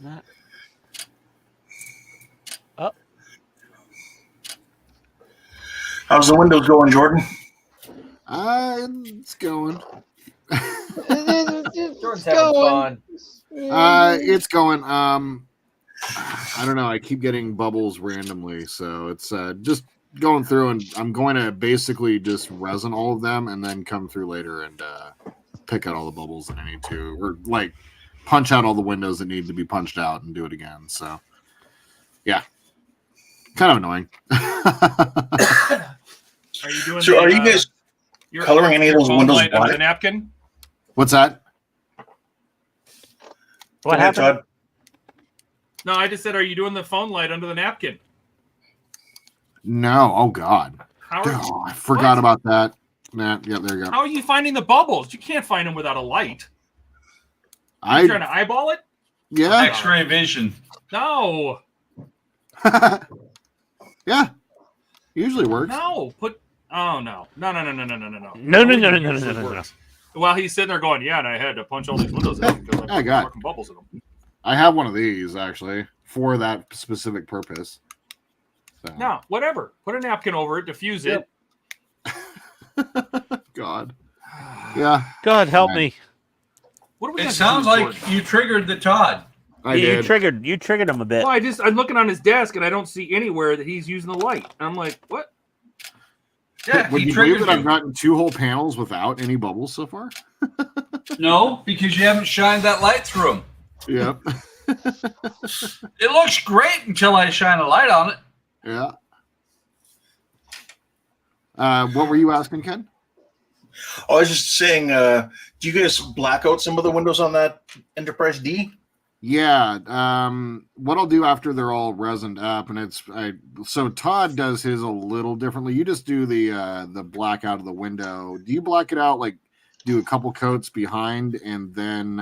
Not- Oh,
How's the windows going, Jordan?
It's going.
Jordan's having fun.
It's going. I don't know. I keep getting bubbles randomly, so it's just going through, and I'm going to basically just resin all of them, and then come through later and pick out all the bubbles that I need to, or like punch out all the windows that need to be punched out and do it again. So, yeah, kind of annoying.
Are you doing?
So, are you guys coloring any of those
phone
windows
light under
black?
the napkin?
What's that?
what
Go ahead,
happened?
Todd.
No, I just said, are you doing the phone light under the napkin?
No. Oh God.
How are,
Oh, I forgot about that. Nah, yeah, there you go.
how are you finding the bubbles? You can't find them without a light. You
I
trying to eyeball it?
yeah.
X-ray vision.
No,
Yeah. Usually works.
no. Put Oh no.
No, no.
While he's sitting there going, yeah, and I had to punch all these windows out because I put fucking bubbles in them.
I have one of these actually for that specific purpose. So.
No, whatever. Put a napkin over it, diffuse it.
God. Yeah.
God help me.
What do we
It
got to
sounds
do this
like
for?
you triggered the Todd.
You triggered him a bit.
Well, I'm looking on his desk and I don't see anywhere that he's using the light. And I'm like, what?
Yeah,
Would
he
you believe
triggered
that I've
you.
gotten 2 whole panels without any bubbles so far?
No, because you haven't shined that light through them.
Yep.
It looks great until I shine a light on it.
Yeah. What were you asking, Ken?
I was just saying, do you guys black out some of the windows on that Enterprise D?
Yeah. What I'll do after they're all resined up, and so Todd does his a little differently. You just do the black out of the window. Do you black it out, like do a couple coats behind, and then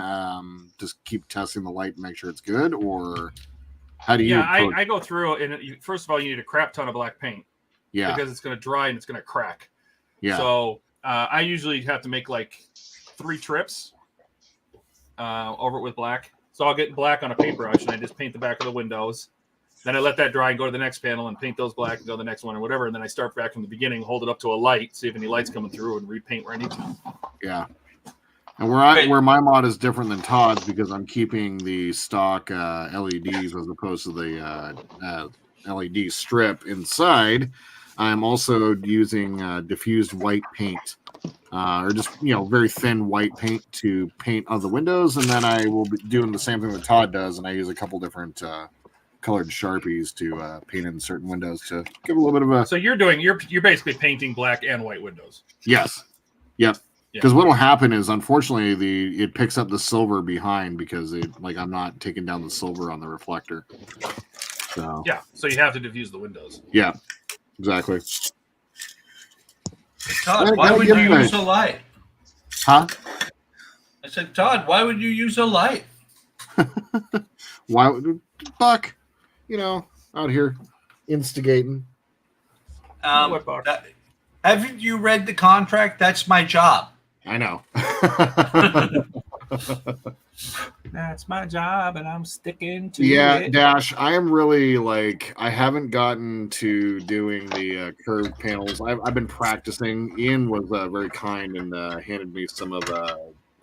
just keep testing the light and make sure it's good, or how do you?
Yeah, I go through and first of all, you need a crap ton of black paint.
Yeah.
Because it's going to dry and it's going to crack.
Yeah.
So I usually have to make like 3 trips over it with black. So I'll get black on a paintbrush and I just paint the back of the windows. Then I let that dry and go to the next panel and paint those black and go to the next one or whatever. And then I start back from the beginning, hold it up to a light, see if any light's coming through, and repaint where I need to.
Yeah. And where my mod is different than Todd's because I'm keeping the stock LEDs as opposed to the LED strip inside. I'm also using diffused white paint, or just very thin white paint to paint on the windows, and then I will be doing the same thing that Todd does, and I use a couple different colored Sharpies to paint in certain windows to give a little bit of a.
So you're basically painting black and white windows.
Yes. Yep. Because what will happen is, unfortunately, it picks up the silver behind because I'm not taking down the silver on the reflector. So
yeah, so you have to diffuse the windows.
Yeah. Exactly.
Todd, why would you use a light?
Huh?
I said, Todd, why would you use a light?
Why would Buck? Out here instigating.
Haven't you read the contract? That's my job.
I know.
That's my job, and I'm sticking to
it. Dash, I am really I haven't gotten to doing the curved panels. I've been practicing. Ian was very kind and handed me some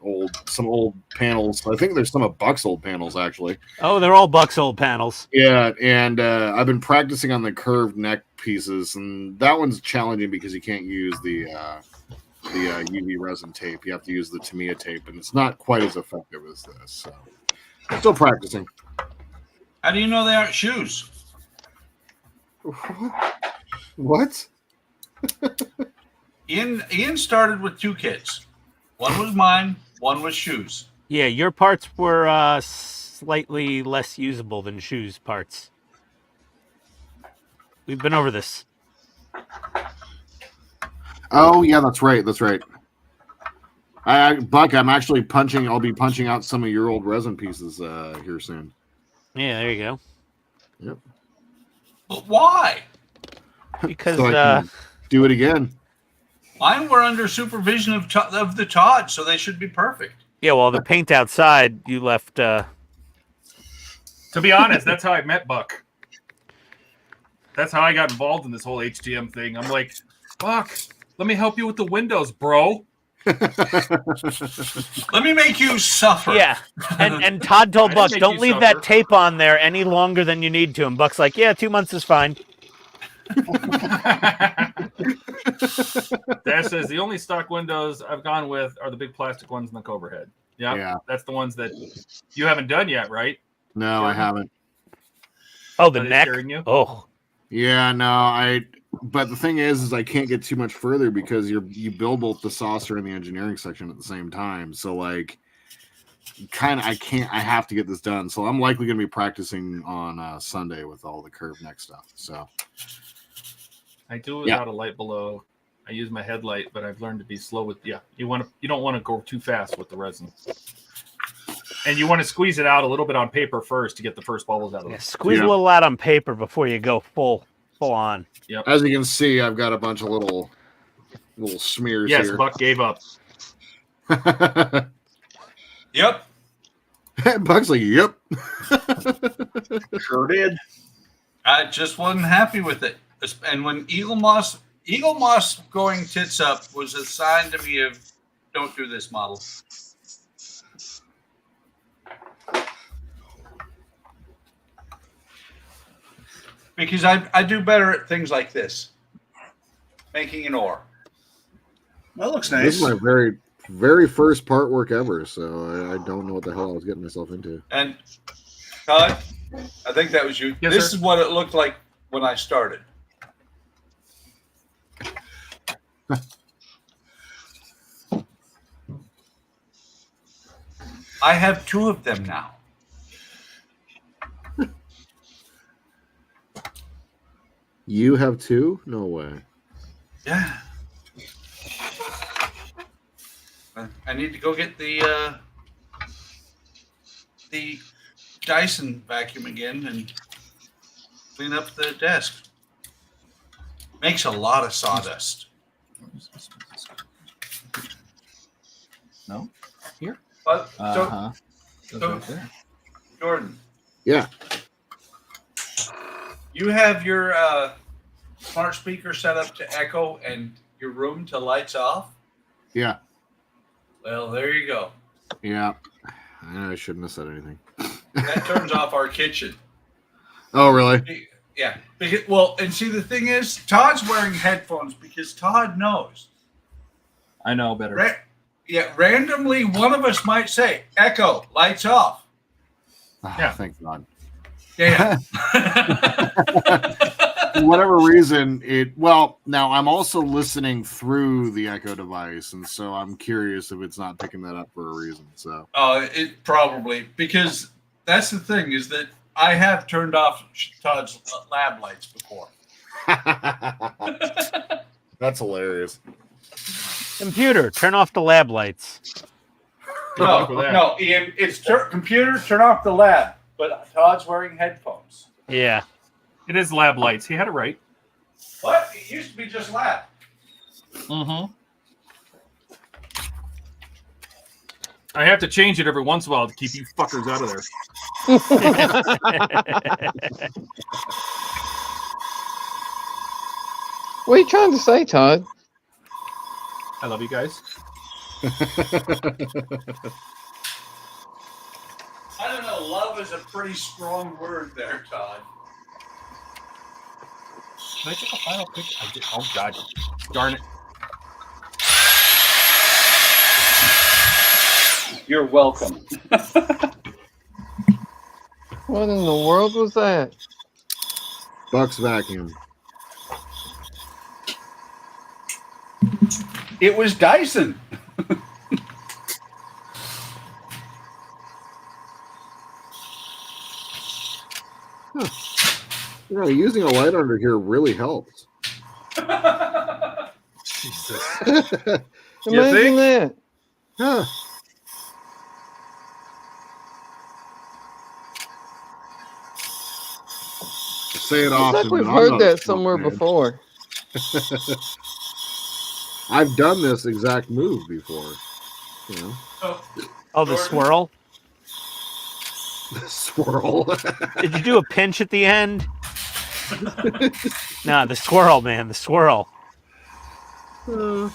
old panels. I think there's some of Buck's old panels actually.
Oh, they're all Buck's old panels.
Yeah, and I've been practicing on the curved neck pieces, and that one's challenging because you can't use the UV resin tape. You have to use the Tamiya tape, and it's not quite as effective as this. So, still practicing.
How do you know they aren't shoes?
What?
Ian started with 2 kits. One was mine. One was shoes.
Yeah, your parts were slightly less usable than shoes parts. We've been over this.
Oh yeah, that's right. That's right. Buck, I'll be punching out some of your old resin pieces here soon.
Yeah, there you go.
Yep.
But why?
Because
so I can do it again.
Mine were under supervision of the Todd, so they should be perfect.
Yeah, well, the paint outside you left.
To be honest, that's how I met Buck. That's how I got involved in this whole HTM thing. I'm like, Buck, let me help you with the windows, bro.
Let me make you suffer.
Yeah, and Todd told Buck, don't leave that tape on there any longer than you need to. And Buck's like, yeah, 2 months is fine.
Dash says the only stock windows I've gone with are the big plastic ones in the Cobra head. Yeah, that's the ones that you haven't done yet, right?
No, I haven't.
Oh, the neck. Oh,
yeah, no, But the thing is I can't get too much further because you build both the saucer and the engineering section at the same time. So I have to get this done. So I'm likely going to be practicing on Sunday with all the curved neck stuff. So
I do without a light below. I use my headlight, but I've learned to be slow with you don't want to go too fast with the resin. And you want to squeeze it out a little bit on paper first to get the first bubbles out of it.
Squeeze a little out on paper before you go full on.
Yep.
As you can see, I've got a bunch of little Little smears
Yes,
here.
Buck gave up.
Yep.
Buck's like, yep.
Sure did.
I just wasn't happy with it. And when Eagle Moss going tits up was a sign to me of don't do this model. Because I do better at things like this. Making an oar.
That looks
This is
nice.
my very, very first part work ever, so I don't know what the hell I was getting myself into.
And Todd, I think that was you.
Yes,
This
sir.
is what it looked like when I started. I have 2 of them now.
You have 2? No way.
Yeah. I need to go get the Dyson vacuum again and clean up the desk. Makes a lot of sawdust.
No? Here?
But
Uh-huh.
so
Goes right there.
Jordan,
Yeah.
you have your smart speaker set up to echo and your room to lights off?
Yeah.
Well, there you go.
Yeah. I shouldn't have said anything.
That turns off our kitchen.
Oh, really?
Yeah. Because, well, and see, the thing is, Todd's wearing headphones because Todd knows.
I know better.
Randomly, one of us might say, echo, lights off.
Yeah.
Thank God.
Yeah.
For whatever reason, well, now I'm also listening through the Echo device, and so I'm curious if it's not picking that up for a reason. So
It probably, because that's the thing is that I have turned off Todd's lab lights before.
that's hilarious.
Computer, turn off the lab lights.
Good luck with that.
No, Ian, it's computer, turn off the lab, but Todd's wearing headphones.
Yeah.
It is lab lights. He had it right.
What? It used to be just lab.
Mm-hmm. I have to change it every once in a while to keep you fuckers out of there.
What are you trying to say, Todd?
I love you guys.
I don't know. Love is a pretty strong word there, Todd.
Can I take a final picture? I did. Oh, God. Darn it.
You're welcome.
What in the world was that?
Buck's vacuum.
It was Dyson.
You know, using a light under here really helps.
Jesus.
Imagine that.
Huh. Say it
I
often.
think we've
but I'm
heard
not
that
a
somewhere
man.
before.
I've done this exact move before. You know,
Oh, the swirl.
swirl.
Did you do a pinch at the end? Nah, the swirl, man. The swirl.
So,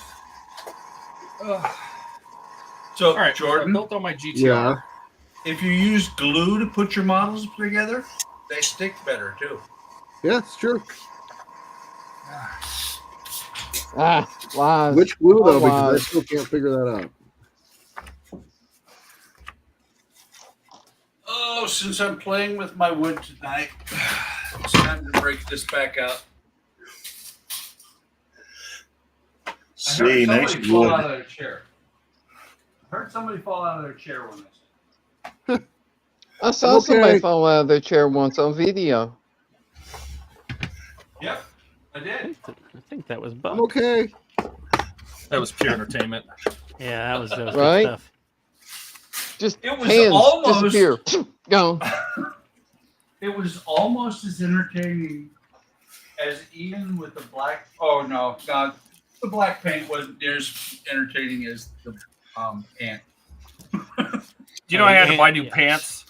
All right,
Jordan,
I built on my GTR.
Yeah.
if you use glue to put your models together, they stick better too.
Yeah, it's true.
Ah, lies.
Which glue though?
All
Because I
lies.
still can't figure that out.
Oh, since I'm playing with my wood tonight, it's time to break this back up.
See, nice
fall
wood.
out of their chair. I heard somebody fall out of their chair when this.
I saw
Okay.
somebody fall out of their chair once on video.
Yep, I did.
I think that was
I'm
Buck.
okay.
That was pure entertainment.
Yeah, that was good
Right?
stuff.
Just
It was
hands
almost-
disappear. Gone.
It was almost as entertaining as Ian with the black. Oh no, not The black paint wasn't near as entertaining as the ant.
Do you know I had to buy new
Yeah.
pants?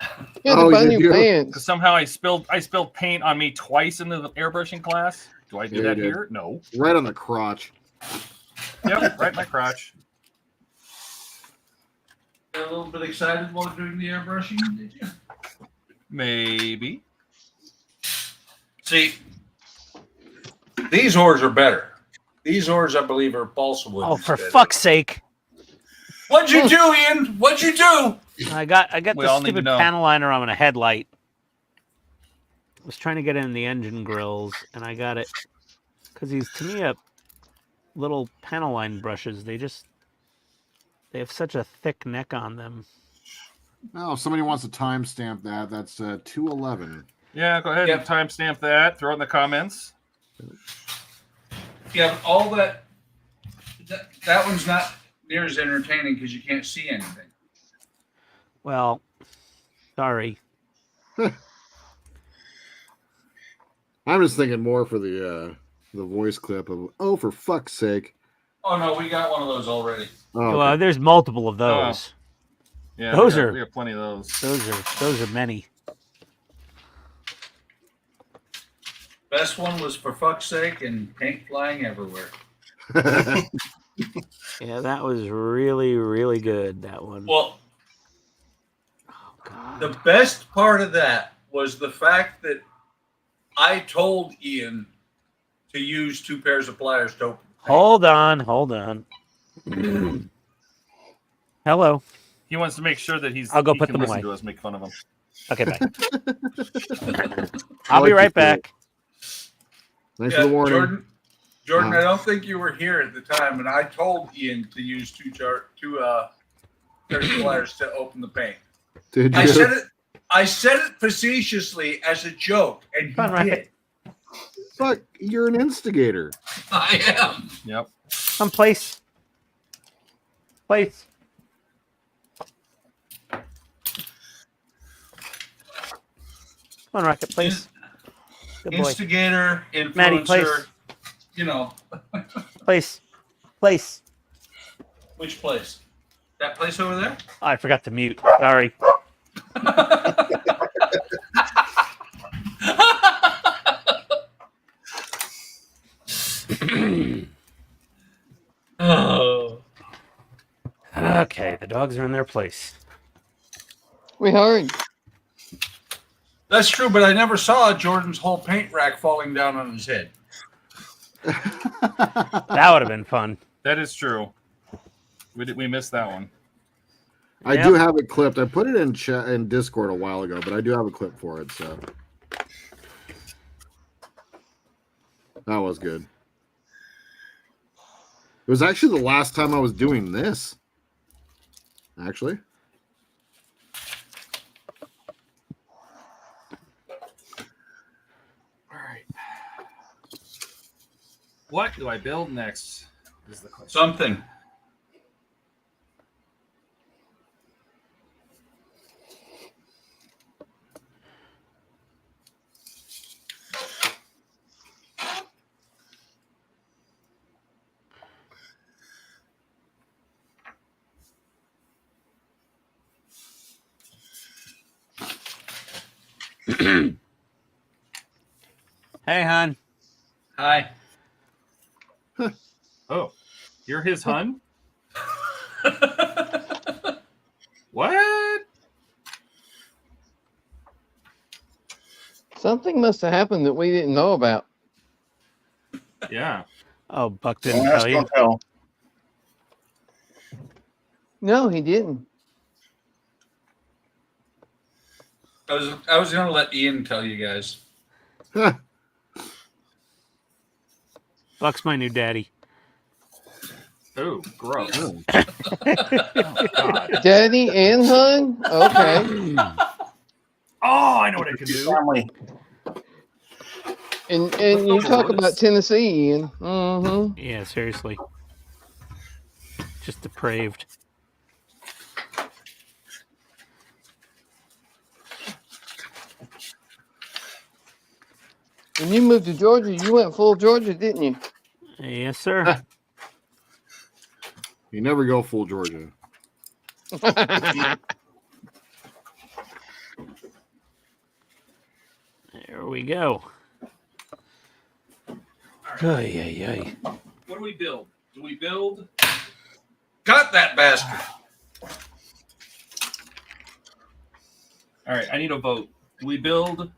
You had to
Oh,
buy
you
new
do?
Because
pants.
somehow I spilled paint on me twice in the airbrushing class. Do I do
Yeah,
that
you did.
here? No.
Right on the crotch.
Yep, right in my crotch.
Got a little bit excited while doing the airbrushing, did you?
Maybe.
See, these ores are better. These ores, I believe, are balsa wood.
Oh, for
instead.
fuck's sake!
What'd you do, Ian? What'd you do?
I got
We
the
all need to
stupid
know.
panel liner on a headlight. I was trying to get in the engine grills, and I got it because these Tamiya little panel line brushes. They have such a thick neck on them.
Oh, if somebody wants to timestamp that, that's 211.
Yeah, go ahead
Yep.
and timestamp that. Throw it in the comments.
Yeah, all that one's not near as entertaining because you can't see anything.
Well, sorry.
I'm just thinking more for the voice clip of "Oh, for fuck's sake."
Oh no, we got one of those already.
Oh, okay.
Well, there's multiple of those.
Yeah,
Those
we
are-
we have plenty of those.
Those are many.
Best one was for fuck's sake and paint flying everywhere.
Yeah, that was really, really good. That one.
Well,
Oh, God.
the best part of that was the fact that I told Ian to use 2 pairs of pliers to open.
Hold on. Hello.
He wants to make sure that
I'll go
he
put
can
them
listen
away.
to us make fun of him.
Okay, bye.
I
I'll be
like
right
this bit.
back.
Thanks for the warning.
Jordan,
Uh-huh.
I don't think you were here at the time, and I told Ian to use 2 pairs of pliers to open the paint.
Did
I
you?
said it facetiously as a joke, and he
Fun, right?
did.
Fuck, you're an instigator.
I am.
Yep.
Come, place. Place. Come on, Rocket, place. Good boy.
Instigator, influencer,
Maddie, place.
you know,
Place. Place.
which place? That place over there?
Oh, I forgot to mute. Sorry.
Oh.
Okay, the dogs are in their place.
We heard.
That's true, but I never saw Jordan's whole paint rack falling down on his head.
That would have been fun.
That is true. We missed that one.
I
Yep.
do have it clipped. I put it in chat in Discord a while ago, but I do have a clip for it. So that was good. It was actually the last time I was doing this. Actually,
All right. What do I build next? Is the question.
Something.
Hey, hon.
Hi.
Oh, you're his hun? What?
Something must have happened that we didn't know about.
Yeah.
Oh, Buck
Don't
didn't
ask,
tell you.
don't tell.
No, he didn't.
I was going to let Ian tell you guys.
Buck's my new daddy.
Oh, gross.
Oh.
Oh, God.
Daddy and hun? Okay.
Oh, I know what I can do.
Family.
And you talk about Tennessee, Ian. Mm-hmm.
Yeah, seriously. Just depraved.
When you moved to Georgia, you went full Georgia, didn't you?
Yes, sir.
You never go full Georgia.
There we go. Ay.
What do we build? Do we build?
Got that bastard.
All right, I need a vote. Do we build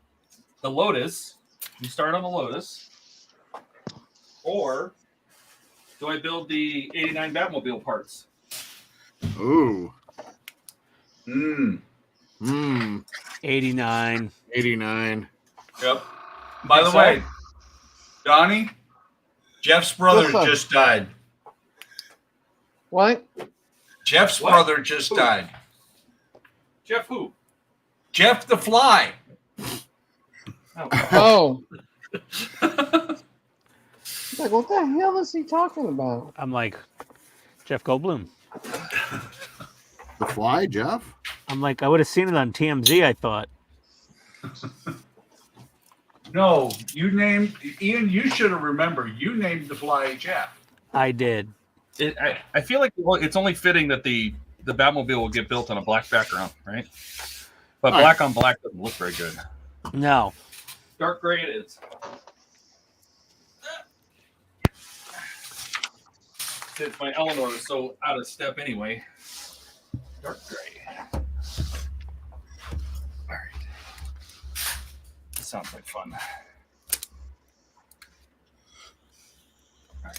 the Lotus? We start on the Lotus. Or do I build the 89 Batmobile parts?
Ooh.
89.
89.
Yep. By the way, Donnie, Jeff's brother
Yes, sir.
just died.
What?
Jeff's
What?
brother just
Who?
died.
Jeff who?
Jeff the Fly.
Oh. Like, what the hell is he talking about?
I'm like, Jeff Goldblum.
The Fly, Jeff?
I'm like, I would have seen it on TMZ, I thought.
No, you named Ian. You should have remembered. You named the Fly Jeff.
I did.
I feel like it's only fitting that the Batmobile will get built on a black background, right? But
All
black on black doesn't look very good.
No.
Dark gray it is. Since my Eleanor is so out of step anyway. Dark gray. All right. This sounds like fun. All right.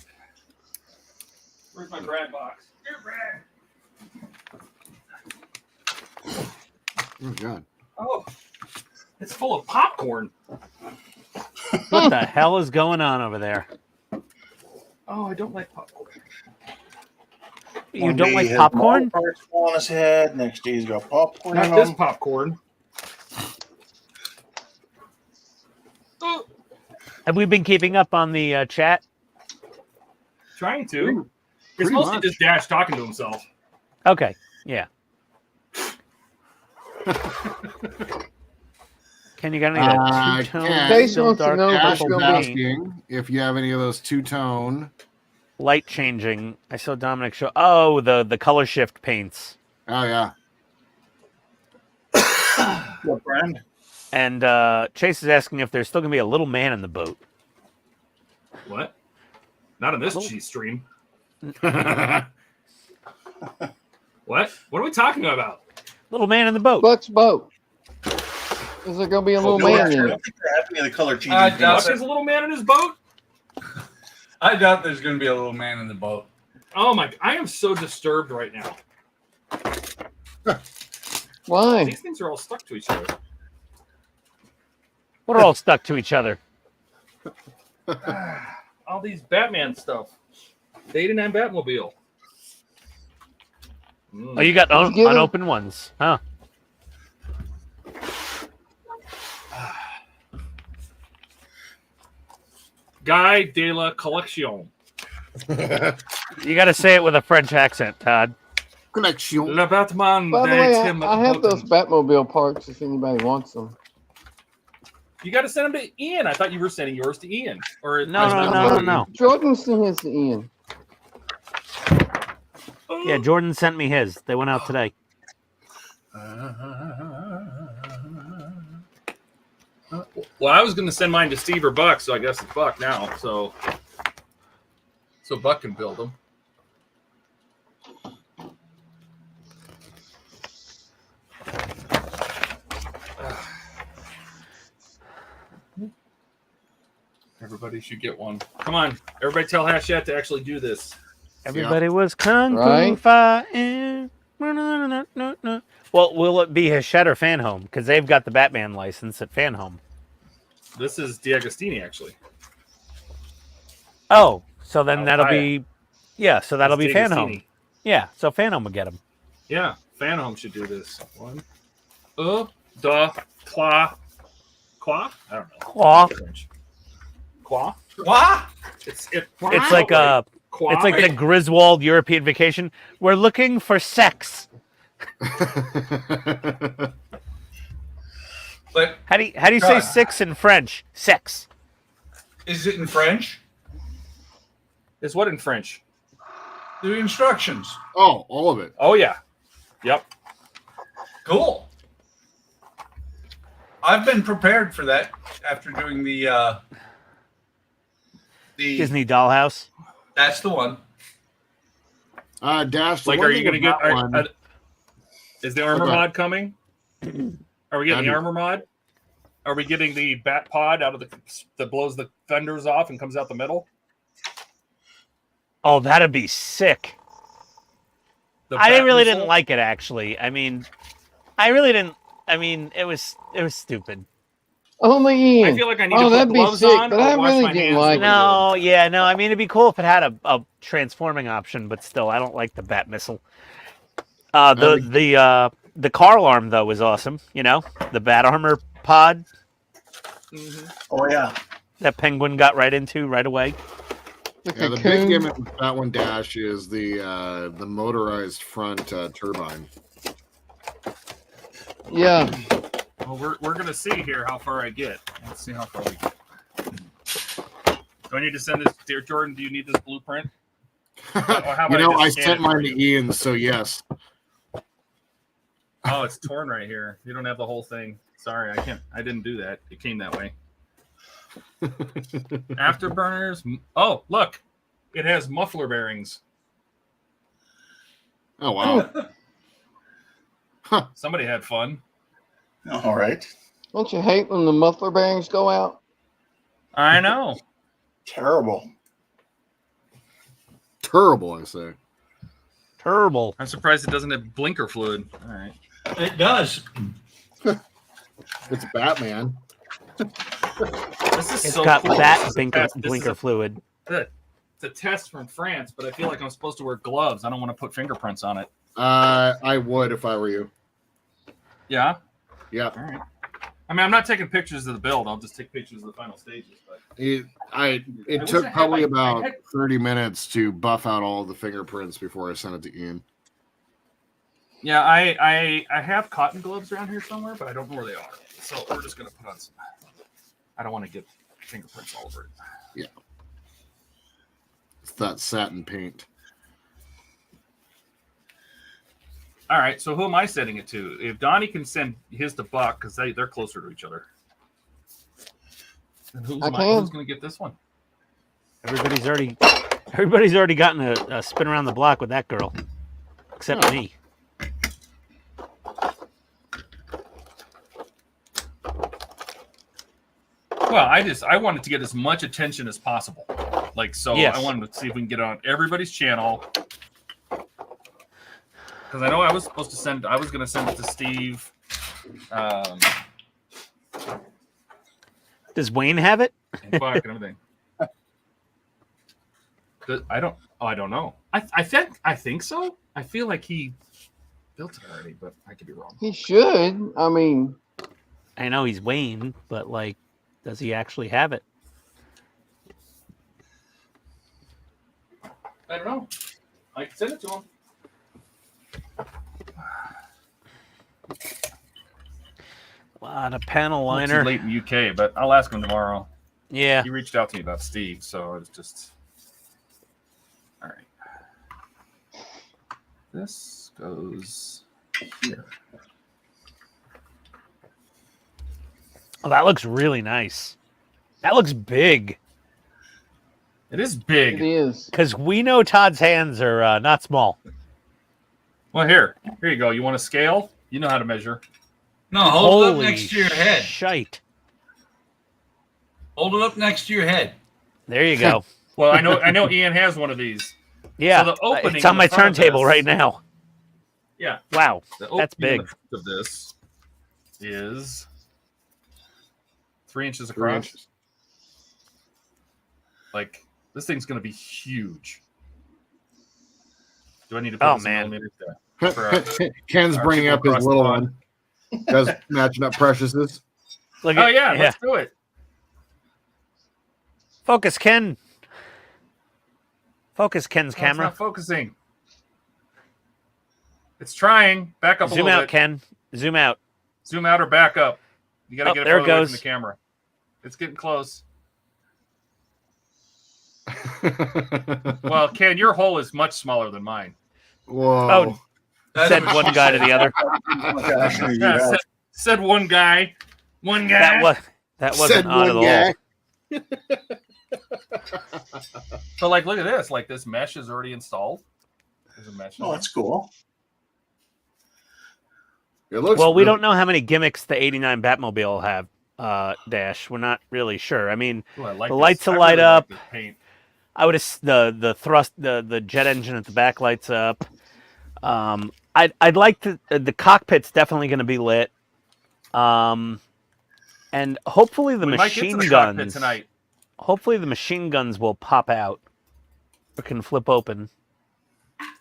Where's my Brad box? Here, Brad.
Oh, God.
Oh, it's full of popcorn.
What the hell is going on over there?
Oh, I don't like popcorn.
You
One
don't
day
like
he has
popcorn?
Marvel parts on his head. Next day he's got popcorn
Not
on
this
him.
popcorn. Oh,
Have we been keeping up on the chat?
trying to. It's
Pretty
mostly
much.
just Dash talking to himself.
Okay. Yeah. Ken, you got any of that two-tone,
Ken,
Jason wants to
dark
know if
Ash
it's
is
gonna be-
asking if you have any of those two-tone.
light changing? I saw Dominic show. Oh, the color shift paints.
Oh, yeah.
What brand?
And Chase is asking if there's still going to be a little man in the boat.
What? Not in this
Little-
cheese stream. What? What are we talking about?
Little man in the boat.
Buck's boat. Is there gonna be a little
No,
man
actually,
in
I
it?
don't think they have any of the color changing.
I
things.
doubt
Buck has a little man in his boat?
I doubt there's going to be a little man in the boat.
Oh my! I am so disturbed right now.
Why?
These things are all stuck to each other.
We're all stuck to each other.
All these Batman stuff. The 89 Batmobile.
Oh, you got
Let's get 'em.
unopened ones, huh?
Guy de la Collection.
You got to say it with a French accent, Todd.
Connection.
Le Batman
By the
de
way,
Tim
I have those
Burton.
Batmobile parts if anybody wants them.
You got to send them to Ian. I thought you were sending yours to Ian. Or
No.
Jordan sent his to Ian.
Yeah, Jordan sent me his. They went out today.
Well, I was going to send mine to Steve or Buck, so I guess it's Buck now. So Buck can build them. Everybody should get one. Come on, everybody, tell Hachette to actually do this.
Everybody was kung fu
Right.
fighting. Well, will it be Hachette or Fan Home? Because they've got the Batman license at Fan Home.
This is D'Agostini, actually.
Oh, so then
I'll
that'll
buy
be, yeah. So that'll
It's
be Fan
D'Agostini.
Home. Yeah, so Fan Home will get them.
Yeah, Fan Home should do this. One. Da, qua. Qua? I don't know.
Qua.
French. Qua?
What?
It's
like a,
Qua.
it's like the Griswold European Vacation. We're looking for sex.
But
How do you say
God.
six in French? Sex.
is it in French?
Is what in French?
The instructions.
Oh, all of it.
Oh yeah. Yep.
Cool. I've been prepared for that after doing the
Disney Dollhouse.
That's the one.
Dash.
Like, are you going to get?
one?
Is the armor
Okay.
mod coming? Are we getting the armor mod? Are we getting the bat pod out of that blows the fenders off and comes out the middle?
Oh, that'd be sick.
The
I
bat
really
missile?
didn't like it, actually. I mean, I really didn't. I mean, it was stupid.
Only Ian.
I feel like I need to
Oh,
put
that'd be
gloves
sick,
on
but
or
I
wash
really
my
didn't
hands
like
really
it.
No, yeah, no. I mean, it'd be cool if it had a transforming option, but still, I don't like the bat missile. The car alarm though was awesome. You know, the bat armor pod
Oh yeah.
that Penguin got right into right away.
The
Yeah, the big
cocoon.
gimmick with that one, Dash, is the motorized front turbine.
Yeah.
Well, we're gonna see here how far I get. Let's see how far we get. Do I need to send this, dear Jordan? Do you need this blueprint? Or how
You
about
know, I
just scan
sent
it for
mine to
you?
Ian, so yes.
Oh, it's torn right here. You don't have the whole thing. Sorry, I can't. I didn't do that. It came that way. Afterburners. Oh, look, it has muffler bearings.
Oh wow.
Somebody had fun.
All right.
Don't you hate when the muffler bearings go out?
I know.
Terrible.
Terrible, I say.
Terrible.
I'm surprised it doesn't have blinker fluid. All right.
It does.
It's Batman.
This is
It's
so
got
cool.
bat
This is a
blinker,
test. This is
blinker
a-
fluid.
It's a test from France, but I feel like I'm supposed to wear gloves. I don't want to put fingerprints on it.
I would if I were you.
Yeah.
Yeah.
All right. I mean, I'm not taking pictures of the build. I'll just take pictures of the final stages. But
It
wish
took
I had
probably
my-
about
I had-
30 minutes to buff out all the fingerprints before I sent it to Ian.
yeah, I have cotton gloves around here somewhere, but I don't know where they are. So we're just gonna put on some. I don't want to get fingerprints all over it.
It's that satin paint.
All right. So who am I sending it to? If Donnie can send his to Buck because they're closer to each other. Then who's
can.
going to get this one?
Everybody's already gotten a spin around the block with that girl, except
Oh.
me.
Well, I wanted to get as much attention as possible. Like, so
Yes.
I wanted to see if we can get on everybody's channel. Because I know I was going to send it to Steve.
Does Wayne have it?
And Buck and everything. I don't know. I think so. I feel like he built it already, but I could be wrong.
He should. I mean,
I know he's Wayne, but like, does he actually have it?
I don't know. I can send it to him.
A lot of panel
Well, it's
liner.
late in UK, but I'll ask him tomorrow.
Yeah.
He reached out to me about Steve, so it's just all right. This goes here.
Oh, that looks really nice. That looks big.
It is
it
big.
is.
Because we know Todd's hands are not small.
Well, here you go. You want to scale? You know how to measure.
No, hold it up
Holy
next to your head.
shite.
Hold it up next to your head.
There you go.
Well, I know Ian has one of these.
Yeah.
So the opening
it's on
in
my
the front of
turntable
this-
right now.
Yeah.
Wow.
The
That's
opening in
big.
the front of this is 3 inches
3
across.
inches.
Like, this thing's going to be huge. Do I need to put
Oh,
this in
man.
millimeters? Yeah. For,
Ken's
our
bringing
people
up his
across the
little
pond.
one. Guys matching up Precious's.
Look
Oh,
at,
yeah, let's do it.
Focus, Ken. Focus Ken's
Oh, it's
camera.
not focusing. It's trying. Back up a
Zoom
little
out,
bit.
Ken. Zoom out.
Zoom out or back up. You got to
Oh,
get it
there it
further away
goes.
from the camera. It's getting close. Well, Ken, your hole is much smaller than mine.
Whoa.
That's
Said
what
one
she
guy to
said.
the other.
Yeah, said one guy. One guy.
That
Said
wasn't on at
one guy.
all.
So, like, look at this. Like, this mesh is already installed. There's a mesh.
Oh, that's cool.
It looks
Well, we
really-
don't know how many gimmicks the 89 Batmobile will have, Dash. We're not really sure. I mean,
Ooh, I like
the
this.
lights will
I
light
really
up.
Like this paint.
I would the thrust the jet engine at the back lights up. I'd like to the cockpit's definitely going to be lit. And hopefully the
We might get to
machine
the cockpit
guns
tonight.
Hopefully the machine guns will pop out or can flip open.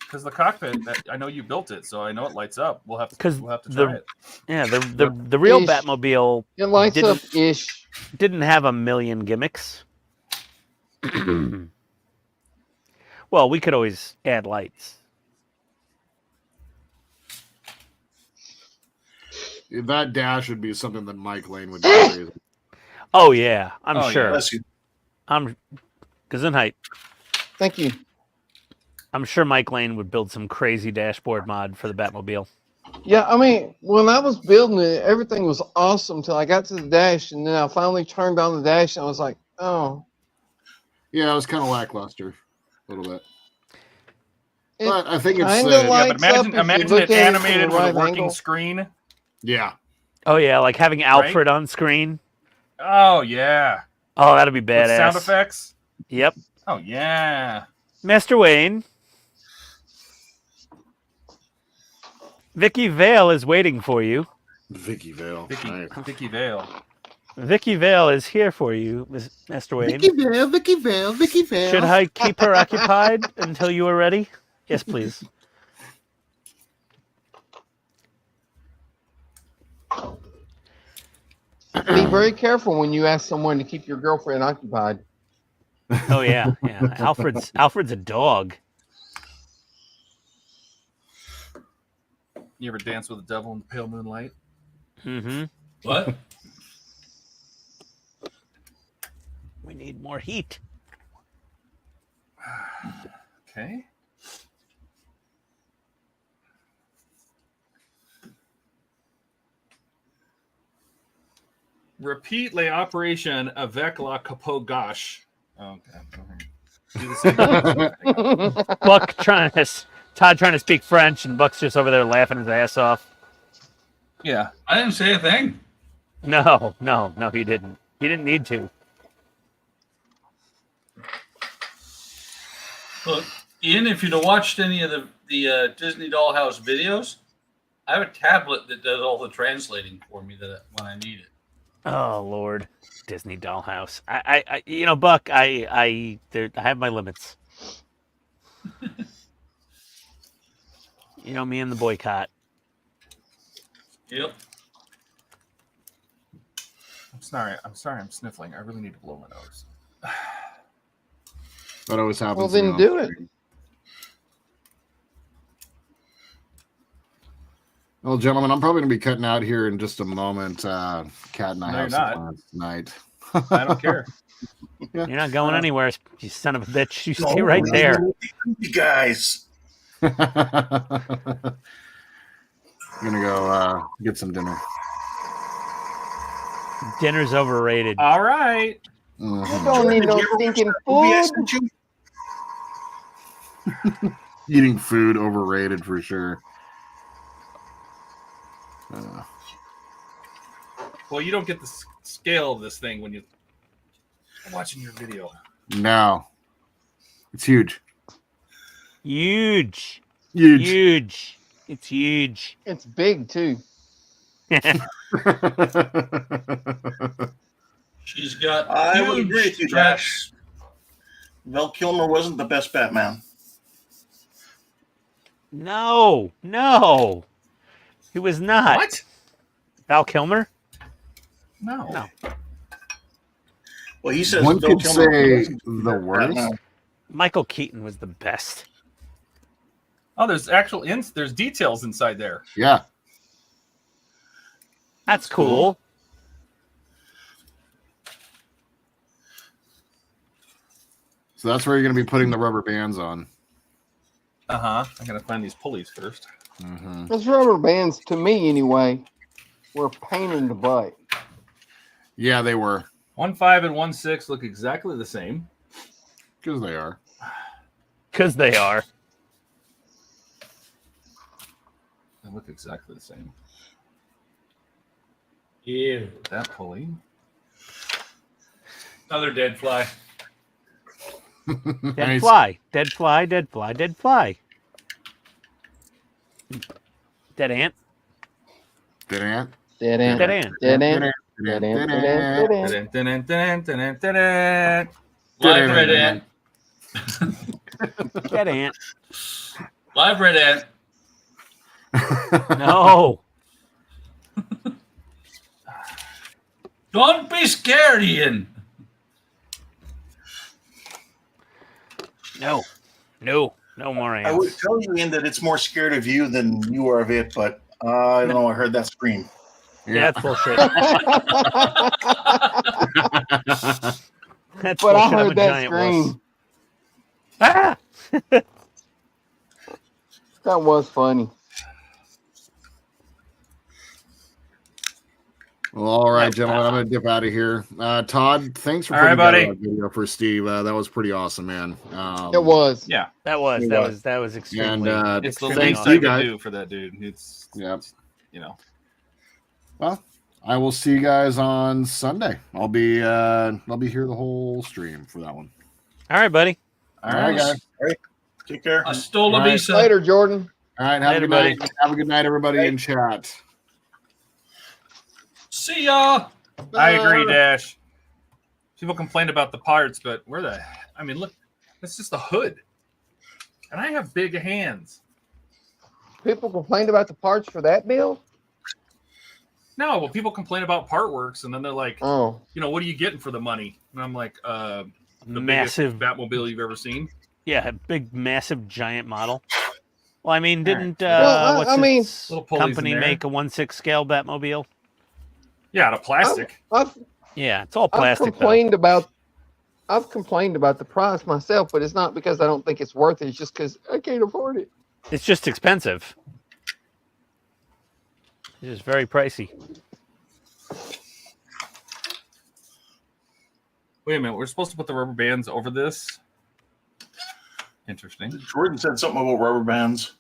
Because the cockpit, I know you built it, so I know it lights up. We'll have to
the-
try it.
Yeah, the real
Ish.
Batmobile
It lights
Didn't-
up ish.
didn't have a million gimmicks. Well, we could always add lights.
That dash would be something that Mike Lane would do. Crazy.
Oh yeah, I'm
Oh, yeah.
sure.
Bless you.
I'm Gesundheit.
Thank you.
I'm sure Mike Lane would build some crazy dashboard mod for the Batmobile.
Yeah, I mean, when I was building it, everything was awesome till I got to the dash, and then I finally turned on the dash, and I was like, oh.
Yeah, it was kind of lackluster a little bit.
It
But I think it's
kinda
Yeah, but
lights up if you
imagine
look
it
at it from
animated
the
with a
right
working
angle.
screen.
yeah.
Oh yeah, like having Alfred on screen.
Oh, yeah.
Oh, that'd be
With
badass.
sound effects.
Yep.
Oh, yeah.
Master Wayne. Vicky Vale is waiting for you.
Vicky Vale. Nice.
Vicky Vale.
Vicky Vale is here for you, Master Wayne.
Vale, Vicky Vale, Vicky Vale.
Should I keep her occupied until you are ready? Yes, please.
Be very careful when you ask someone to keep your girlfriend occupied.
Oh yeah, yeah. Alfred's a dog.
You ever dance with the devil in the pale moonlight?
Mm-hmm.
What?
We need more heat.
Okay. Repeat la operation avec la capote-gauche. Okay. Do the same.
Buck Todd trying to speak French, and Buck's just over there laughing his ass off.
Yeah.
I didn't say a thing.
No, he didn't. He didn't need to.
Look, Ian, if you'd have watched any of the Disney Dollhouse videos, I have a tablet that does all the translating for me when I need it.
Oh Lord, Disney Dollhouse. I you know, Buck, I have my limits. You know, me and the boycott.
Yep.
I'm sorry. I'm sniffling. I really need to blow my nose.
That always happens.
Well,
to me
then
on
do it.
stream. Well, gentlemen, I'm probably going to be cutting out here in just a moment. Kat and I
No,
have
you're
some
not.
plans tonight.
I don't care.
You're not going anywhere, you son of a bitch. You stay right there.
You guys.
I'm going to go get some dinner.
Dinner's overrated.
All right.
Mhm.
You don't need no stinking food.
Eating food overrated for sure.
Well, you don't get the scale of this thing when you're watching your video.
No, it's huge.
Huge.
Huge.
Huge. It's huge.
It's big too.
She's got.
I would
huge
agree with you,
straps.
Josh. Val Kilmer wasn't the best Batman.
No. He was not.
What?
Val Kilmer?
No.
No.
Well, he says
One
Val
could
Kilmer
say
wasn't
the
best
worst.
Batman.
Michael Keaton was the best.
Oh, there's there's details inside there.
Yeah.
That's cool.
So that's where you're going to be putting the rubber bands on.
I gotta find these pulleys first.
Mm-hmm.
Those rubber bands, to me anyway, were a pain in the butt.
Yeah, they were.
1.5 and 1.6 look exactly the same.
Because they are.
Because they are.
They look exactly the same. Ew. That pulley.
Another dead fly.
Dead
Nice.
fly. Dead fly. Dead fly. Dead fly. Dead ant.
Dead ant.
Dead ant.
Dead ant.
Dead ant. Dead ant. Dead ant. Dead ant.
Dun-dun-dun-dun-dun-dun-dun.
Live red ant.
Dead ant.
Live red ant.
No.
Don't be scared, Ian.
No. No. No more
I would
ants.
tell you, Ian, that it's more scared of you than you are of it, but I don't know. I heard that scream.
Yeah, that's bullshit. That's
But I
bullshit. I'm a
heard that
giant wuss.
scream.
Ah!
That was funny.
Well, all right,
No.
gentlemen, I'm going to dip out of here. Todd, thanks for
All right,
putting together
buddy.
that video for Steve. That was pretty awesome, man.
It was.
Yeah.
That was extremely.
And
It's the
extremely
least
thanks
I
you
could
guys.
do for that dude. It's,
Yep.
you know.
Well, I will see you guys on Sunday. I'll be here the whole stream for that one.
All right, buddy.
All right, guys.
Take care.
Hasta la
All right.
vista.
Later, Jordan.
All right, have
Later,
a good
buddy.
night. Have a good night, everybody in chat.
See ya.
I agree, Dash. People complain about the parts, but where the? I mean, look, it's just the hood, and I have big hands.
People complained about the parts for that build.
No, well, people complain about part works, and then they're like,
Oh,
you know, what are you getting for the money? And I'm like, the
Massive.
biggest Batmobile you've ever seen.
Yeah, a big, massive, giant model. Well, I mean, didn't
Well,
what's
I mean-
its
Little pulleys
company
in there.
make a 1/6 scale Batmobile?
Yeah, out of plastic.
I've
Yeah, it's all plastic. though.
complained about the price myself, but it's not because I don't think it's worth it. It's just because I can't afford it.
It's just expensive. It's just very pricey.
Wait a minute, we're supposed to put the rubber bands over this. Interesting.
Jordan said something about rubber bands.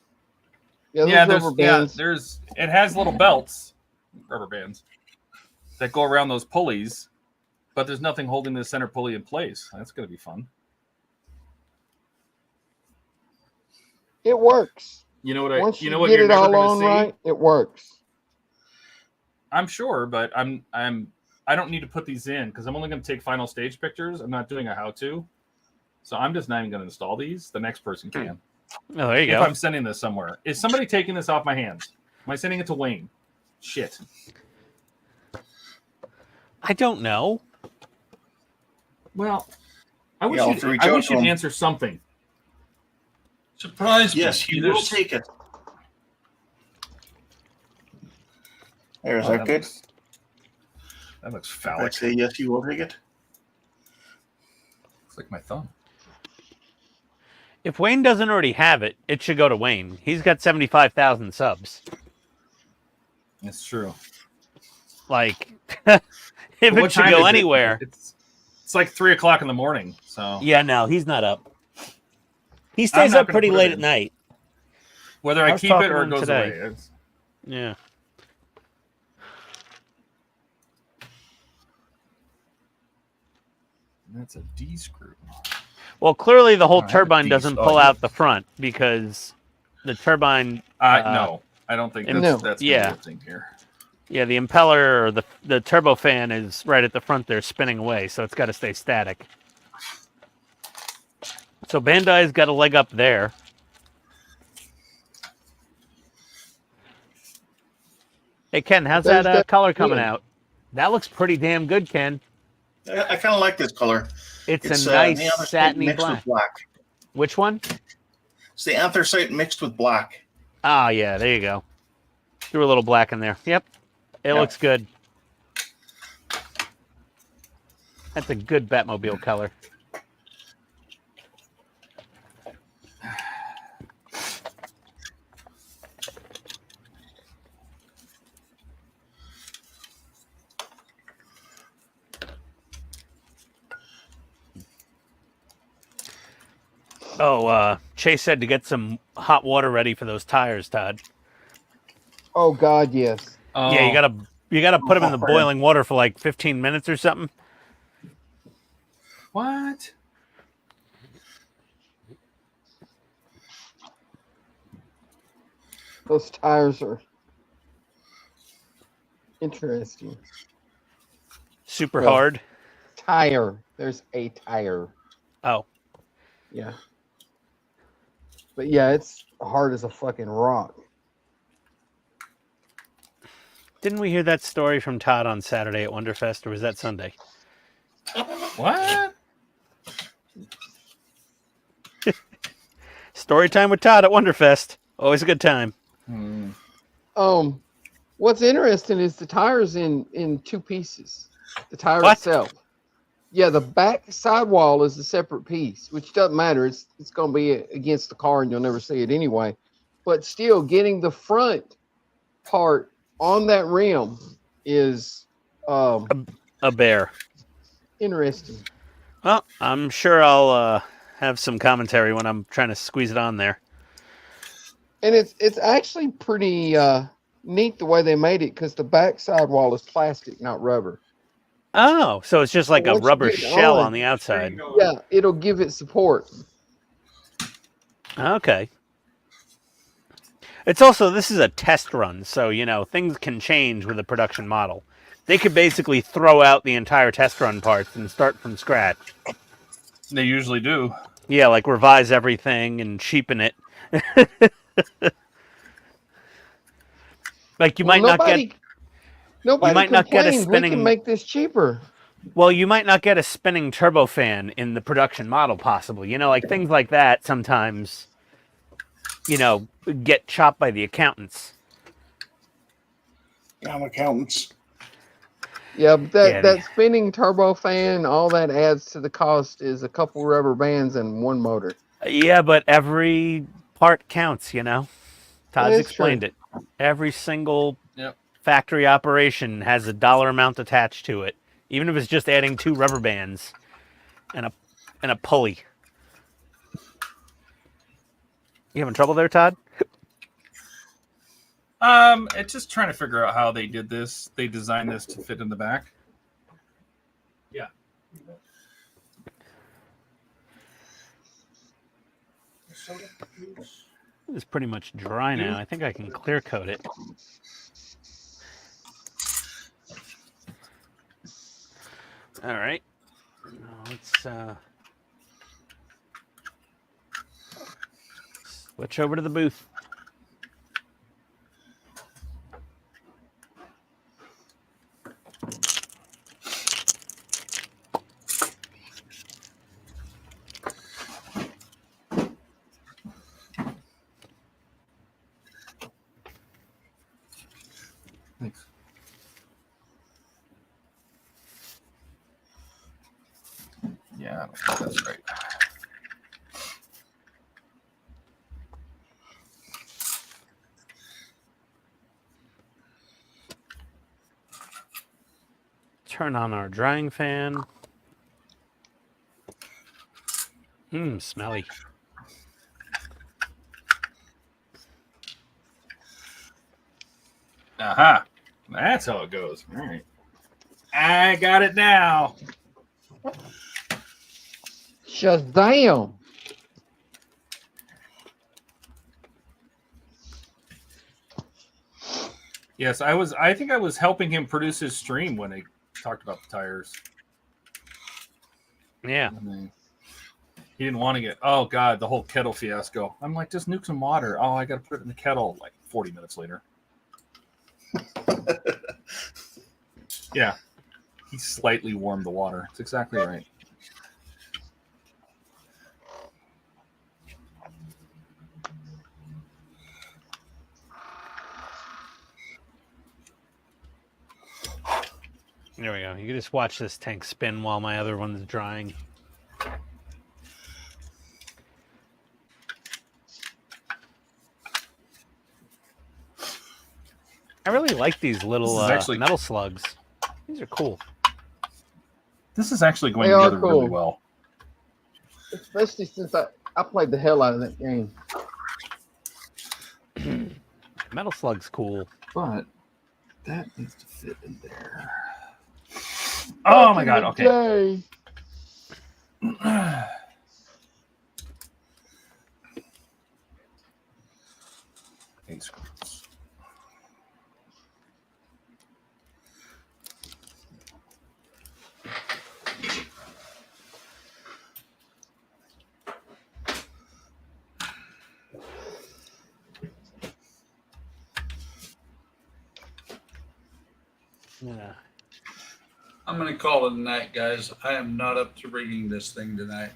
Yeah, those
Yeah, there's
rubber bands.
it has little belts, rubber bands, that go around those pulleys, but there's nothing holding the center pulley in place. That's going to be fun.
It works.
You know what
Once
you
you,
know what
get
you're
it
never
all
going to
on
see.
right, it works.
I'm sure, but I don't need to put these in because I'm only going to take final stage pictures. I'm not doing a how-to, so I'm just not even going to install these. The next person can.
Oh, there you
If
go.
I'm sending this somewhere, is somebody taking this off my hands? Am I sending it to Wayne? Shit.
I don't know.
Well, I wish
Yeah, I'll have to reach
I
out
wish
to
you'd
him.
answer something.
Surprise me.
Yes, you
Either
will take it. There's
Oh,
that good?
That looks
I
phallic.
say yes, you will take it.
Looks like my thumb.
If Wayne doesn't already have it, it should go to Wayne. He's got 75,000 subs.
It's true.
Like, if
What
it should
time
go
is it?
anywhere.
It's like 3 o'clock in the morning. So
Yeah, no, he's not up. He stays
not
up
gonna
pretty
put it
late
in.
at night.
whether
I
I
was
keep
talking
it
to
or it
him
goes
today.
away, it's,
Yeah.
that's a D screw.
Well, clearly the whole
Oh, I have a
turbine
D-
doesn't
oh,
pull
yeah.
out the front because the turbine,
No, I don't think
no.
that's
Yeah.
gonna be a thing here.
yeah, the impeller or the turbofan is right at the front there spinning away, so it's got to stay static. So Bandai's got a leg up there. Hey, Ken, how's
There's
that
that
color coming
wheel.
out? That looks pretty damn good, Ken.
I kind of like this color.
It's a nice
anthracite
satiny
mixed
black.
with black.
Which one?
It's the anthracite mixed with black.
Ah, yeah, there you go. Threw a little black in there. Yep, it looks good. That's a good Batmobile color. Oh, Chase said to get some hot water ready for those tires, Todd.
Oh God, yes.
Oh,
Yeah, you gotta put them in the
Oh,
boiling water for like 15 minutes or something.
what?
Those tires are interesting.
Super
Well,
hard.
Tire. There's a tire.
Oh,
Yeah. But yeah, it's hard as a fucking rock.
didn't we hear that story from Todd on Saturday at Wonderfest, or was that Sunday?
What?
Story time with Todd at Wonderfest. Always a good time.
Hmm.
What's interesting is the tire's in two pieces. The tire
What?
itself. Yeah, the back sidewall is a separate piece, which doesn't matter. It's going to be against the car, and you'll never see it anyway. But still, getting the front part on that rim is
A bear.
interesting.
Well, I'm sure I'll have some commentary when I'm trying to squeeze it on there.
And it's actually pretty neat the way they made it, because the back sidewall is plastic, not rubber.
Oh, so it's just like a
Once you
rubber
get it
shell
on,
on the outside.
Yeah, it'll give it support.
Okay. It's also, this is a test run, so, you know, things can change with a production model. They could basically throw out the entire test run parts and start from scratch.
They usually do.
Yeah, like revise everything and cheapen it. Like you might not get...
Nobody
you might not get a
complains. We
spinning-
can make this cheaper.
Well, you might not get a spinning turbofan in the production model, possibly. You know, like things like that sometimes, you know, get chopped by the accountants.
I'm accountants.
Yeah, but that,
Yeah,
that spinning turbofan, all that adds to the cost is a couple rubber bands and one motor.
Yeah, but every part counts, you know? Todd's
is
explained
true.
it. Every single
Yep.
factory operation has a dollar amount attached to it, even if it's just adding 2 rubber bands and a pulley. You having trouble there, Todd?
It's just trying to figure out how they did this. They designed this to fit in the back. Yeah.
It's pretty much dry now. I think I can clear coat it. All right. Now let's switch over to the booth.
Thanks. Yeah, I don't think that's right.
Turn on our drying fan. Smelly.
Aha. That's how it goes. All right. I got it now.
Shazam!
Yes, I think I was helping him produce his stream when he talked about the tires.
Yeah.
And then he didn't want to get, oh God, the whole kettle fiasco. I'm like, just nuke some water. Oh, I got to put it in the kettle like 40 minutes later. Yeah. He slightly warmed the water. It's exactly right.
There we go. You can just watch this tank spin while my other one's drying. I really like these little
This is actually-
metal slugs. These are cool.
This is actually going
They are
together really
cool.
well.
Especially since I played the hell out of that game.
Metal Slug's cool.
But that needs to fit in there. Oh my god, okay. Eight screws.
Yeah.
I'm going to call it a night, guys. I am not up to rigging this thing tonight.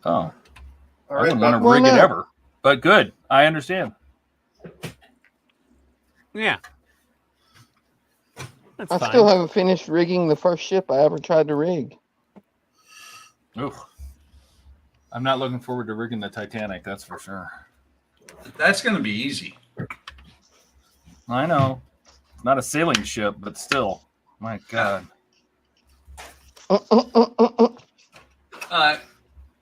Oh. I
right,
wouldn't want to
Buck,
rig
why
it
not?
ever. But good. I understand.
Yeah. That's
I
fine.
still haven't finished rigging the first ship I ever tried to rig.
Oof. I'm not looking forward to rigging the Titanic, that's for sure.
That's going to be easy.
I know. Not a sailing ship, but still. My God.
All right.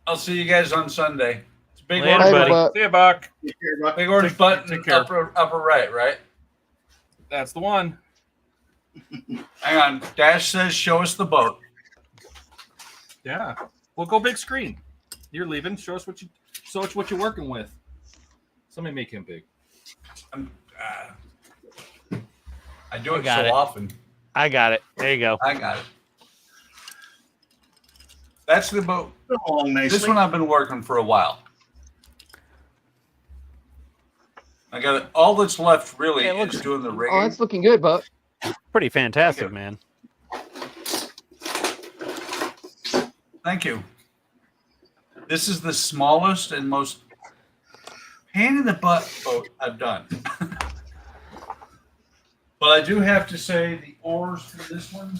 I'll see you guys on Sunday. It's a big
Later,
orange,
buddy.
Buck.
See you, Buck.
big orange button
take care.
upper right, right?
That's the one.
Hang on. Dash says, show us the boat.
Yeah. Well, go big screen. You're leaving. Show us what you're working with. Somebody make him big.
I do it
got
so
it.
often.
I got it. There you go.
I got it. That's the boat.
Along nicely.
This one I've been working for a while. I got it. All that's left really
Yeah, it
is
looks-
doing the
Oh,
rigging.
that's looking good, Buck.
Pretty fantastic, man.
Thank you. This is the smallest and most pain in the butt boat I've done. But I do have to say the oars for this one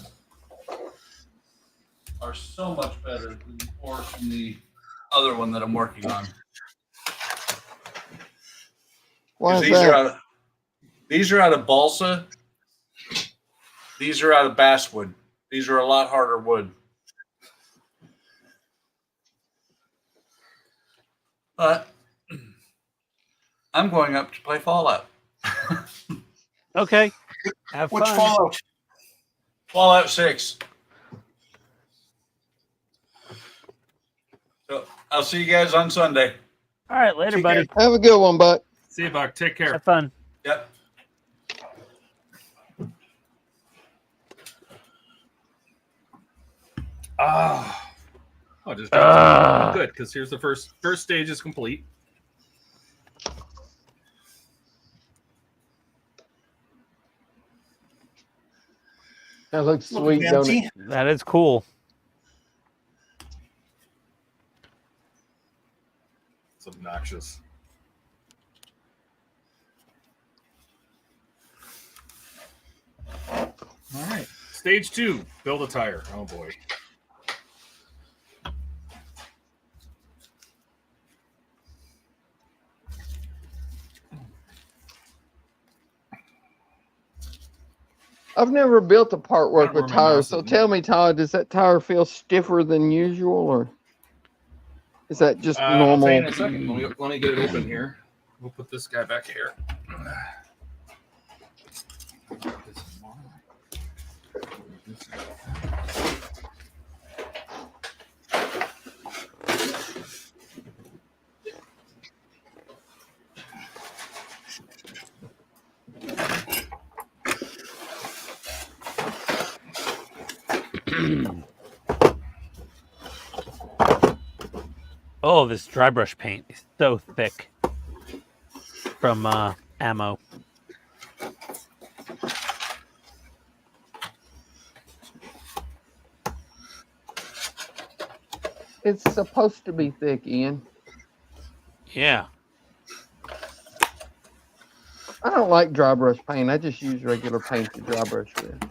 are so much better than the oars from the other one that I'm working on.
Why
'Cause
is
these are
that?
these are out of balsa. These are out of basswood. These are a lot harder wood. But I'm going up to play Fallout.
Okay. Have
Which
fun.
Fallout?
Fallout 6. So I'll see you guys on Sunday.
All right, later,
Take
buddy.
care.
Have a good one, Buck.
See you, Buck. Take care.
Have fun.
Yep.
Ah. Oh, just good, because here's the first stage is complete.
That looks
Looking
sweet, don't
fancy.
it?
That is cool.
It's obnoxious. All right. Stage 2. Build a tire. Oh, boy.
I've never built a part work
I don't know
with
where my
tires,
mouse
so
is.
tell me, Todd, does that tire feel stiffer than usual, or is that just
I'll tell you
normal?
in a second. Let me get it open here. We'll put this guy back here.
Oh, this dry brush paint is so thick from ammo.
It's supposed to be thick, Ian.
Yeah.
I don't like dry brush paint. I just use regular paint to dry brush with.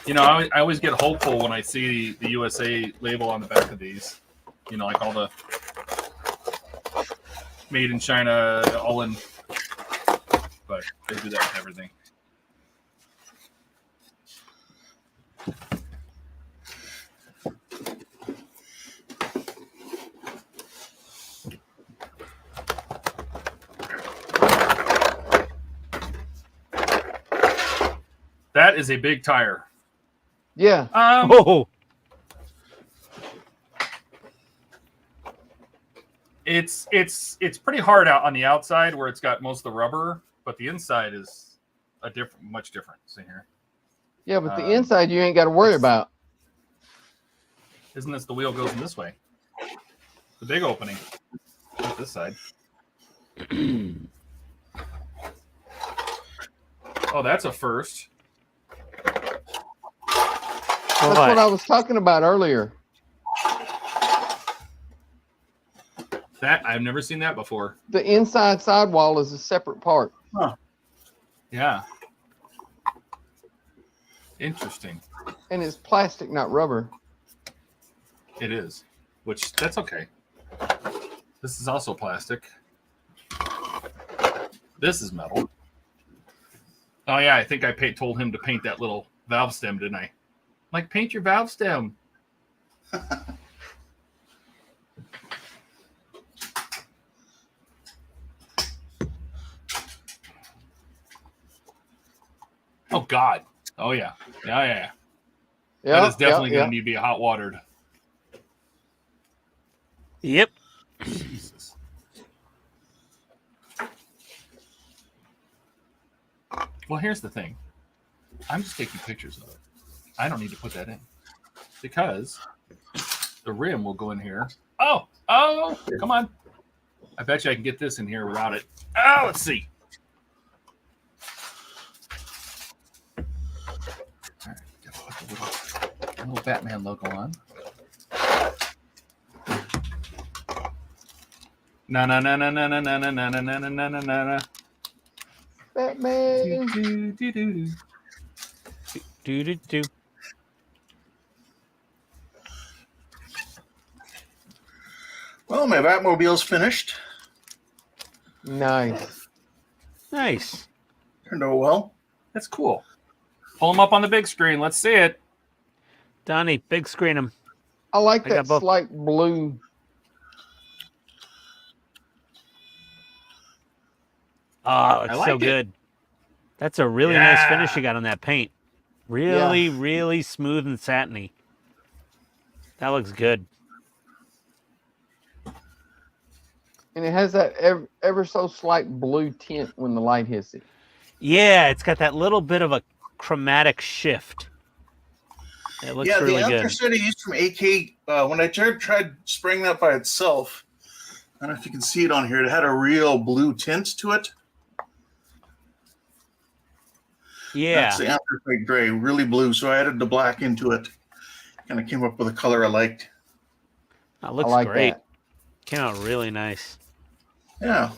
You know, I always get hopeful when I see the USA label on the back of these. You know, like all the made in China, all in. But they do that with everything.
That is a big tire.
Yeah.
Oh,
It's pretty hard out on the outside where it's got most of the rubber, but the inside is much different. See here.
Yeah, but the inside you ain't got to worry about.
Isn't this the wheel goes in this way? The big opening. Not this side. Oh, that's a first.
That's what I was talking about earlier.
That I've never seen that before.
The inside sidewall is a separate part.
Huh. Yeah. Interesting.
And it's plastic, not rubber.
It is. Which that's okay. This is also plastic. This is metal. Oh yeah, I think I told him to paint that little valve stem, didn't I? Like, paint your valve stem. Oh God. Oh yeah. Yeah. That is definitely going to need to be hot watered.
yep.
Jesus. Well, here's the thing. I'm just taking pictures of it. I don't need to put that in because the rim will go in here. Oh, come on. I bet you I can get this in here without it. Oh, let's see. All right, put the little Batman logo on. Na na na na na na na na na na na na na na.
Batman.
Do.
Well, my Batmobile's finished.
Nice.
Nice.
Turned out well.
That's cool. Pull them up on the big screen. Let's see it.
Donnie, big screen him.
I like
I
that
got both.
slight blue.
Oh, it's
I like
so
it.
good. That's a really nice
Yeah.
finish you got on that paint. Really, really smooth and satiny. That looks good.
And it has that ever so slight blue tint when the light hits it.
Yeah, it's got that little bit of a chromatic shift. It looks really
the
good.
underset I used from AK, when I tried spraying that by itself, I don't know if you can see it on here, it had a real blue tint to it.
Yeah.
That's the anthracite gray, really blue. So I added the black into it. Kind of came up with a color I liked.
That looks
I like
great.
that.
Came out really nice.
Yeah.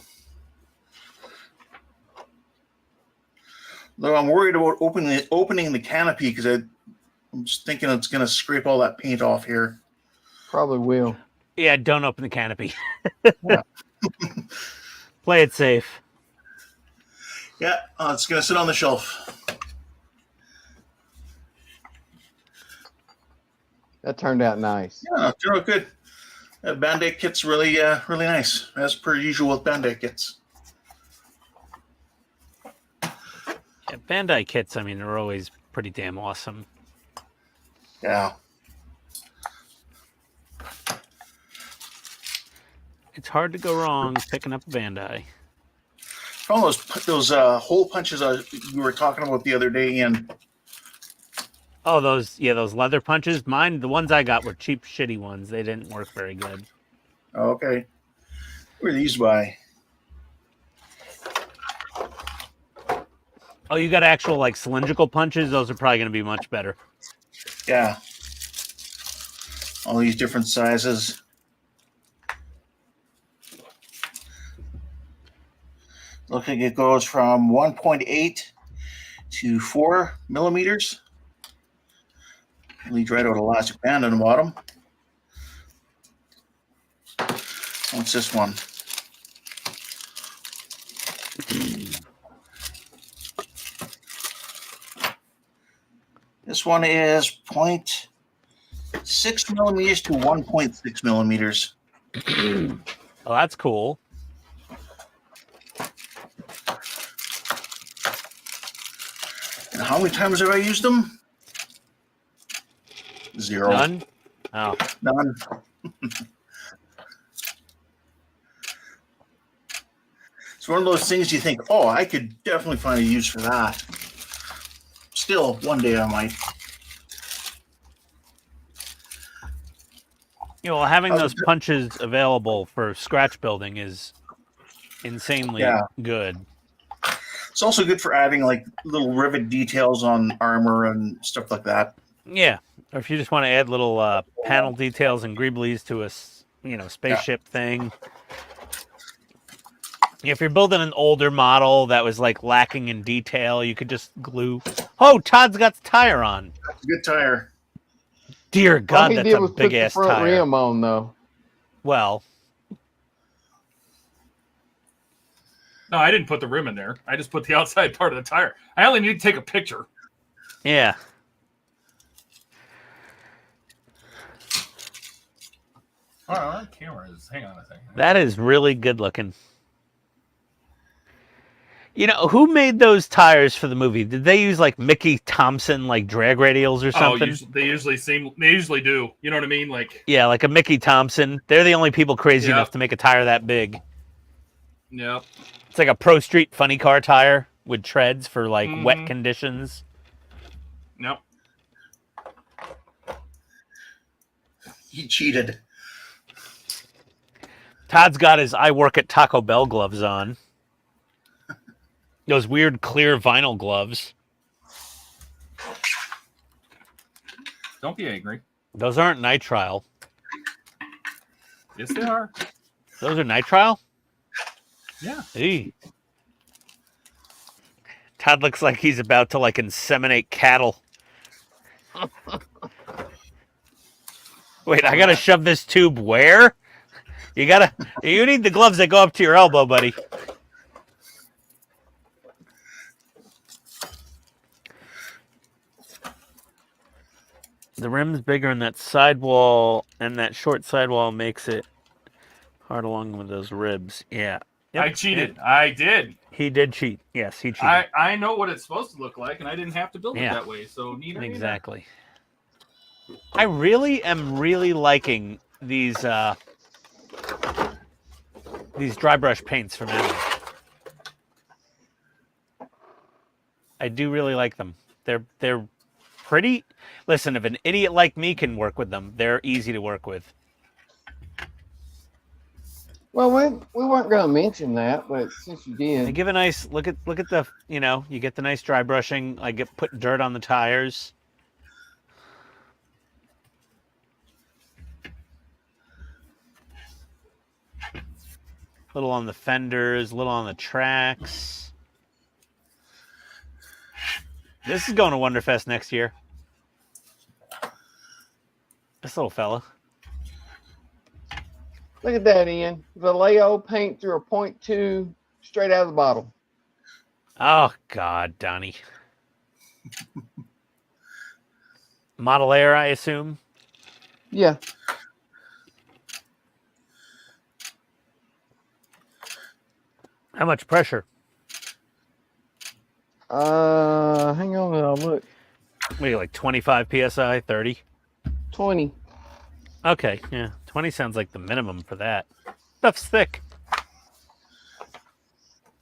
Though I'm worried about opening the canopy because I'm just thinking it's going to scrape all that paint off here.
Probably will.
Yeah, don't open the canopy.
Yeah.
Play it safe.
Yeah, it's going to sit on the shelf.
That turned out nice.
Yeah, turned out good. That Band-Aid kit's really nice, as per usual with Band-Aid kits.
Yeah, Bandai kits, I mean, they're always pretty damn awesome.
Yeah.
It's hard to go wrong picking up a Bandai.
All those hole punches you were talking about the other day, and
Oh, those leather punches. Mine, the ones I got were cheap, shitty ones. They didn't work very good.
okay. Who are these by?
Oh, you got actual like cylindrical punches? Those are probably going to be much better.
Yeah. All these different sizes. Looks like it goes from 1.8 to 4 millimeters. Leads right out elastic band on the bottom. What's this one? This one is 0.6 millimeters to 1.6 millimeters.
Oh, that's cool.
And how many times have I used them? 0.
None? Oh.
None. It's one of those things you think, oh, I could definitely find a use for that. Still, one day I might.
You know, having those punches available for scratch building is insanely good.
It's also good for adding like little rivet details on armor and stuff like that.
Yeah, or if you just want to add little panel details and greeblies to a spaceship thing. If you're building an older model that was like lacking in detail, you could just glue. Oh, Todd's got the tire on.
That's a good tire.
Dear God,
All he
that's
did
a
was
big
put the
ass
front
tire.
rim on, though.
Well,
No, I didn't put the rim in there. I just put the outside part of the tire. I only need to take a picture.
yeah.
Oh, our camera is. Hang on a second.
That is really good looking. You know, who made those tires for the movie? Did they use like Mickey Thompson like drag radials or something?
They usually do. You know what I mean? Like,
Yeah, like a Mickey Thompson. They're the only people crazy
Yeah.
enough to make a tire that big.
yep.
It's like a Pro Street funny car tire with treads for like wet
Mhm.
conditions.
Yep.
He cheated.
Todd's got his I work at Taco Bell gloves on. Those weird clear vinyl gloves.
Don't be angry.
Those aren't nitrile.
Yes, they are.
Those are nitrile?
Yeah.
Eee. Todd looks like he's about to like inseminate cattle. Wait, I gotta shove this tube where? You need the gloves that go up to your elbow, buddy. The rim's bigger and that sidewall and that short sidewall makes it hard along with those ribs. Yeah. Yep.
I cheated. I did.
He did cheat. Yes, he cheated.
I know what it's supposed to look like, and I didn't have to build it
Yeah.
that way. So neither.
Exactly. I really am liking these dry brush paints from Emily. I do really like them. They're pretty. Listen, if an idiot like me can work with them, they're easy to work with.
Well, we weren't going to mention that, but since you
They
did,
give a nice look at the you get the nice dry brushing. I get put dirt on the tires. Little on the fenders, little on the tracks. This is going to Wonderfest next year. This little fella.
look at that, Ian. Vallejo paint through a 0.2 straight out of the bottle.
Oh, God, Donnie. Model Air, I assume.
Yeah.
How much pressure?
Hang on, I'll look.
What are you, like 25 PSI, 30?
20.
Okay, yeah. 20 sounds like the minimum for that. Stuff's thick.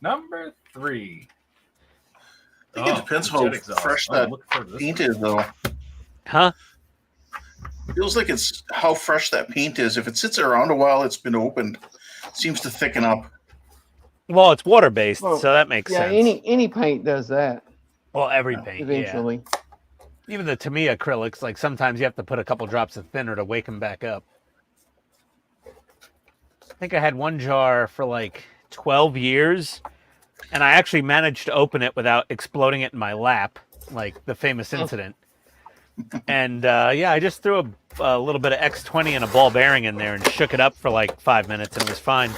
Number 3.
I think it depends how
jet exhaust.
fresh
Oh,
that
look for this
paint
one.
is, though.
Huh?
Feels like it's how fresh that paint is. If it sits around a while, it's been opened. It seems to thicken up.
Well, it's water-based,
Well,
so that makes
Yeah,
sense.
any paint does that
Well, every paint,
eventually.
yeah. Even the Tamiya acrylics, like sometimes you have to put a couple drops of thinner to wake them back up. I think I had one jar for like 12 years, and I actually managed to open it without exploding it in my lap, like the famous incident. And yeah, I just threw a little bit of X20 and a ball bearing in there and shook it up for like 5 minutes, and it was fine.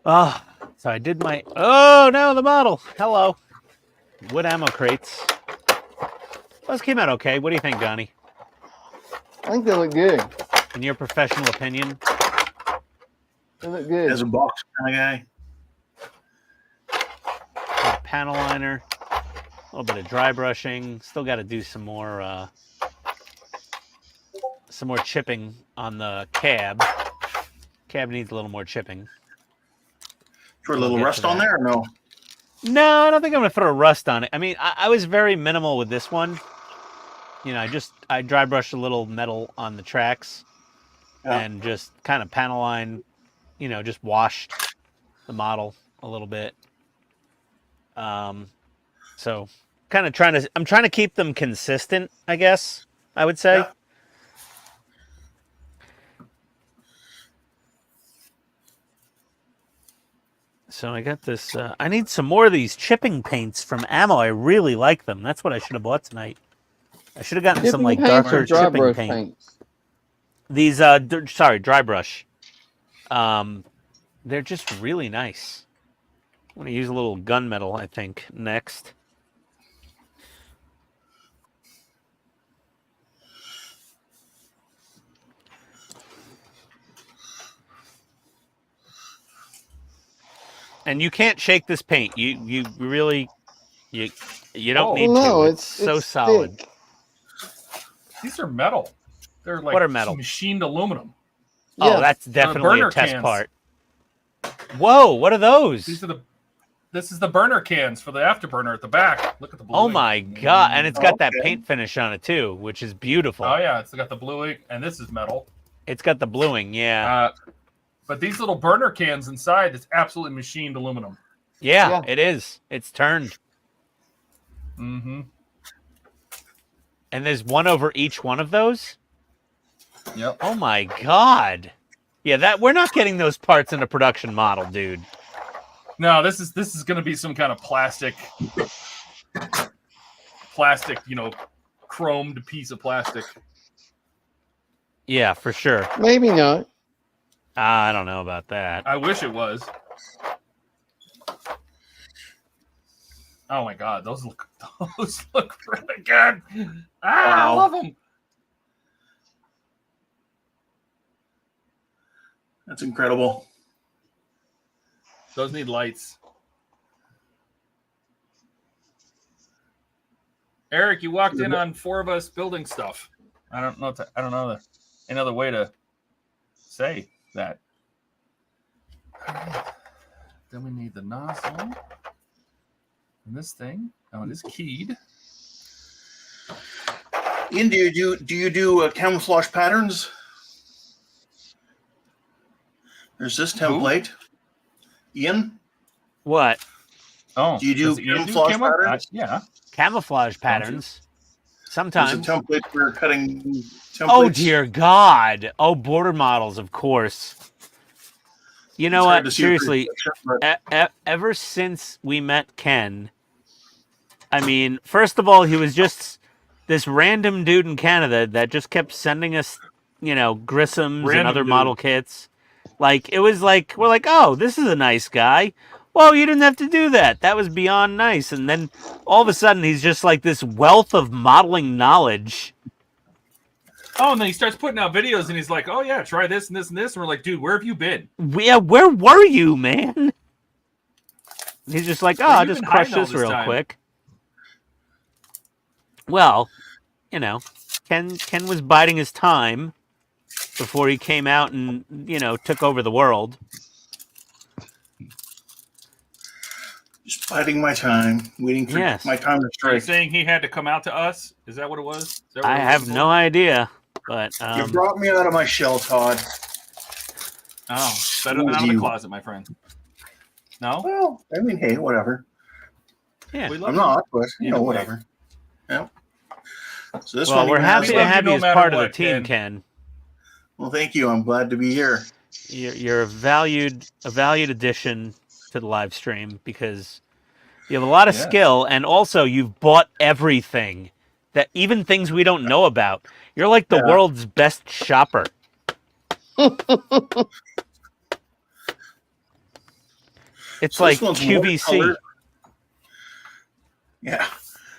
Oh, so I did my... Oh, no, the model. Hello. Wood ammo crates. Those came out okay. What do you think, Donnie?
I think they look good.
In your professional opinion?
They look good.
as a box kind of guy.
Panel liner, a little bit of dry brushing. Still got to do some more chipping on the cab. Cab needs a little more chipping.
Throw a
We'll
little
get
rust
to
on
that.
there or no?
No, I don't think I'm going to throw rust on it. I mean, I was very minimal with this one. You know, I dry brushed a little metal on the tracks and just kind of panel line, you know, just washed the model a little bit. So kind of I'm trying to keep them consistent, I guess, I would say.
Yeah.
So I got this, I need some more of these chipping paints from Ammo. I really like them. That's what I should have bought tonight. I should have gotten some like
Chipping paints or
darker
dry
chipping
brush
paint.
paints?
These, dry brush. They're just really nice. I'm going to use a little gunmetal, I think, next. And you can't shake this paint. You really you don't need
no,
to.
it's
so solid.
thick.
These are metal. They're like
What are metal?
machined aluminum.
Oh,
Yeah.
that's definitely a
burner
test
cans.
part. Whoa, what are those?
This is the burner cans for the afterburner at the back. Look at the blue
Oh
ink.
my god, and it's got that
Okay.
paint finish on it too, which is beautiful.
Oh yeah, it's got the blue ink, and this is metal.
It's got the bluing, yeah.
But these little burner cans inside, it's absolutely machined aluminum.
Yeah,
Yeah.
it is. It's turned.
Mm-hmm.
And there's one over each one of those?
Yep.
Oh my god. Yeah, that we're not getting those parts in a production model, dude.
No, this is going to be some kind of plastic, you know, chromed piece of plastic.
Yeah, for sure.
Maybe not.
I don't know about that.
I wish it was. Oh my god, those look really good. I
Wow.
love them.
That's incredible.
Those need lights. Eric, you walked in on four of us building stuff. I don't know another way to say that. Then we need the nozzle. And this thing. Oh, it is keyed.
Ian, do you do camouflage patterns? There's this template. Ian,
What?
Oh,
do you do
does Ian
camouflage
camo?
patterns?
Yeah.
Camouflage patterns.
There's a
Sometimes.
template for cutting templates.
Oh dear God! Oh, border models, of course. You know
It's hard
what?
to see a
Seriously,
picture, but
ever since we met Ken, I mean, first of all, he was just this random dude in Canada that just kept sending us, you know, Grissom's and
Random
other
dude.
model kits. Like, it was like, we're like, oh, this is a nice guy. Well, you didn't have to do that. That was beyond nice. And then all of a sudden, he's just like this wealth of modeling knowledge.
Oh, and then he starts putting out videos, and he's like, "Oh yeah, try this and this and this." And we're like, "Dude, where have you been?"
Yeah, where were you, man? He's just like, oh,
Where
I'll
you
just
been
crush
hiding all
this
this
real
time?
quick. Well, you know, Ken was biding his time before he came out and, you know, took over the world.
just biding my time, waiting for
Yes.
my time to
Are you
strike.
saying he had to come out to us? Is that what it was? Is that what
I
it was
have
for?
no idea, but
You brought me out of my shell, Todd.
Oh, better than out of the
You.
closet, my friend. No,
Well, I mean, hey, whatever.
yeah.
we love
I'm
you.
not, but you know,
Either way.
whatever. Yeah. So this
Well,
one,
we're
even
happy
has-
to
love you
have
no
you as
matter
part of the
what,
team,
Ken.
Ken.
Well, thank you. I'm glad to be here.
You're a valued addition to the live stream because you have a lot of
Yes.
skill, and also you've bought everything, that even things we don't know about. You're like the
Yeah.
world's best shopper. It's
So
like
this one's
QVC.
watercolor. Yeah.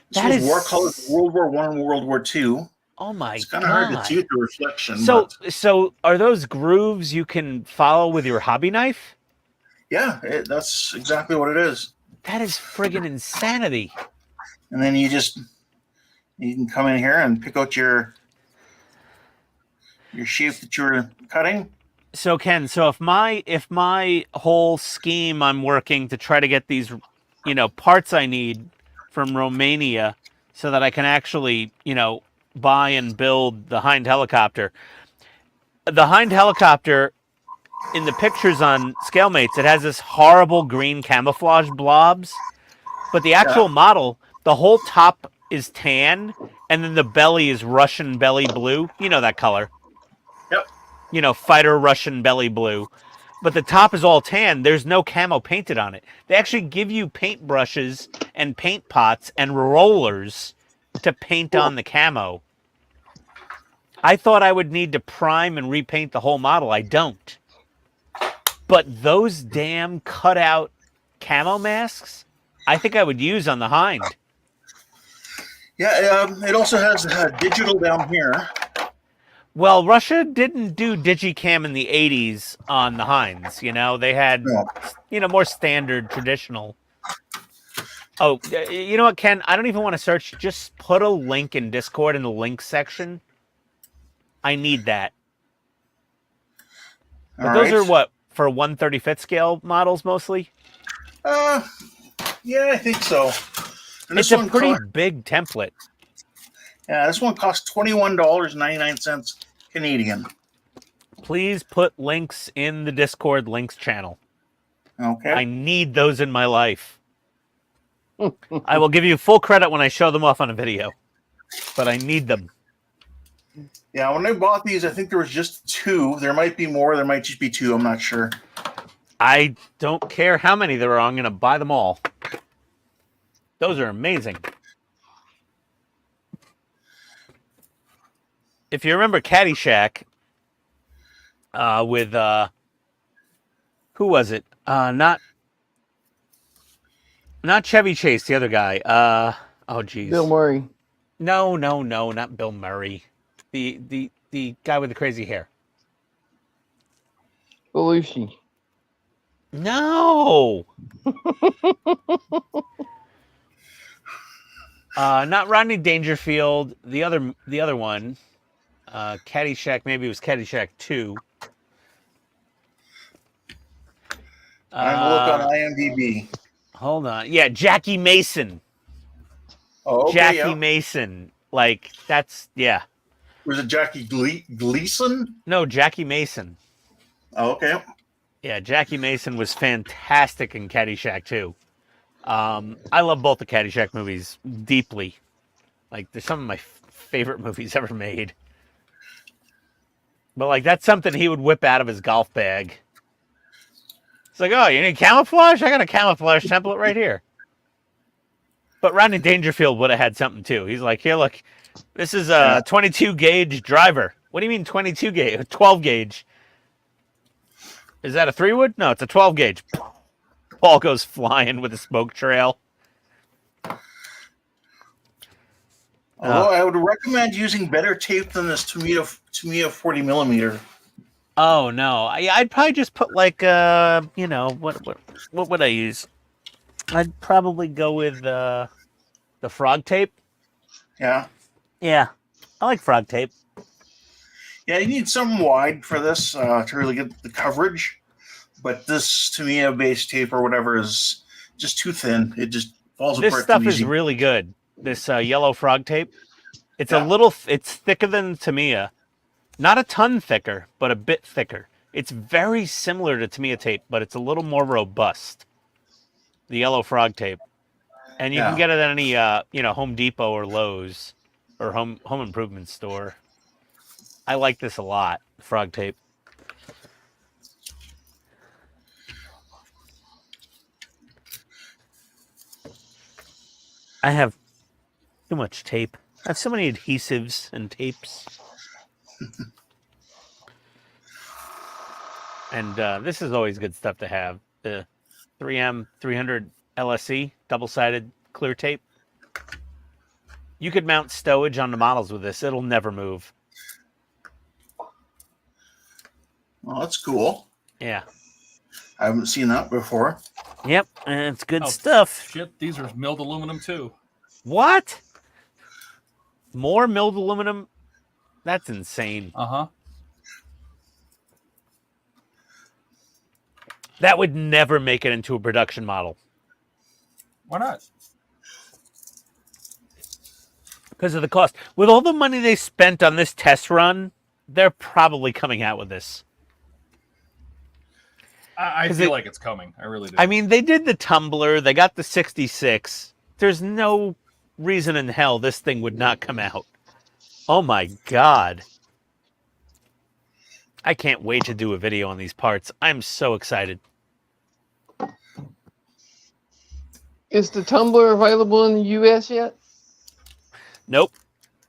This
That
was
is-
war colors, World War I and World War II.
Oh my
It's kind of hard to
God.
see with the reflection.
So,
but
so are those grooves you can follow with your hobby knife?
yeah, that's exactly what it is.
That is friggin' insanity.
And then you can come in here and pick out your shape that you're cutting.
So Ken, so if my whole scheme I'm working to try to get these, parts I need from Romania so that I can actually, buy and build the Hind helicopter. The Hind helicopter in the pictures on ScaleMates, it has this horrible green camouflage blobs, but the actual model, the whole top is tan and then the belly is Russian belly blue. You know that color.
Yep.
Fighter Russian belly blue. But the top is all tan. There's no camo painted on it. They actually give you paint brushes and paint pots and rollers to paint on the camo. I thought I would need to prime and repaint the whole model. I don't. But those damn cutout camo masks, I think I would use on the Hind.
Yeah, it also has digital down here.
Well, Russia didn't do Digicam in the 80s on the Hinds. They had, more standard, traditional. Oh, you know what, Ken? I don't even want to search. Just put a link in Discord in the links section. I need that. But those are what, for 1/35th scale models mostly?
Yeah, I think so. And
It's a pretty big template.
Yeah, this one costs $21.99 Canadian.
Please put links in the Discord links channel.
Okay.
I need those in my life. I will give you full credit when I show them off on a video, but I need them.
Yeah, when I bought these, I think there was just 2. There might be more. There might just be 2. I'm not sure.
I don't care how many there are. I'm going to buy them all. Those are amazing. If you remember Caddyshack, with who was it? Not Chevy Chase, the other guy. Oh geez.
Bill Murray.
No, not Bill Murray. The guy with the crazy hair.
Belushi.
No. Not Rodney Dangerfield. The other one. Caddyshack. Maybe it was Caddyshack 2.
I'm going to look on IMDb.
Hold on. Yeah, Jackie Mason.
Oh, okay,
Jackie Mason. Like, that's, yeah.
Was it Jackie Gleason?
No, Jackie Mason.
Oh, okay.
Yeah, Jackie Mason was fantastic in Caddyshack 2. I love both the Caddyshack movies deeply. Like, they're some of my favorite movies ever made. But, like, that's something he would whip out of his golf bag. It's like, oh, you need camouflage? I got a camouflage template right here. But Rodney Dangerfield would have had something, too. He's like, here, look, this is a 22 gauge driver. What do you mean 22 gauge? 12 gauge. Is that a 3-wood? No, it's a 12 gauge. Ball goes flying with a smoke trail.
Although I would recommend using better tape than this Tamiya 40 millimeter.
Oh no, I'd probably just put like what would I use? I'd probably go with the frog tape.
Yeah.
Yeah, I like frog tape.
Yeah, you need something wide for this to really get the coverage. But this Tamiya base tape or whatever is just too thin. It just falls apart.
This stuff
too
is
easy.
really good. This yellow frog tape. It's it's thicker than Tamiya. Not a ton thicker, but a bit thicker. It's very similar to Tamiya tape, but it's a little more robust. The yellow frog tape. And you can get it at any Home Depot or Lowe's or home improvement store. I like this a lot, frog tape. I have too much tape. I have so many adhesives and tapes. And this is always good stuff to have. The 3M 300 LSE, double-sided clear tape. You could mount stowage on the models with this. It'll never move.
Well, that's cool.
Yeah.
I haven't seen that before.
Yep, and it's good
Oh,
stuff.
Shit, these are milled aluminum too.
What? More milled aluminum? That's insane.
Uh-huh.
That would never make it into a production model.
Why not?
Because of the cost. With all the money they spent on this test run, they're probably coming out with this.
I
'Cause
feel
it-
like it's coming. I really do.
I mean, they did the tumbler. They got the 66. There's no reason in hell this thing would not come out. Oh my God. I can't wait to do a video on these parts. I'm so excited.
Is the tumbler available in the U.S. yet?
Nope.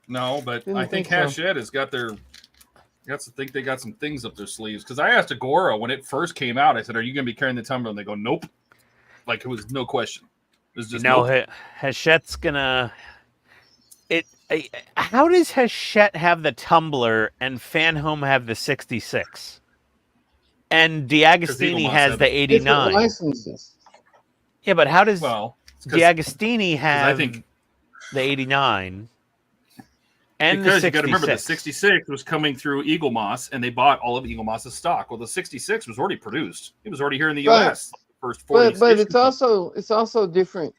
No, but
Didn't
I think
think so.
Hachette has got their. I got to think they got some things up their sleeves because I asked Agora when it first came out. I said, "Are you going to be carrying the tumbler?" And they go, "Nope." Like it was no question. It was just
No,
nope.
Hachette's gonna. How does Hachette have the tumbler and Fan Home have the 66? And Diagostini
Eagle
has
Moss
the
had it.
Different
89.
licenses.
Yeah, but how does
Well, it's 'cause-
Diagostini have
I think
the 89 and
because
the
you got to remember the
66?
66 was coming through Eagle Moss, and they bought all of Eagle Moss's stock. Well, the 66 was already produced; it was already here in the
Right.
U.S. First 40.
But it's also different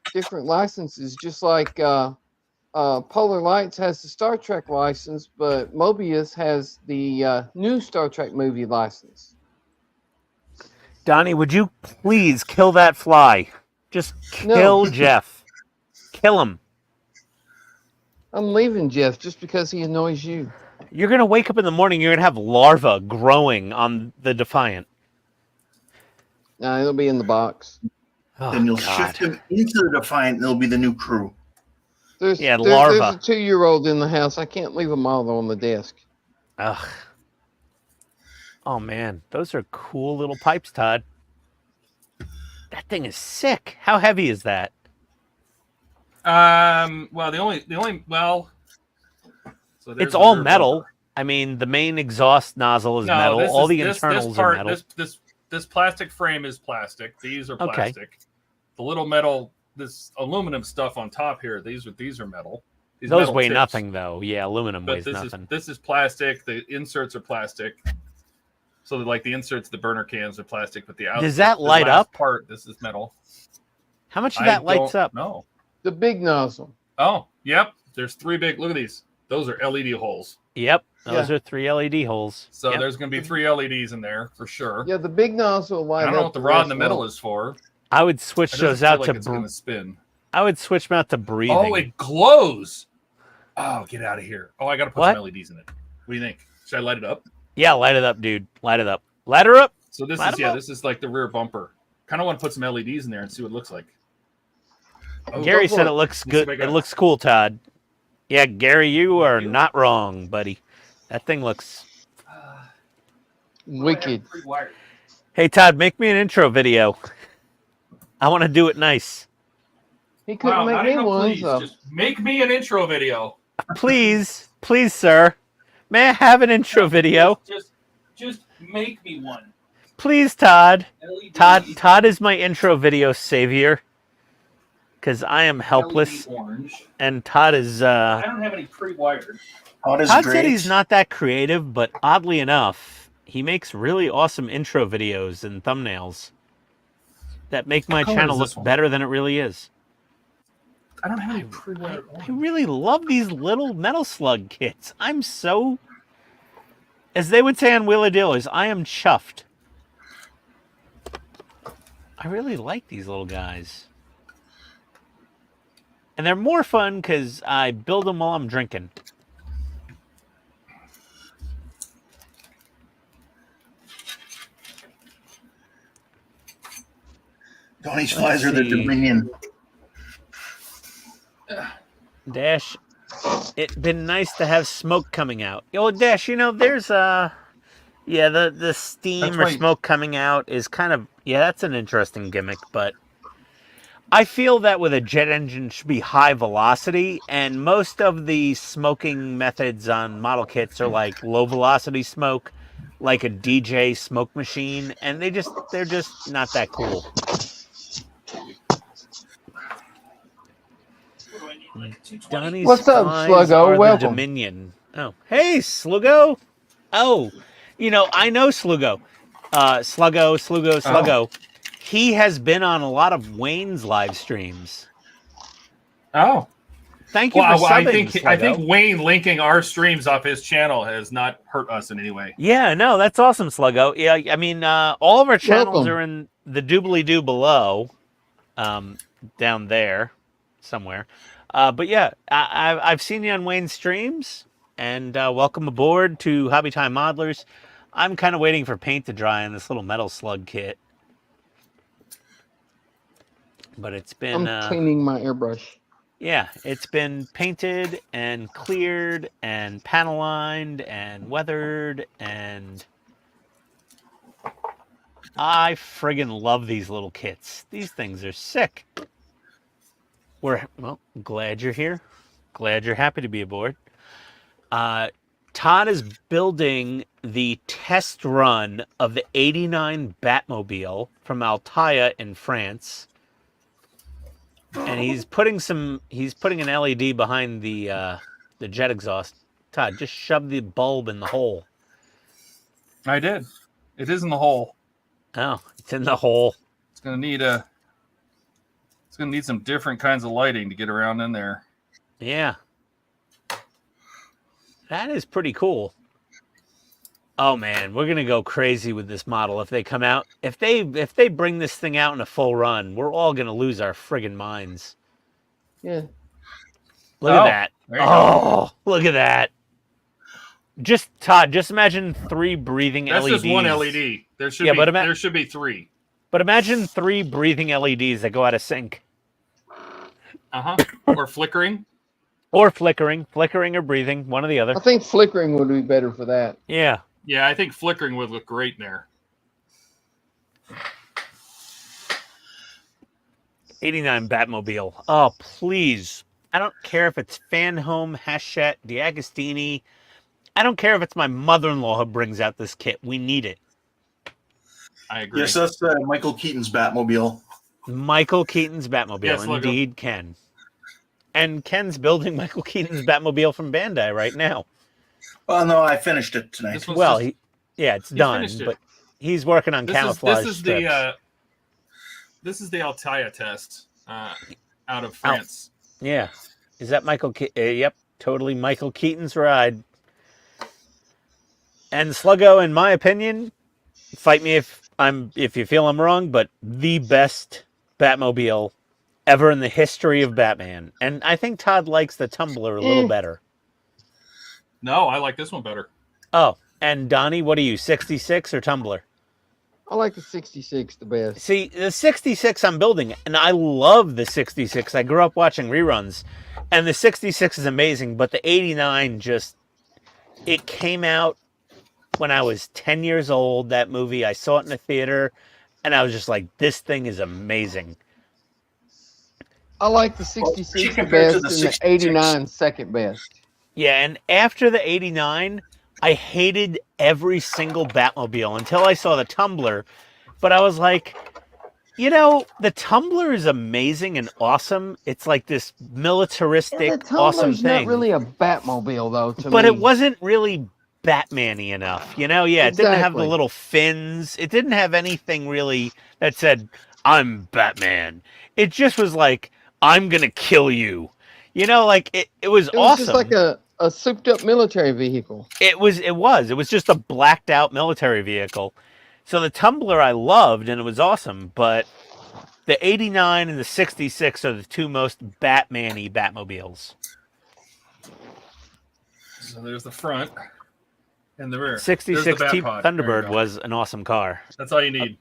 licenses. Just like Polar Lights has the Star Trek license, but Mobius has the new Star Trek movie license.
Donnie, would you please kill that fly? Just kill
No.
Jeff. Kill him.
I'm leaving Jeff just because he annoys you.
You're going to wake up in the morning, you're going to have larvae growing on the Defiant.
No, it'll be in the box.
Oh,
Then you'll
God.
shift him into the Defiant, and it'll be the new crew.
There's
Yeah,
there's
larva.
a 2-year-old in the house. I can't leave a model on the desk.
Ugh. Oh, man. Those are cool little pipes, Todd. That thing is sick. How heavy is that?
Well, the only well. So there's
It's
the
all
rear
metal.
bumper.
I mean, the main exhaust nozzle is
No,
metal.
this
All
is-
the
this
internals
part,
are metal.
This plastic frame is plastic. These are
Okay.
plastic. The little metal, this aluminum stuff on top here. These are metal. These
Those
metal
weigh
tips.
nothing, though. Yeah, aluminum
But
weighs nothing.
this is plastic. The inserts are plastic. So like the inserts, the burner cans are plastic, but the outside.
Does that light up?
Part. This is metal.
How much of that lights up?
No.
The big nozzle.
Oh, yep. There's 3 big. Look at these. Those are LED holes.
Yep, those
Yeah.
are 3 LED holes.
So
Yep.
there's going to be 3 LEDs in there for sure.
Yeah, the big nozzle will light
I don't know
up
what the rod in the
rest
middle
well.
is for.
I would switch
It doesn't
those
feel
out
like
to
it's going to spin.
I would switch them out to breathing.
Oh, it glows. Oh, get out of here. Oh, I got to put
What?
some LEDs in it. What do you think? Should I light it up?
Yeah, light it up, dude. Light it up. Light her up.
So this
Light
is
'em up.
this is like the rear bumper. Kind of want to put some LEDs in there and see what it looks like. Oh,
Gary
go
said
for
it
it.
looks
Let's see
good.
what I
It
got.
looks cool, Todd. Yeah, Gary, you are
you.
not wrong, buddy. That thing looks.
Wicked.
Hey, Todd, make me an intro video. I want to do it nice.
He couldn't
Wow,
make
not
me
even
one,
please.
so
Just make me an intro video.
Please, please, sir. May I have an intro video?
Just make me one.
Please, Todd.
LED,
Todd is my intro video savior. Because I am helpless,
LED orange.
and Todd is.
I don't have any pre-wired.
Todd is
Todd
great.
said he's not that creative, but oddly enough, he makes really awesome intro videos and thumbnails that make my
What color
channel
is
look
this one?
better than it really is.
I don't have any pre-wired.
I really love these little metal slug kits. I'm so, as they would say on Wheeler Dealers, I am chuffed. I really like these little guys. And they're more fun because I build them while I'm drinking.
Donnie's flies are the
see.
Dominion.
Dash, it'd been nice to have smoke coming out. Yo, Dash, you know, there's yeah, the steam
That's
or
right.
smoke coming out is kind of, yeah, that's an interesting gimmick, but I feel that with a jet engine should be high velocity, and most of the smoking methods on model kits are like low velocity smoke, like a DJ smoke machine, and they're just not that cool. Donnie's
What's up,
flies
Sluggo?
are the
Welcome.
Dominion. Oh, hey, Sluggo. Oh, I know Sluggo. Sluggo. He has been on a lot of Wayne's live streams.
Oh,
Thank you for subbing,
I think
Sluggo.
Wayne linking our streams off his channel has not hurt us in any way.
Yeah, no, that's awesome, Sluggo. Yeah, I mean, all of our channels
Welcome.
are in the doobly-doo below, down there somewhere. But yeah, I've seen you on Wayne's streams, and welcome aboard to Hobby Time Modelers. I'm kind of waiting for paint to dry on this little metal slug kit. But it's been...
I'm cleaning my airbrush.
Yeah, it's been painted and cleared and panel lined and weathered, and I friggin' love these little kits. These things are sick. Well, glad you're here. Glad you're happy to be aboard. Todd is building the test run of the '89 Batmobile from Altaïa in France. And he's putting an LED behind the jet exhaust. Todd, just shove the bulb in the hole.
I did. It is in the hole.
Oh, it's in the hole.
It's gonna need some different kinds of lighting to get around in there.
Yeah. That is pretty cool. Oh man, we're gonna go crazy with this model if they come out. If they bring this thing out in a full run, we're all gonna lose our friggin' minds.
Yeah.
Look at that.
There you go.
Look at that. Todd, just imagine 3 breathing
That's
LEDs.
just one LED. There should be 3.
But imagine 3 breathing LEDs that go out of sync.
Or flickering.
Or flickering or breathing, one or the other.
I think flickering would be better for that.
Yeah.
Yeah, I think flickering would look great in there.
89 Batmobile. Oh, please. I don't care if it's Fanhome, Hachette, D'Agostini. I don't care if it's my mother-in-law who brings out this kit. We need it.
I agree.
Yes, that's Michael Keaton's Batmobile.
Michael Keaton's Batmobile.
Yes,
Indeed, Ken. And Ken's building Michael Keaton's Batmobile from Bandai right now.
Well, no, I finished it tonight.
Well, it's done,
finished it.
but he's working on camouflage
This is
strips.
this is the Altaïa test out of France.
Yeah. Is that Michael yep, totally Michael Keaton's ride. And Sluggo, in my opinion, fight me if you feel I'm wrong, but the best Batmobile ever in the history of Batman. And I think Todd likes the Tumbler a little better.
No, I like this one better.
Oh, and Donnie, what are you, 66 or Tumbler?
I like the 66 the best.
See, the 66 I'm building, and I love the 66. I grew up watching reruns, and the 66 is amazing, but the 89 it came out when I was 10 years old, that movie. I saw it in the theater, and I was just like, this thing is amazing.
I like the 66 the
compared
best
to the
and
66.
the 89 second best.
Yeah, and after the 89, I hated every single Batmobile until I saw the Tumbler. But I was like, the Tumbler is amazing and awesome. It's like this militaristic,
the
awesome
Tumbler's
thing.
not really a Batmobile, though, to me.
But it wasn't really Batman-y enough. Yeah, it didn't have the
Exactly.
little fins. It didn't have anything really that said, I'm Batman. It just was like, I'm going to kill you. It was
It was
awesome.
just like a souped-up military vehicle.
It was just a blacked out military vehicle. So the Tumbler I loved and it was awesome, but the 89 and the 66 are the 2 most Batman-y Batmobiles.
So there's the front and the rear.
66
There's the
Jeep
Bat-Pod. There you
Thunderbird
go.
was an awesome car.
That's all you need.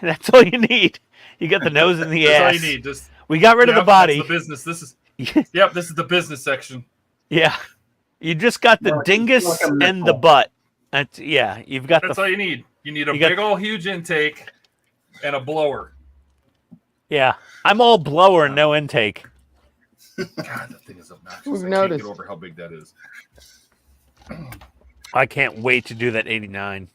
That's all you need. You got the nose and the
That's all
ass.
you need. Just
We got rid of the body.
That's the business. This is the business section.
Yeah. You just got the
Like-
dingus
like a
and the
nipple.
butt. You've got
That's
the
all you need. You need a
You got-
big old huge intake and a blower.
Yeah, I'm all blower, no intake.
God, that thing is obnoxious.
We've
I can't
noticed.
get over how big that is.
I can't wait to do that 89.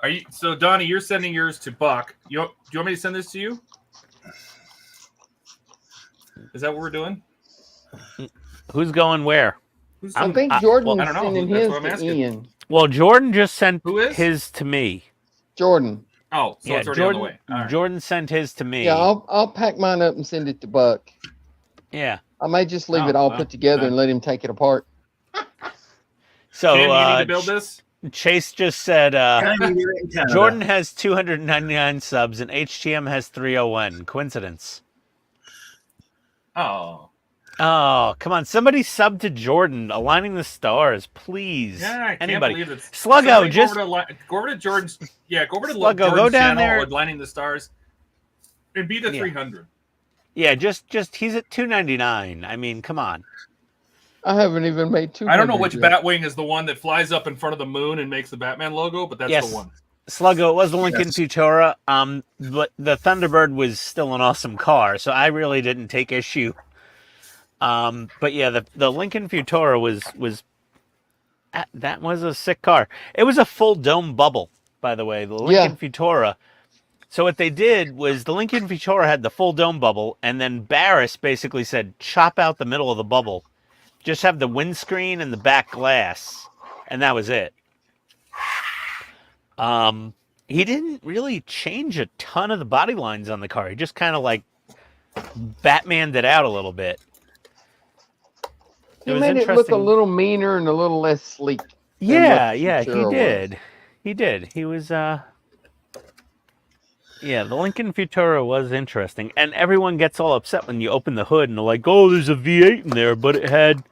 Are you so Donnie? You're sending yours to Buck. Do you want me to send this to you? Is that what we're doing?
Who's going where?
Who's
I
sending-
think
well,
Jordan's
I don't know.
sending
That's
his
what I'm
to
asking.
Ian.
Well, Jordan just sent
Who is?
his to me.
Jordan.
Oh, so
Yeah,
it's already
Jordan.
on the way. All right.
Jordan sent his to me.
Yeah, I'll pack mine up and send it to Buck.
Yeah.
I may just leave
Oh,
it all
well,
put together
then.
and let him take it apart.
So
Tim, you need to build this.
Chase just said
Canada, in Canada.
Jordan has 299 subs and HTM has 301. Coincidence?
Oh,
Oh, come on. Somebody sub to Jordan. Aligning the stars, please.
yeah. I can't
Anybody.
believe it.
Sluggo,
Somebody
just
go over to Jordan's. Yeah, go over to
Sluggo,
Jordan's
go down
channel,
there.
Aligning the Stars, and be the
Yeah.
300.
yeah, just he's at 299. I mean, come on.
I haven't even made 200
I don't know which
yet.
Batwing is the one that flies up in front of the moon and makes the Batman logo, but that's
Yes.
the one.
Sluggo, it was the Lincoln
Yes.
Futura. But the Thunderbird was still an awesome car, so I really didn't take issue. But yeah, the Lincoln Futura was that was a sick car. It was a full dome bubble, by the way. The Lincoln Futura. So what they did was the Lincoln Futura had the full dome bubble, and then Barris basically said, chop out the middle of the bubble. Just have the windscreen and the back glass, and that was it. He didn't really change a ton of the body lines on the car. He just kind of like Batmaned it out a little bit.
He made it look a little meaner and a little less sleek.
Yeah,
what
yeah, he
Futura was.
did. He did. He was yeah, the Lincoln Futura was interesting. And everyone gets all upset when you open the hood and they're like, "Oh, there's a V8 in there, but it had,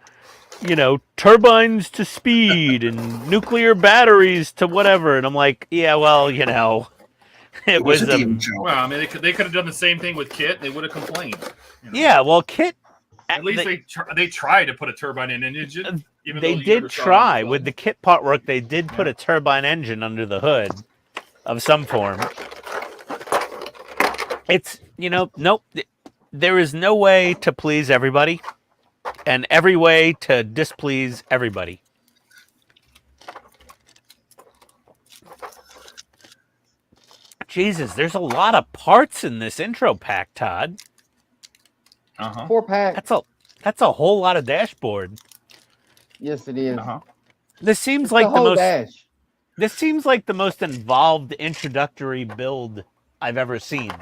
you know, turbines to speed and nuclear batteries to whatever." And I'm like, "Yeah, well, you know, it was
a demon show.
Well, I mean, they could have done the same thing with Kit. They would have complained. You know?
yeah, well, Kit
At least they tried to put a turbine in an engine. Even
they
though you
did
never saw it
try
on
with the Kit part work. They did put a turbine engine under the hood of some form. It's, you know, nope. There is no way to please everybody, and every way to displease everybody. Jesus, there's a lot of parts in this intro pack, Todd.
4-pack.
That's a whole lot of dashboard.
Yes, it is.
This seems
It's
like
the
the
whole
most.
dash.
This seems like the most involved introductory build I've ever seen.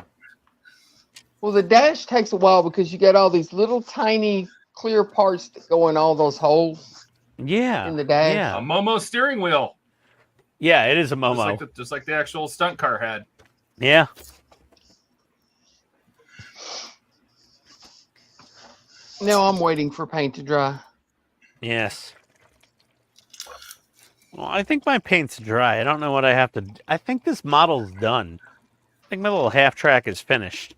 Well, the dash takes a while because you got all these little tiny clear parts that go in all those holes
Yeah.
in the dash.
Yeah.
A Momo steering wheel.
Yeah, it is a Momo.
Just like the actual stunt car had.
Yeah.
Now I'm waiting for paint to dry.
Yes. Well, I think my paint's dry. I don't know what I have to. I think this model's done. I think my little half track is finished.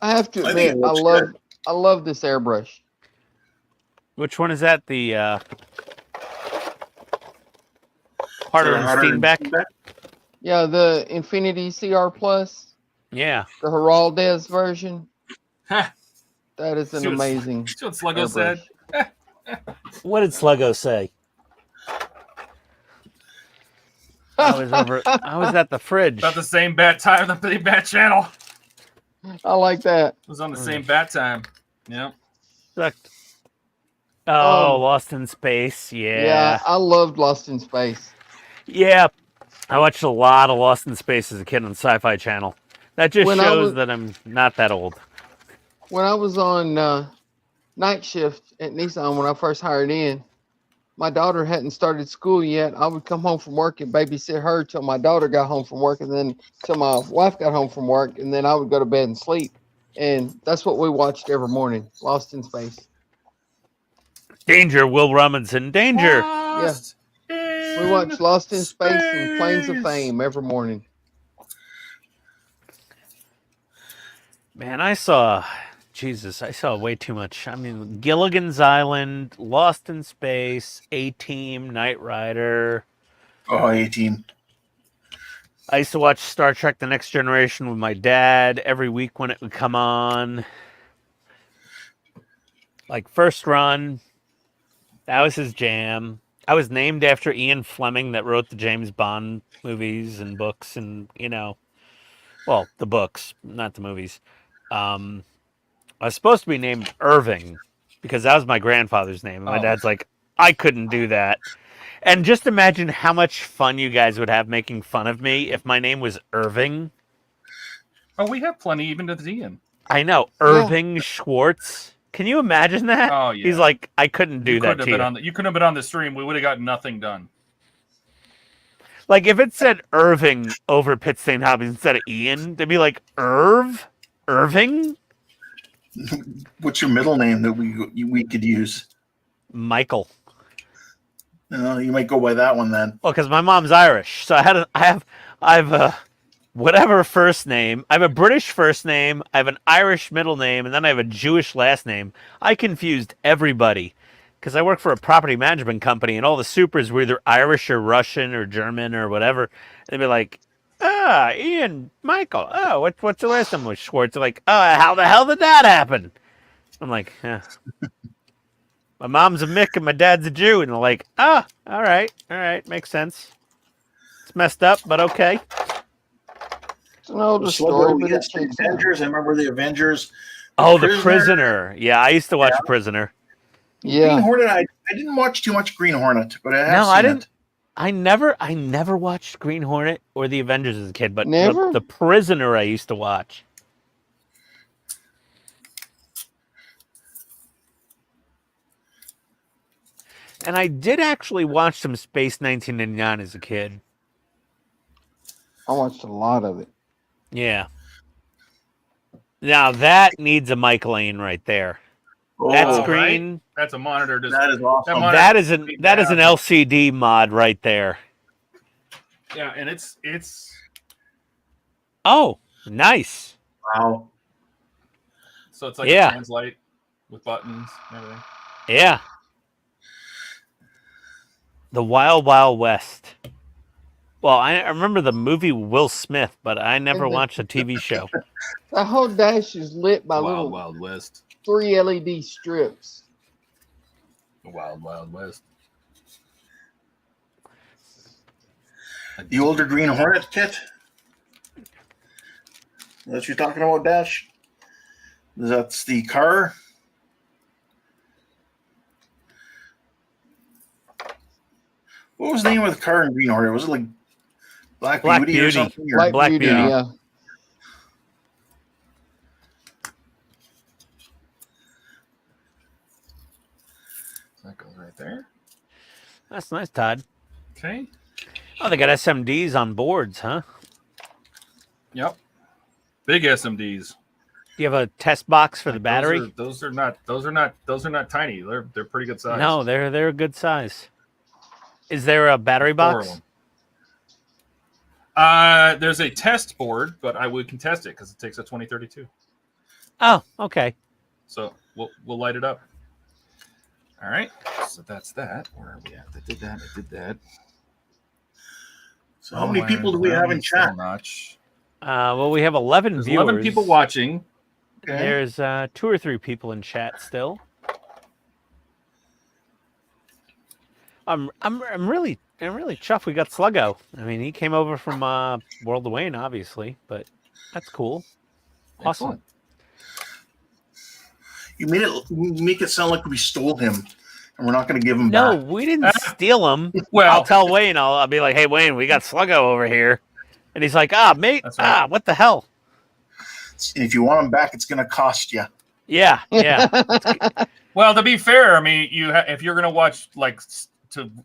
I have to
I think
admit,
it looks
I love this airbrush.
Which one is that? The Harder and Steenbeck?
Yeah, the Infinity CR Plus,
Yeah.
the Heraldez version.
Ha!
That is an
See what-
amazing.
See what Sluggo said?
What did Sluggo say? I was at the fridge.
About the same bat time, the same bat channel.
I like that.
It was on the same bat time. Yeah.
Sucked. Oh, Lost in Space.
Yeah, I loved Lost in Space.
Yeah, I watched a lot of Lost in Space as a kid on Sci-Fi Channel. That just
When I
shows
was-
that I'm not that old.
When I was on night shift at Nissan when I first hired in, my daughter hadn't started school yet. I would come home from work and babysit her till my daughter got home from work, and then till my wife got home from work, and then I would go to bed and sleep. And that's what we watched every morning, Lost in Space.
Danger, Will Robinson. Danger.
Lost
We watched Lost in Space and Planes of Fame every morning.
Man, I saw way too much. I mean, Gilligan's Island, Lost in Space, A-Team, Knight Rider.
Oh, 18.
I used to watch Star Trek: The Next Generation with my dad every week when it would come on. Like first run, that was his jam. I was named after Ian Fleming that wrote the James Bond movies and books and, well, the books, not the movies. I was supposed to be named Irving because that was my grandfather's name. And my dad's like, I couldn't do that. And just imagine how much fun you guys would have making fun of me if my name was Irving.
Oh, we have plenty even to the Ian.
I know. Irving Schwartz. Can you imagine that?
Oh, yeah.
He's like, I couldn't do that to you.
You couldn't have been on the stream. We would have got nothing done.
Like, if it said Irving over PITSTAIN Hobbies instead of Ian, they'd be like, Irving?
What's your middle name that we could use?
Michael.
You might go by that one then.
Well, because my mom's Irish, so I have whatever first name. I have a British first name, I have an Irish middle name, and then I have a Jewish last name. I confused everybody because I work for a property management company, and all the supers were either Irish or Russian or German or whatever. They'd be like, Ian, Michael. Oh, what's your last name? Was Schwartz. They're like, how the hell did that happen? I'm like, yeah. My mom's a Mick and my dad's a Jew, and they're like, all right, makes sense. It's messed up, but okay.
It's an older story, but
Yes, the Avengers. I remember the Avengers.
The Prisoner. Yeah, I used to watch Prisoner.
Yeah.
Green Hornet. I didn't watch too much Green Hornet, but I have
No,
seen
I didn't.
it.
I never watched Green Hornet or the Avengers as a kid, but
Never?
the Prisoner I used to watch. And I did actually watch some Space 1999 as a kid.
I watched a lot of it.
Yeah. Now that needs a Michael Ain right there. That
Oh,
screen.
Right? That's a monitor.
that is awesome.
That is an LCD mod right there.
Yeah, and it's
Oh, nice.
Wow.
so it's like
Yeah.
a translate with buttons and everything.
Yeah. The Wild Wild West. Well, I remember the movie Will Smith, but I never watched the TV show.
The whole dash is lit by little
Wild West.
3 LED strips.
The Wild West.
The older Green Hornet kit. That's what you're talking about, Dash? That's the car. What was the name of the car in Green Hornet? Was it like Black Beauty or something? Or
Black Beauty.
Yeah.
That goes right there.
That's nice, Todd.
Okay.
Oh, they got SMDs on boards, huh?
Yep. Big SMDs.
Do you have a test box for the battery?
Those are not tiny. They're pretty good size.
No, they're a good size. Is there a battery
Four of
box?
them. There's a test board, but I would contest it because it takes a 2032.
Oh, okay.
So we'll light it up. All right. So that's that. Where are we at? I did that.
So how many people do we have in chat?
Notch.
Well, we have 11
There's
viewers.
11 people watching.
Okay.
There's 2 or 3 people in chat still. I'm really chuffed we got Sluggo. I mean, he came over from World of Wayne, obviously, but that's cool. Awesome.
Excellent.
You make it sound like we stole him, and we're not going to give him
No,
back.
we didn't steal him.
Well,
I'll tell Wayne. I'll be like, hey, Wayne, we got Sluggo over here. And he's like, mate,
That's right.
what the hell?
If you want him back, it's going to cost you.
Yeah.
well, to be fair, I mean, if you're gonna watch if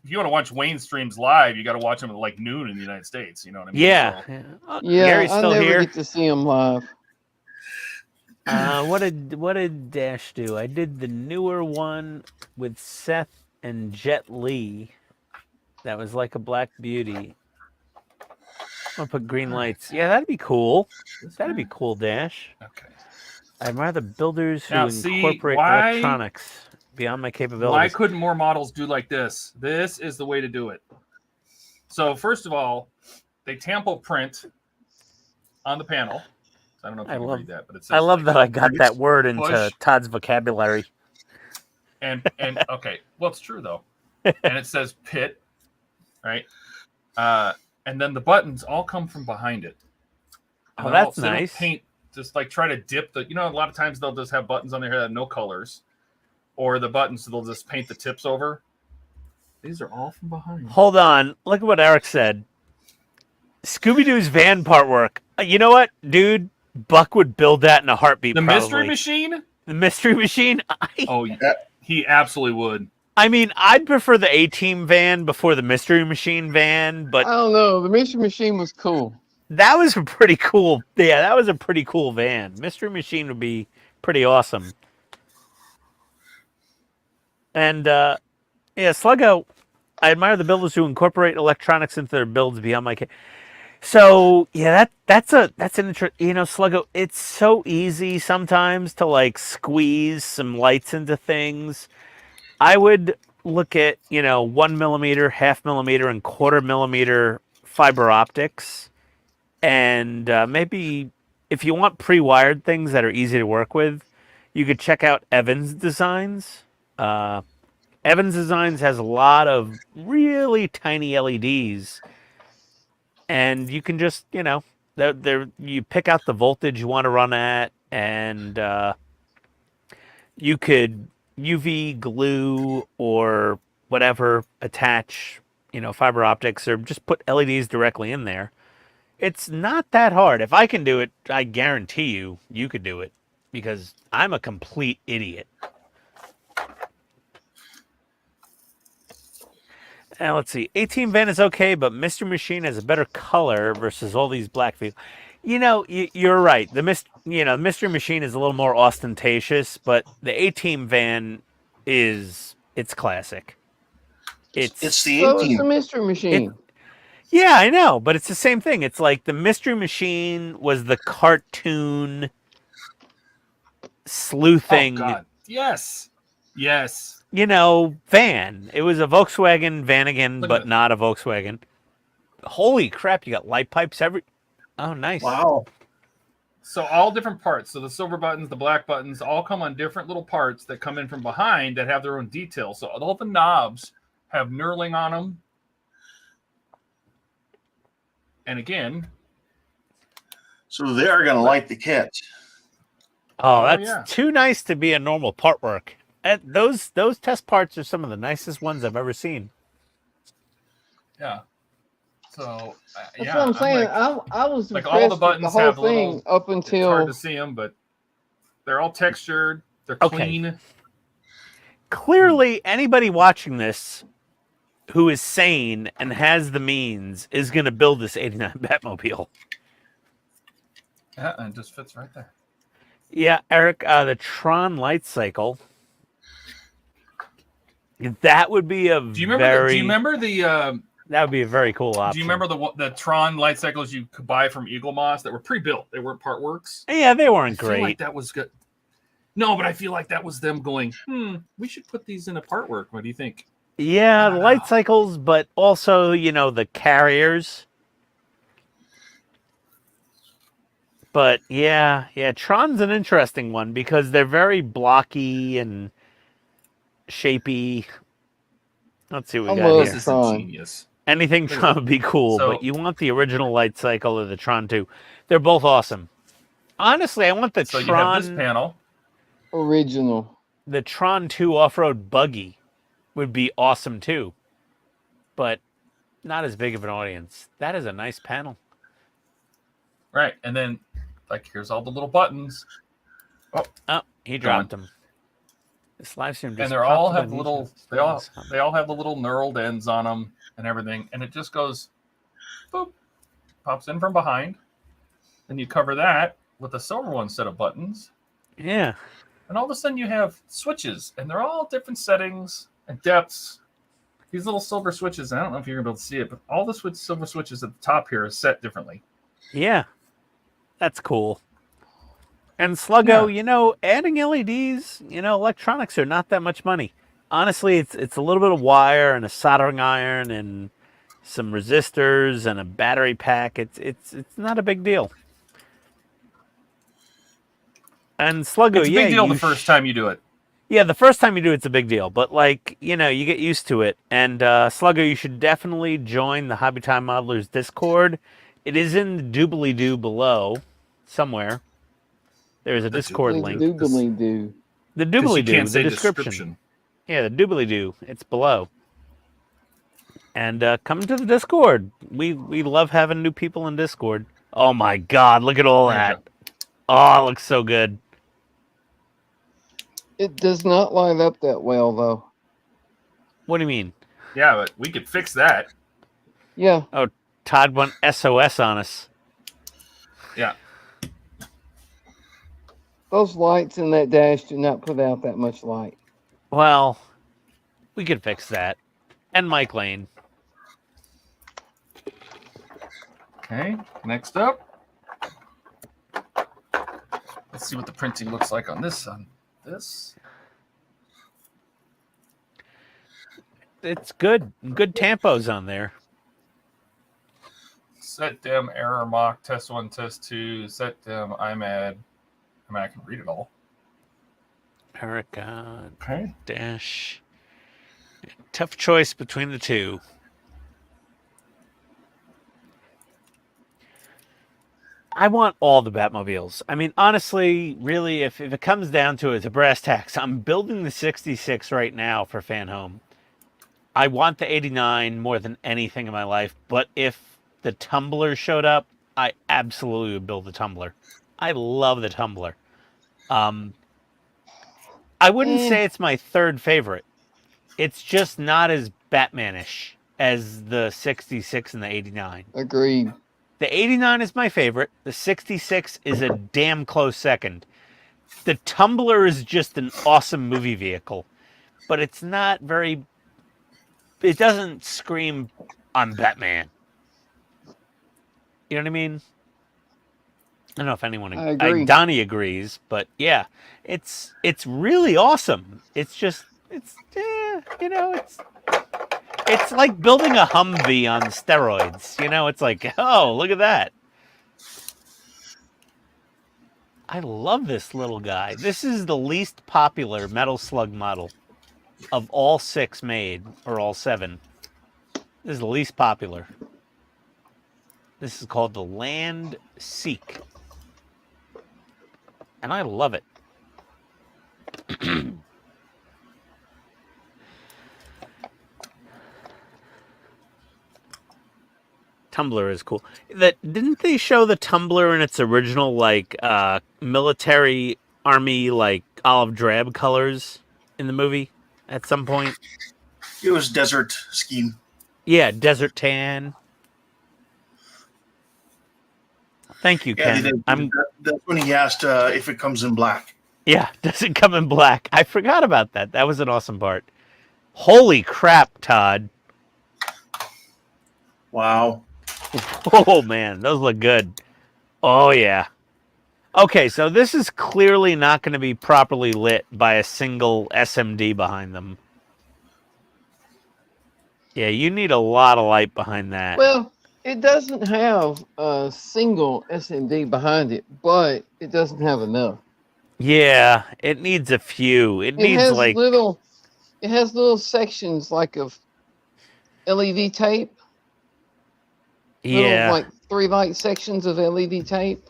you want to watch Wayne streams live, you got to watch them at like noon in the United States. You know what I mean?
Yeah.
So,
Yeah,
Gary's
I
still
never
here.
get to see him live.
What did Dash do? I did the newer one with Seth and Jet Li. That was like a Black Beauty. I'm gonna put green lights. Yeah, that'd be cool. That'd be cool, Dash.
okay.
I'd rather builders who
Now, see,
incorporate
why-
electronics beyond my capabilities.
Why couldn't more models do like this? This is the way to do it. So first of all, they tampo print on the panel. I don't know if you can read that, but it says
I love that I got that word into
push.
Todd's vocabulary.
And okay, well, it's true though. And it says pit, right? And then the buttons all come from behind it. And
Oh,
they're all-
that's
so they don't
nice.
Paint, just like try to dip the. You know, a lot of times they'll just have buttons on there that have no colors, or the buttons they'll just paint the tips over. These are all from behind.
Hold on. Look at what Eric said. Scooby-Doo's van part work. You know what, dude? Buck would build that in a heartbeat.
The
probably.
mystery machine.
The mystery machine.
Oh, yeah, he absolutely would.
I mean, I'd prefer the A-Team van before the mystery machine van, but
I don't know. The mystery machine was cool.
that was a pretty cool. Yeah, that was a pretty cool van. Mystery machine would be pretty awesome. And yeah, Sluggo. I admire the builders who incorporate electronics into their builds beyond my. So yeah, that's an Sluggo. It's so easy sometimes to like squeeze some lights into things. I would look at 1 millimeter, half millimeter, and quarter millimeter fiber optics, and maybe if you want pre-wired things that are easy to work with, you could check out Evans Designs. Evans Designs has a lot of really tiny LEDs. And you can just, you pick out the voltage you want to run at, and you could UV glue or whatever attach, fiber optics, or just put LEDs directly in there. It's not that hard. If I can do it, I guarantee you could do it, because I'm a complete idiot. Now, let's see. 18 van is okay, but Mystery Machine has a better color versus all these black vehicles. You're right. The Mystery Machine is a little more ostentatious, but the 18 van it's classic.
It's the
So it's
18.
the mystery machine.
Yeah, I know, but it's the same thing. It's like the Mystery Machine was the cartoon sleuthing.
Oh God! Yes.
Van. It was a Volkswagen Vanagon,
Look at
but
it.
not a Volkswagen. Holy crap, you got light pipes Oh, nice.
Wow.
So all different parts. So the silver buttons, the black buttons, all come on different little parts that come in from behind that have their own details. So all the knobs have knurling on them. And again,
So they are going to light the kit.
Oh,
Oh,
that's
yeah.
too nice to be a normal part work. Those test parts are some of the nicest ones I've ever seen.
yeah. So
That's
yeah,
what I'm saying.
like,
I was
like
impressed
all the
with
buttons
the whole
have
thing
little.
up
It's hard
until
to see them, but they're all textured. They're
Okay.
clean.
Clearly, anybody watching this who is sane and has the means is going to build this 89 Batmobile.
Yeah, and it just fits right there.
Yeah, Eric, the Tron light cycle. That would be a
Do you remember the?
That would be a very cool option.
Do you remember the Tron light cycles you could buy from Eagle Moss that were pre-built? They weren't part works.
Yeah, they weren't
I feel like
great.
that was good. No, but I feel like that was them going, we should put these in a part work. What do you think?
Yeah,
I
the
don't
light
know.
cycles, but also, the carriers. But yeah, Tron's an interesting one because they're very blocky and shapy. Let's see what we
I
got
love
here.
This is
Tron.
genius.
Anything Tron would be cool,
So-
but you want the original light cycle or the Tron 2. They're both awesome. Honestly, I want the
So you have this
Tron
panel.
original.
the Tron 2 off-road buggy would be awesome too. But not as big of an audience. That is a nice panel.
Right. And then, here's all the little buttons.
Oh, he dropped them. This live stream just
And they all
popped up
have
on
little,
YouTube.
they all have the little knurled ends on them and everything. And it just goes, boop, pops in from behind. Then you cover that with a silver one set of buttons.
Yeah.
And all of a sudden you have switches, and they're all different settings and depths. These little silver switches, I don't know if you're going to be able to see it, but all the silver switches at the top here are set differently.
Yeah. That's cool. And Sluggo, adding LEDs, electronics are not that much money. Honestly, it's a little bit of wire and a soldering iron and some resistors and a battery pack. It's not a big deal. And Sluggo,
It's a big deal the first time you do it.
Yeah, the first time you do it's a big deal, but like, you know, you get used to it. And Sluggo, you should definitely join the Hobby Time Modelers Discord. It is in the doobly-doo below somewhere. There's a Discord link.
Doobly-doo.
The doobly-doo,
can't
the
say
description. Yeah, the doobly-doo. It's below. And come to the Discord. We love having new people in Discord. Oh my God, look at all that. Oh, it looks so good.
It does not line up that well, though.
What do you mean?
Yeah, but we could fix that.
Yeah.
Oh, Todd went SOS on us.
Yeah.
Those lights in that dash do not put out that much light.
Well, we could fix that. And Mike Lane.
Okay, next up. Let's see what the printing looks like on this one.
It's good. Good tampos on there.
Set dem error mock test 1 test 2 set dem IMAD. I mean, I can read it all.
Paragon.
Okay.
Dash. Tough choice between the two. I want all the Batmobiles. I mean, honestly, really, if it comes down to it, the brass tacks, I'm building the 66 right now for Fan Home. I want the 89 more than anything in my life, but if the Tumbler showed up, I absolutely would build the Tumbler. I love the Tumbler. I wouldn't say it's my third favorite. It's just not as Batman-ish as the 66 and the 89.
Agreed.
The 89 is my favorite. The 66 is a damn close second. The Tumbler is just an awesome movie vehicle, but it's not very... It doesn't scream, I'm Batman. You know what I mean? I don't know if anyone...
I agree.
Donnie agrees, but yeah, it's really awesome. It's just... you know, it's like building a Humvee on steroids. You know, it's like, oh, look at that. I love this little guy. This is the least popular Metal Slug model of all 6 made, or all 7. This is the least popular. This is called the Land Seek. And I love it. Tumbler is cool. Didn't they show the Tumbler in its original like military army like olive drab colors in the movie at some point?
It was desert scheme.
Yeah, desert tan. Thank you,
Yeah,
Ken.
that's when he asked if it comes in black.
Yeah, does it come in black? I forgot about that. That was an awesome part. Holy crap, Todd.
Wow.
Oh, man, those look good. Oh, yeah. Okay, so this is clearly not going to be properly lit by a single SMD behind them. Yeah, you need a lot of light behind that.
Well, it doesn't have a single SMD behind it, but it doesn't have enough.
Yeah, it needs a few. It needs
has
like...
It has little sections like of LED tape.
Yeah.
Little, like 3 light sections of LED tape.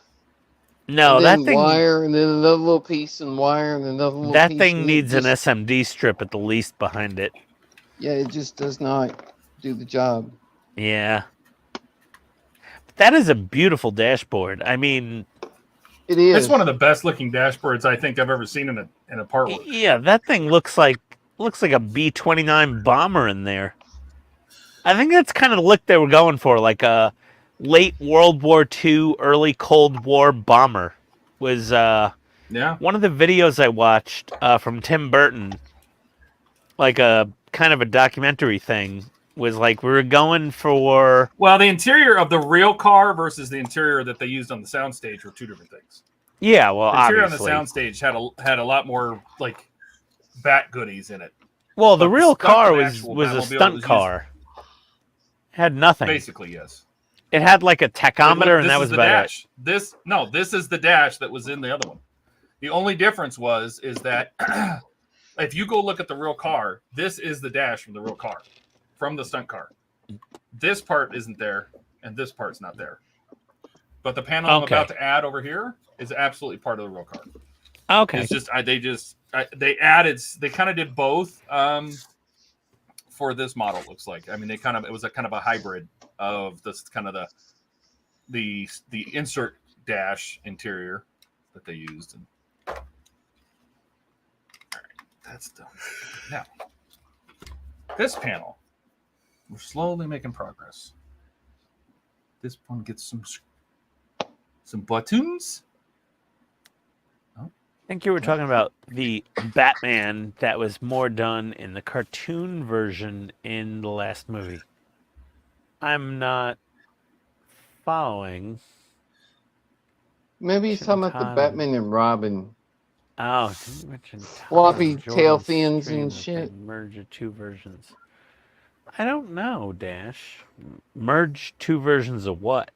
No,
and
that
then
thing...
wire, and then another little piece, and wire, and another little
that
piece.
thing needs an SMD strip at the least behind it.
Yeah, it just does not do the job.
Yeah. But that is a beautiful dashboard. I mean...
It is.
It's one of the best looking dashboards I think I've ever seen in a part work.
Yeah, that thing looks like a B-29 bomber in there. I think that's kind of the look they were going for, like a late World War II, early Cold War bomber. Was one of the videos I watched from Tim Burton, like a kind of a documentary thing, was like we were going for...
Well, the interior of the real car versus the interior that they used on the soundstage were 2 different things.
Yeah, well,
the interior
obviously.
on the soundstage had a lot more like bat goodies in it.
Well, the
But
real
the stunt
car
of the
was
actual
a
Batmobile
stunt
was
car. Had nothing.
Basically, yes.
It had like a tachometer,
This
and that
is
was
the
about
dash. This is the dash that was in the other one. The only difference is that if you go look at the real car, this is the dash from the real car, from the stunt car. This part isn't there, and this part's not there. But the panel I'm about to add over here is absolutely part of the real car.
Okay.
It's just they added, they kind of did both for this model. It looks like. I mean, it was a kind of a hybrid of this kind of the insert dash interior that they used. And all right, that's done. Now, this panel, we're slowly making progress. This one gets some buttons.
I think you were talking about the Batman that was more done in the cartoon version in the last movie. I'm not following.
Maybe he's talking about the Batman and Robin.
Oh, didn't you mention
floppy
Jordan's
tail fins
stream
and
that
shit.
they merge the two versions. I don't know, Dash. Merge two versions of what?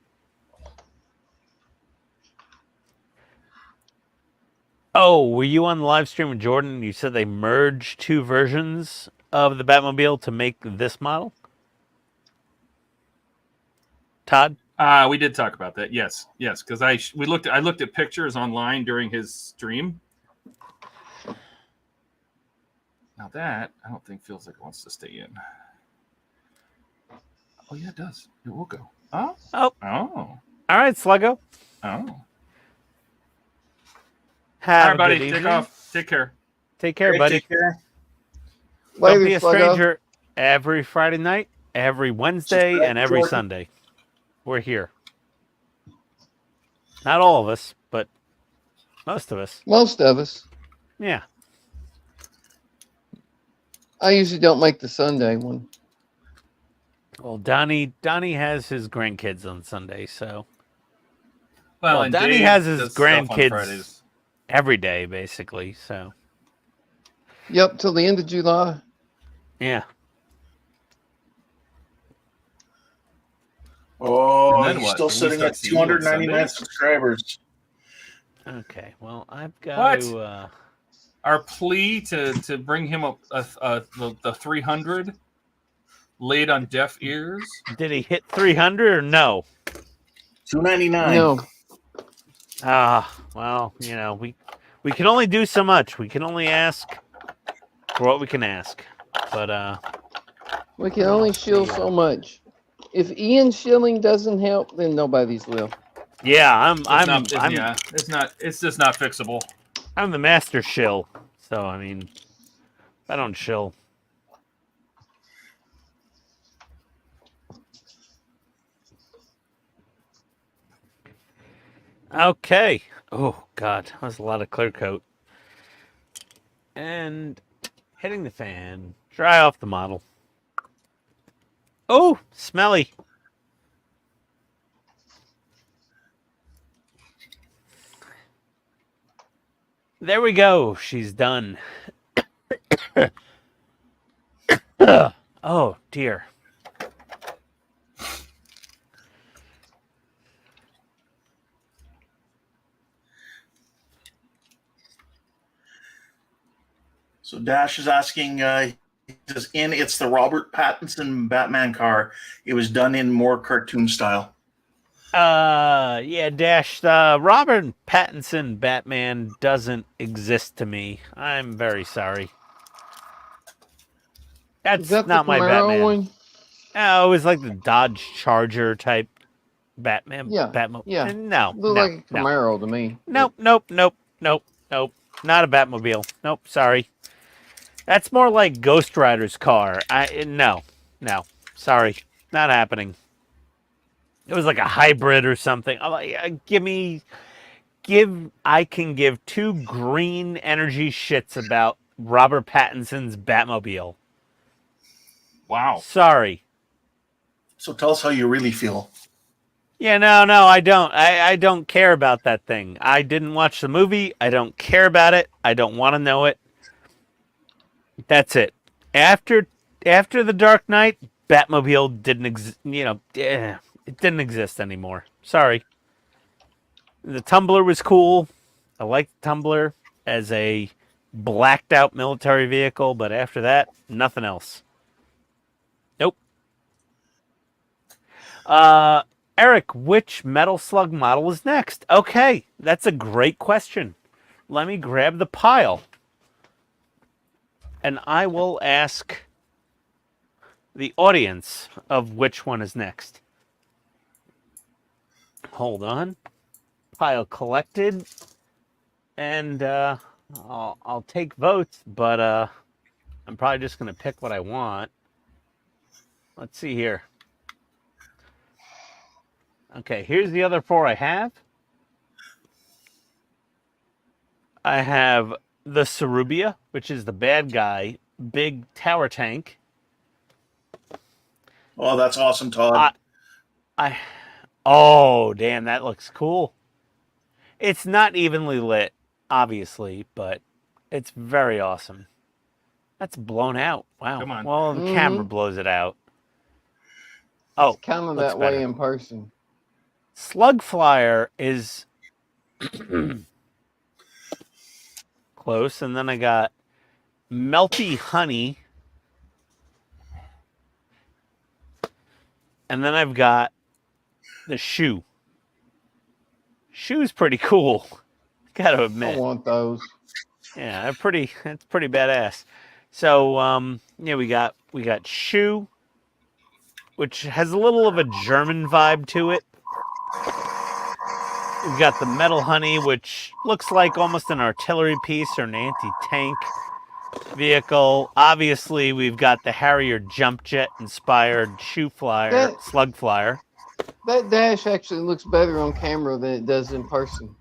Oh, were you on the live stream with Jordan? You said they merged two versions of the Batmobile to make this model? Todd?
We did talk about that. Yes, because I looked at pictures online during his stream. Now that I don't think feels like it wants to stay in. Oh yeah, it does. It will go. Oh.
Oh.
All
right, Sluggo.
Oh.
Have
all right, buddy.
a good
Take
evening.
off. Take care.
Take care, buddy.
Take care.
Don't be a stranger. Every Friday night, every Wednesday, and every
Jordan.
Sunday. We're here. Not all of us, but most of us.
Most of us.
Yeah.
I usually don't make the Sunday one.
Well, Donnie has his grandkids on Sunday, so.
Well,
Well,
and
Donnie
Dave
has his
does stuff on
grandkids
Fridays.
every day, basically. So.
Yep, till the end of July.
Yeah.
Oh,
And then
he's
what?
still
Can we
sitting
start
at
seeing you on
299
Sundays?
subscribers.
Okay. Well, I've got
What?
to.
Our plea to bring him up the 300 laid on deaf ears.
Did he hit 300 or no?
299.
No.
Well, you know, we can only do so much. We can only ask for what we can ask. But
We can only shill so much. If Ian shilling doesn't help, then nobody's will.
yeah,
It's just not fixable.
I'm the master shill. So I mean, I don't shill. Okay. Oh God, that was a lot of clear coat. And hitting the fan. Dry off the model. Oh, smelly. There we go. She's done. Oh, dear.
So Dash is asking, says, it's the Robert Pattinson Batman car. It was done in more cartoon style.
Yeah, Dash, Robert Pattinson Batman doesn't exist to me. I'm very sorry. That's
Is that
not
the
my
Camaro
Batman.
one?
Oh, it was like the Dodge Charger type Batman.
Yeah,
Batmobile.
yeah.
No,
Look
no,
like a
no.
Camaro to me.
Nope. Not a Batmobile. Nope, sorry. That's more like Ghost Rider's car. No. Sorry. Not happening. It was like a hybrid or something. I'm like, I can give two green energy shits about Robert Pattinson's Batmobile.
Wow.
Sorry.
So tell us how you really feel.
Yeah, no, I don't. I don't care about that thing. I didn't watch the movie. I don't care about it. I don't want to know it. That's it. After The Dark Knight, Batmobile didn't it didn't exist anymore. Sorry. The Tumbler was cool. I liked the Tumbler as a blacked out military vehicle, but after that, nothing else. Nope. Eric, which Metal Slug model is next? Okay, that's a great question. Let me grab the pile. And I will ask the audience of which one is next. Hold on. Pile collected. And I'll take votes, but I'm probably just going to pick what I want. Let's see here. Okay, here's the other 4 I have. I have the Cerubia, which is the bad guy, big tower tank.
Oh, that's awesome, Todd.
Oh, damn, that looks cool. It's not evenly lit, obviously, but it's very awesome. That's blown out. Wow.
Come on.
Well, the camera blows it out. Oh,
It's kind of
looks
that
better.
way in person.
Slug Flyer is close, and then I got Melty Honey, and then I've got the Shoe. Shoe's pretty cool, gotta
I
admit.
want those.
Yeah, it's pretty badass. So yeah, we got Shoe, which has a little of a German vibe to it. We've got the Metal Honey, which looks like almost an artillery piece or an anti-tank vehicle. Obviously, we've got the Harrier Jump Jet inspired Slug Flyer.
That dash actually looks better on camera than it does in person.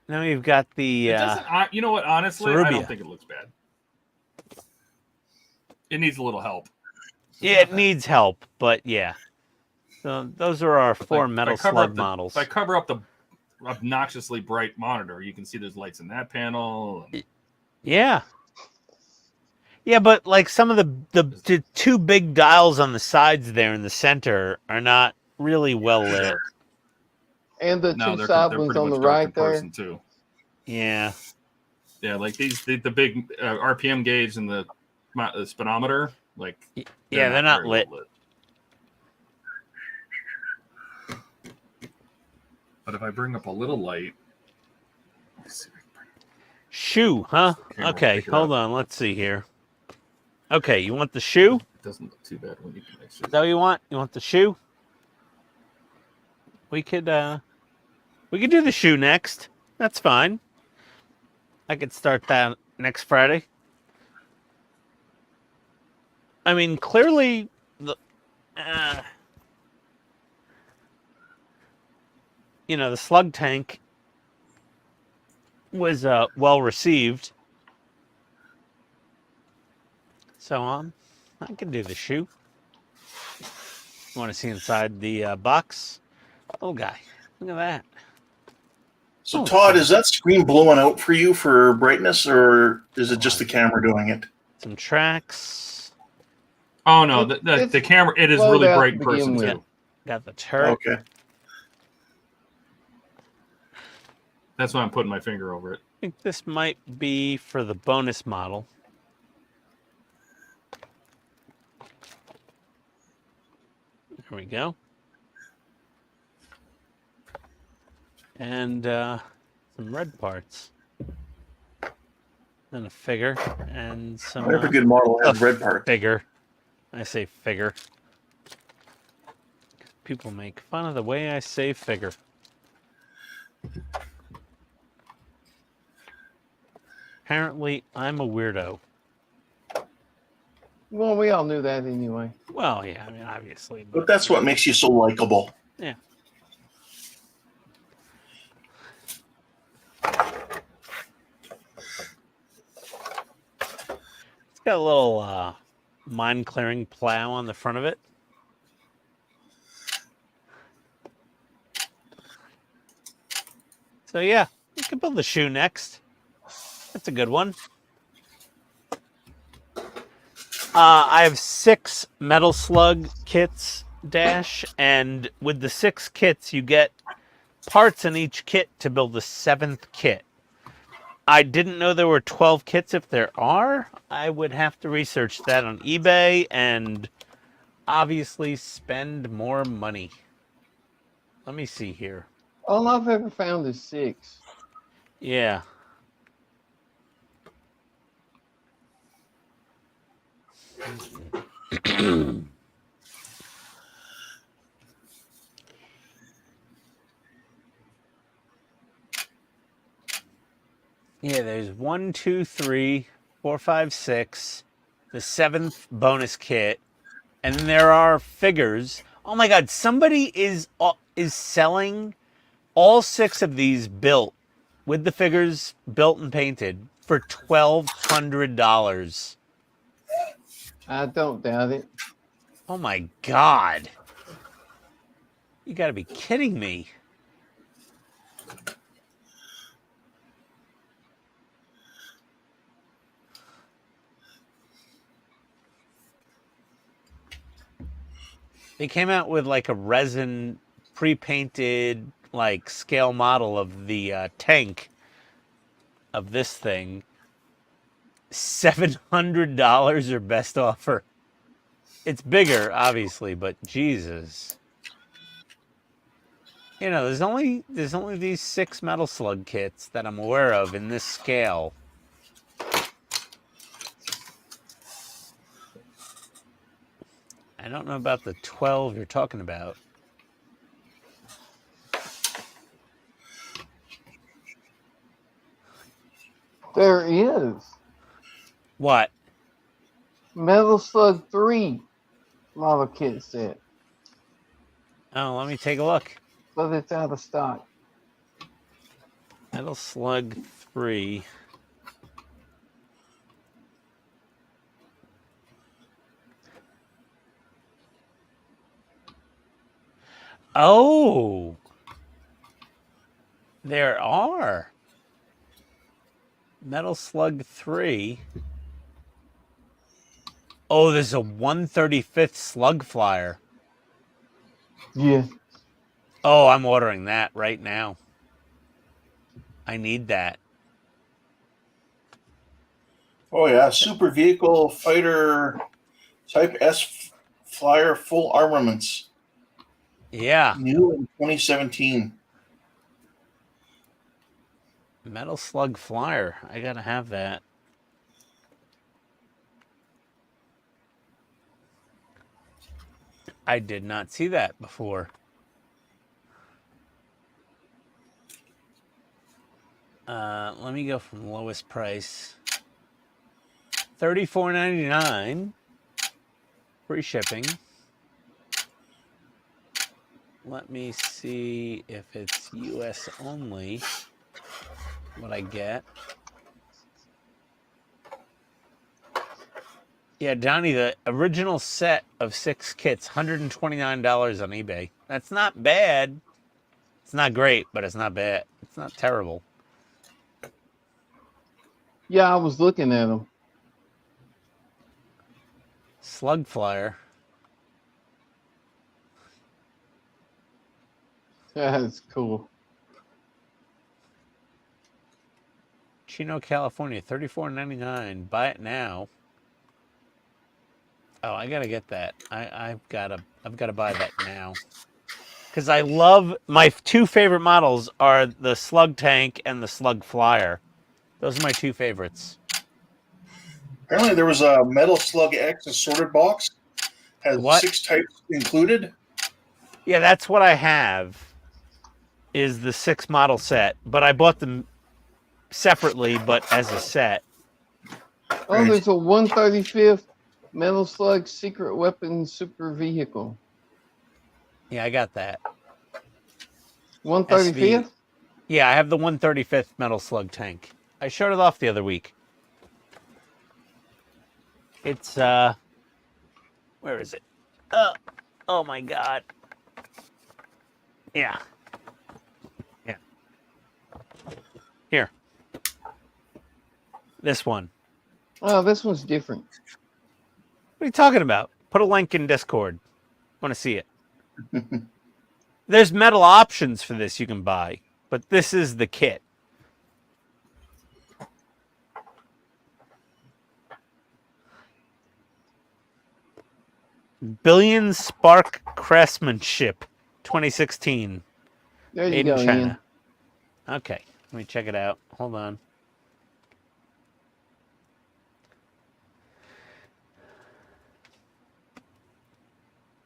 Then we've got the
It doesn't. You know what? Honestly, I
Cerubia.
don't think it looks bad. It needs a little help.
yeah, it needs help, but yeah. So those are our 4 Metal Slug models.
If I cover up the obnoxiously bright monitor, you can see there's lights in that panel.
Yeah. Yeah, but like some of the 2 big dials on the sides there in the center are not really well lit.
And the
No,
2
they're
side
pretty
ones on
much
the
dark
right
in
there.
person too.
Yeah.
Yeah, like the big RPM gauge and the speedometer, like
They're not
very
lit.
well lit. But if I bring up a little light, let's see.
Shoe, huh?
Camera will
Okay,
pick it
hold
up.
on. Let's see here. Okay, you want the shoe?
It doesn't look too bad when you can actually.
Is that what you want? You want the shoe? We could do the shoe next. That's fine. I could start that next Friday. I mean, clearly the the slug tank was well received. So I can do the shoe. You want to see inside the box? Oh, guy, look at that.
So, Todd, is that screen blowing out for you for brightness, or is it just the camera doing it?
Some tracks.
Oh no, the camera. It is
slowed
really
out
bright
to
in
begin
person
with.
too.
Got the turret.
Okay.
That's why I'm putting my finger over it.
I think this might be for the bonus model. There we go. And some red parts. And a figure. And some
Every good model has red parts.
figure. I say figure. People make fun of the way I say figure. Apparently, I'm a weirdo.
Well, we all knew that anyway.
Well, yeah, I mean, obviously.
But that's what makes you so likable.
Yeah. It's got a little mine clearing plow on the front of it. So yeah, you can build the shoe next. That's a good one. I have 6 Metal Slug kits, Dash, and with the 6 kits, you get parts in each kit to build the 7th kit. I didn't know there were 12 kits. If there are, I would have to research that on eBay and obviously spend more money. Let me see here.
All I've ever found is 6.
Yeah. Yeah, there's 1, 2, 3, 4, 5, 6, the 7th bonus kit, and then there are figures. Oh my God! Somebody is selling all 6 of these built with the figures built and painted for $1,200.
I don't doubt it.
Oh my God! You got to be kidding me! They came out with like a resin pre-painted like scale model of the tank of this thing. $700 or best offer. It's bigger, obviously, but Jesus. You know, there's only these 6 Metal Slug kits that I'm aware of in this scale. I don't know about the 12 you're talking about.
There is.
What?
Metal Slug 3 model kit set.
Oh, let me take a look.
But it's out of stock.
Metal Slug 3. Oh, there are. Metal Slug 3. Oh, there's a 135th Slug Flyer.
Yeah.
Oh, I'm ordering that right now. I need that.
Oh yeah, Super Vehicle Fighter Type S Flyer full armaments.
Yeah.
New in 2017.
Metal Slug Flyer. I gotta have that. I did not see that before. Let me go from lowest price. $34.99. Free shipping. Let me see if it's US only. What I get. Yeah, Donnie, the original set of 6 kits, $129 on eBay. That's not bad. It's not great, but it's not bad. It's not terrible.
Yeah, I was looking at them.
Slug Flyer.
That's cool.
Chino, California, $34.99. Buy it now. Oh, I gotta get that. I've gotta buy that now. Because I love my 2 favorite models are the Slug Tank and the Slug Flyer. Those are my 2 favorites.
Apparently, there was a Metal Slug X assorted box. Has
What?
6 types included.
Yeah, that's what I have. Is the 6 model set, but I bought them separately, but as a set.
Oh, there's a 135th Metal Slug Secret Weapon Super Vehicle.
Yeah, I got that.
135th?
Yeah, I have the 135th Metal Slug tank. I showed it off the other week. It's where is it? Oh my God. Yeah. Yeah. Here. This one.
Oh, this one's different.
What are you talking about? Put a link in Discord. Want to see it? There's metal options for this you can buy, but this is the kit. Billion Spark Craftsmanship 2016.
There you
Made
go,
in
Ian.
China. Okay, let me check it out. Hold on.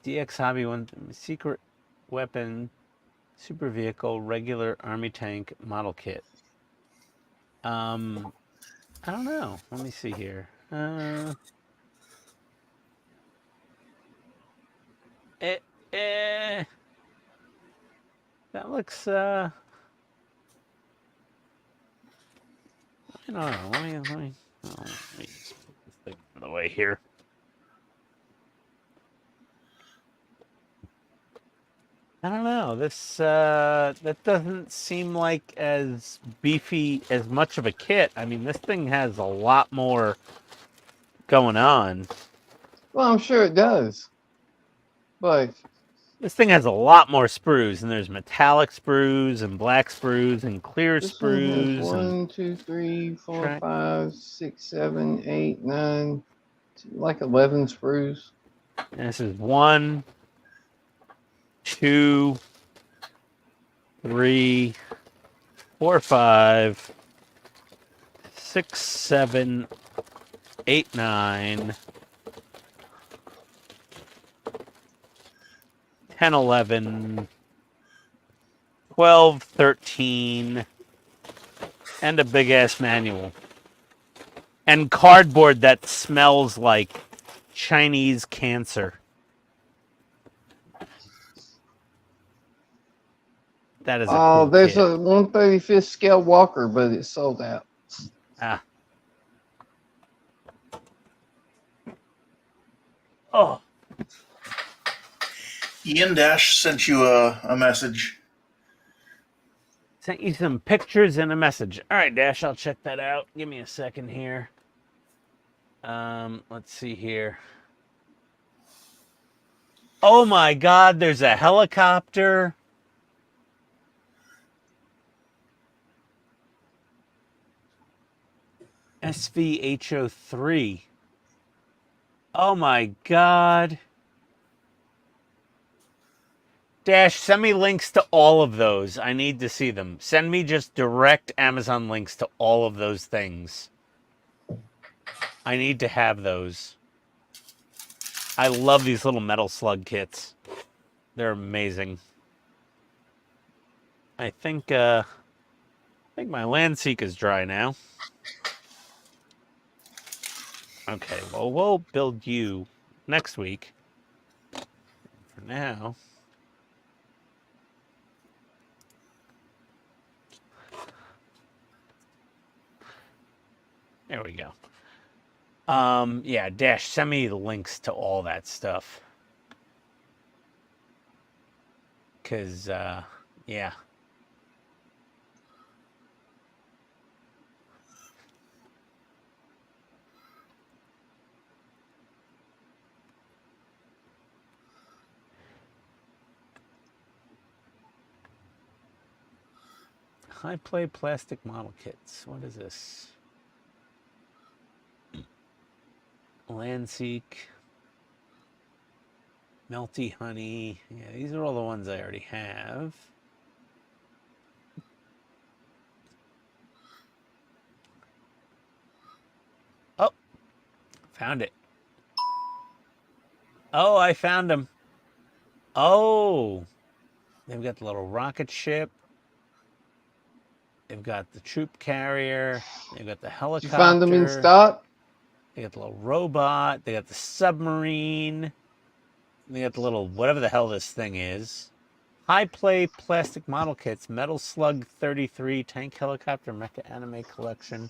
DX Hobby one secret weapon, super vehicle, regular army tank model kit. I don't know. Let me see here. That looks I don't know. Let me just put this thing out of the way here. I don't know. This that doesn't seem like as beefy as much of a kit. I mean, this thing has a lot more going on.
Well, I'm sure it does. But
This thing has a lot more sprues, and there's metallic sprues and black sprues and clear
this one has
sprues.
1, 2, 3, 4,
Track.
5, 6, 7, 8, 9, like 11 sprues.
And this is 1, 2, 3, 4, 5, 6, 7, 8, 9, 10, 11, 12, 13, and a big ass manual. And cardboard that smells like Chinese cancer. That is a cool
There's
kit.
a 1/35th scale Walker, but it's sold out.
Ah. Oh.
Ian Dash sent you a message.
Sent you some pictures and a message. All right, Dash, I'll check that out. Give me a second here. Let's see here. Oh my God, there's a helicopter. SVHO3. Oh my God. Dash, send me links to all of those. I need to see them. Send me just direct Amazon links to all of those things. I need to have those. I love these little metal slug kits. They're amazing. I think my Landseek is dry now. Okay, well, we'll build you next week. For now. There we go. Yeah, Dash, send me the links to all that stuff. Because, yeah. High play plastic model kits. What is this? Landseek. Melty Honey. Yeah, these are all the ones I already have. Oh, found it. Oh, I found them. Oh, they've got the little rocket ship. They've got the troop carrier. They've got the helicopter.
Did you find them in stock?
They got the little robot. They got the submarine. They got the little whatever the hell this thing is. High play plastic model kits. Metal Slug 33. Tank helicopter mecha anime collection.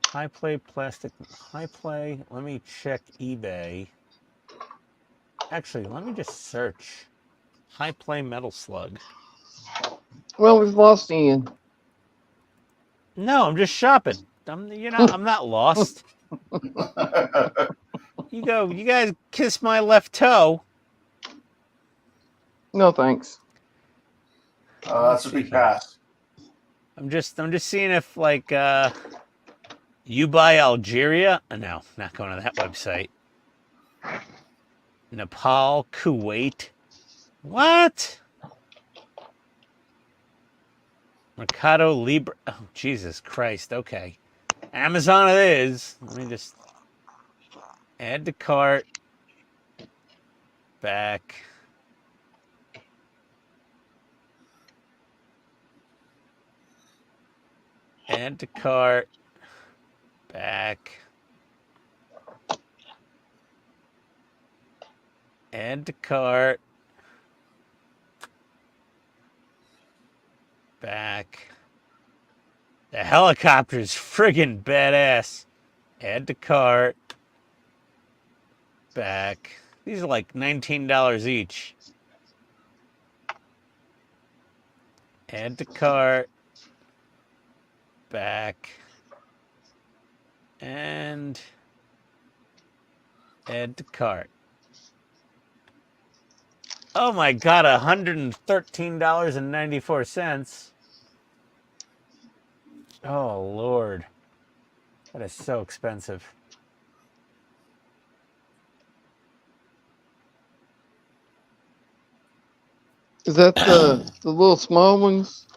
High play plastic. High play. Let me check eBay. Actually, let me just search. High play Metal Slug.
Well, we've lost Ian.
No, I'm just shopping. I'm not lost. You guys kiss my left toe.
No thanks.
That's a big pass.
I'm just seeing if like you buy Algeria. No, not going to that website. Nepal, Kuwait. What? Mercado Libre. Oh, Jesus Christ. Okay. Amazon it is. Let me just add to cart. Back. Add to cart. Back. Add to cart. Back. The helicopter's friggin' badass. Add to cart. Back. These are like $19 each. Add to cart. Back. And add to cart. Oh my God, $113.94. Oh Lord. That is so expensive.
Is that the little small ones?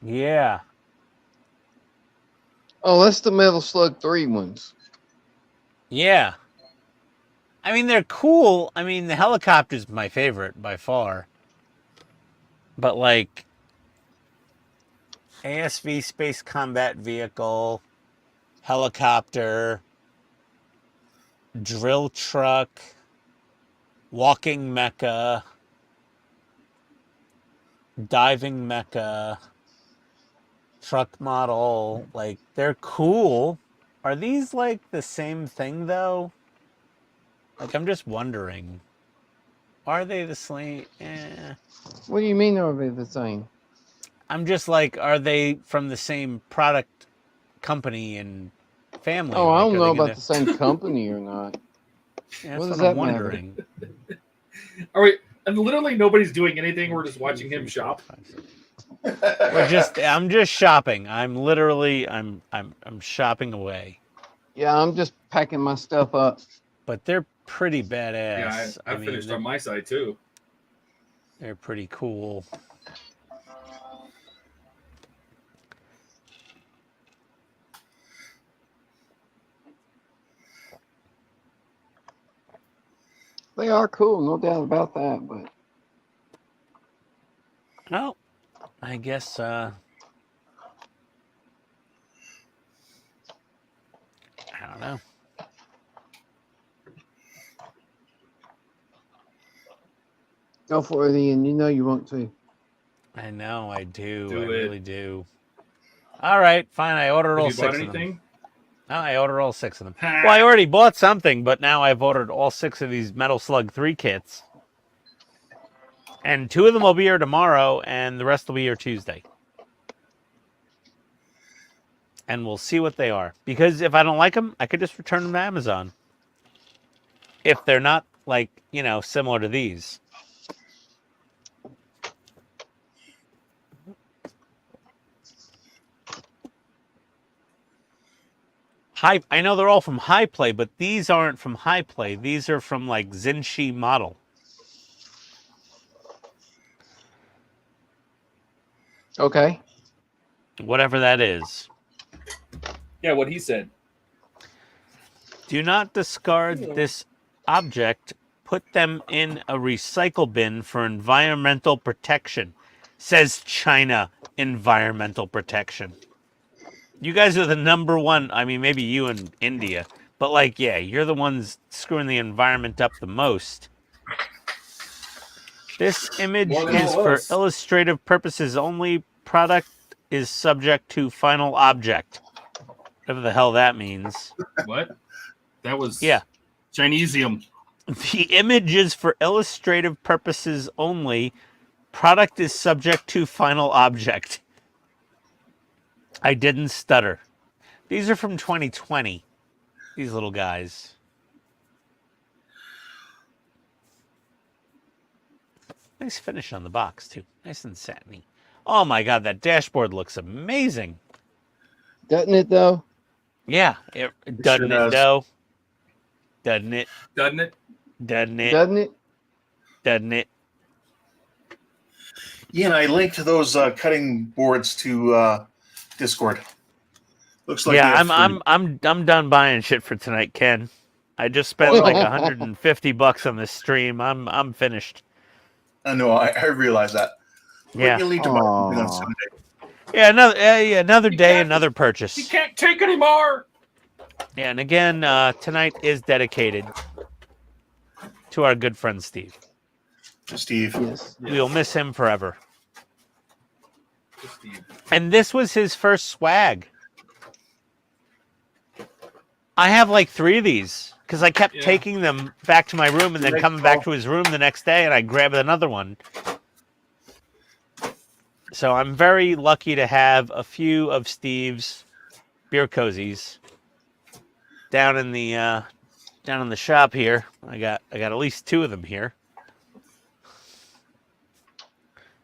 Yeah.
Oh, that's the Metal Slug 3 ones.
Yeah. I mean, they're cool. I mean, the helicopter's my favorite by far. But like ASV Space Combat Vehicle, helicopter, drill truck, walking mecha, diving mecha, truck model, like they're cool. Are these like the same thing though? Like I'm just wondering. Are they the same?
What do you mean are they the same?
I'm just like, are they from the same product company and family?
Oh,
like,
I don't
are
know
they
about
gonna...
the same company or not.
Yeah,
What
that's
does
what I'm
that matter?
wondering.
All right, and literally nobody's doing anything. We're just watching him shop.
I'm just shopping. I'm literally I'm shopping away.
Yeah, I'm just packing my stuff up.
But they're pretty badass.
Yeah, I
mean,
finished on my side too.
They're pretty cool.
They are cool, no doubt about that, but
Well, I guess I don't know.
go for it, Ian. You know you want to.
I know I do.
Do
I
it.
really do. All right, fine. I ordered all
Have you bought
6 of them.
anything?
No, I ordered all 6 of them. Well, I already bought something, but now I've ordered all 6 of these Metal Slug 3 kits. And 2 of them will be here tomorrow, and the rest will be here Tuesday. And we'll see what they are. Because if I don't like them, I could just return them to Amazon. If they're not, like, you know, similar to these. I know they're all from High Play, but these aren't from High Play. These are from, like, Zinshi Model.
Okay.
Whatever that is.
Yeah, what he said.
Do not discard this object. Put them in a recycle bin for environmental protection. Says China Environmental Protection. You guys are the #1. I mean, maybe you and India. But, like, yeah, you're the ones screwing the environment up the most. This image
More than
is
all
for
us.
illustrative purposes only. Product is subject to final object. Whatever the hell that means.
What? That was
Yeah.
Chinesium.
The image is for illustrative purposes only. Product is subject to final object. I didn't stutter. These are from 2020. These little guys. Nice finish on the box, too. Nice and satiny. Oh, my God. That dashboard looks amazing.
Doesn't it, though?
Yeah. Doesn't it,
does.
though? Doesn't it?
Doesn't it?
Doesn't it?
Doesn't it?
Doesn't it?
Yeah, and I linked those cutting boards to Discord. Looks like
Yeah,
they have
I'm done buying shit for tonight, Ken. I just spent like $150 on this stream. I'm finished.
I know. I realize that.
Yeah.
But you'll need to buy something on Sunday.
Yeah, another day, another
You
purchase.
can't take anymore.
Yeah, and again, tonight is dedicated to our good friend Steve.
Steve.
Yes.
We'll miss him forever.
Steve.
And this was his first swag. I have like 3 of these because I kept taking them back to my room and then coming back to his room the next day, and I grabbed another one. So I'm very lucky to have a few of Steve's beer cozies down in the shop here. I got at least 2 of them here.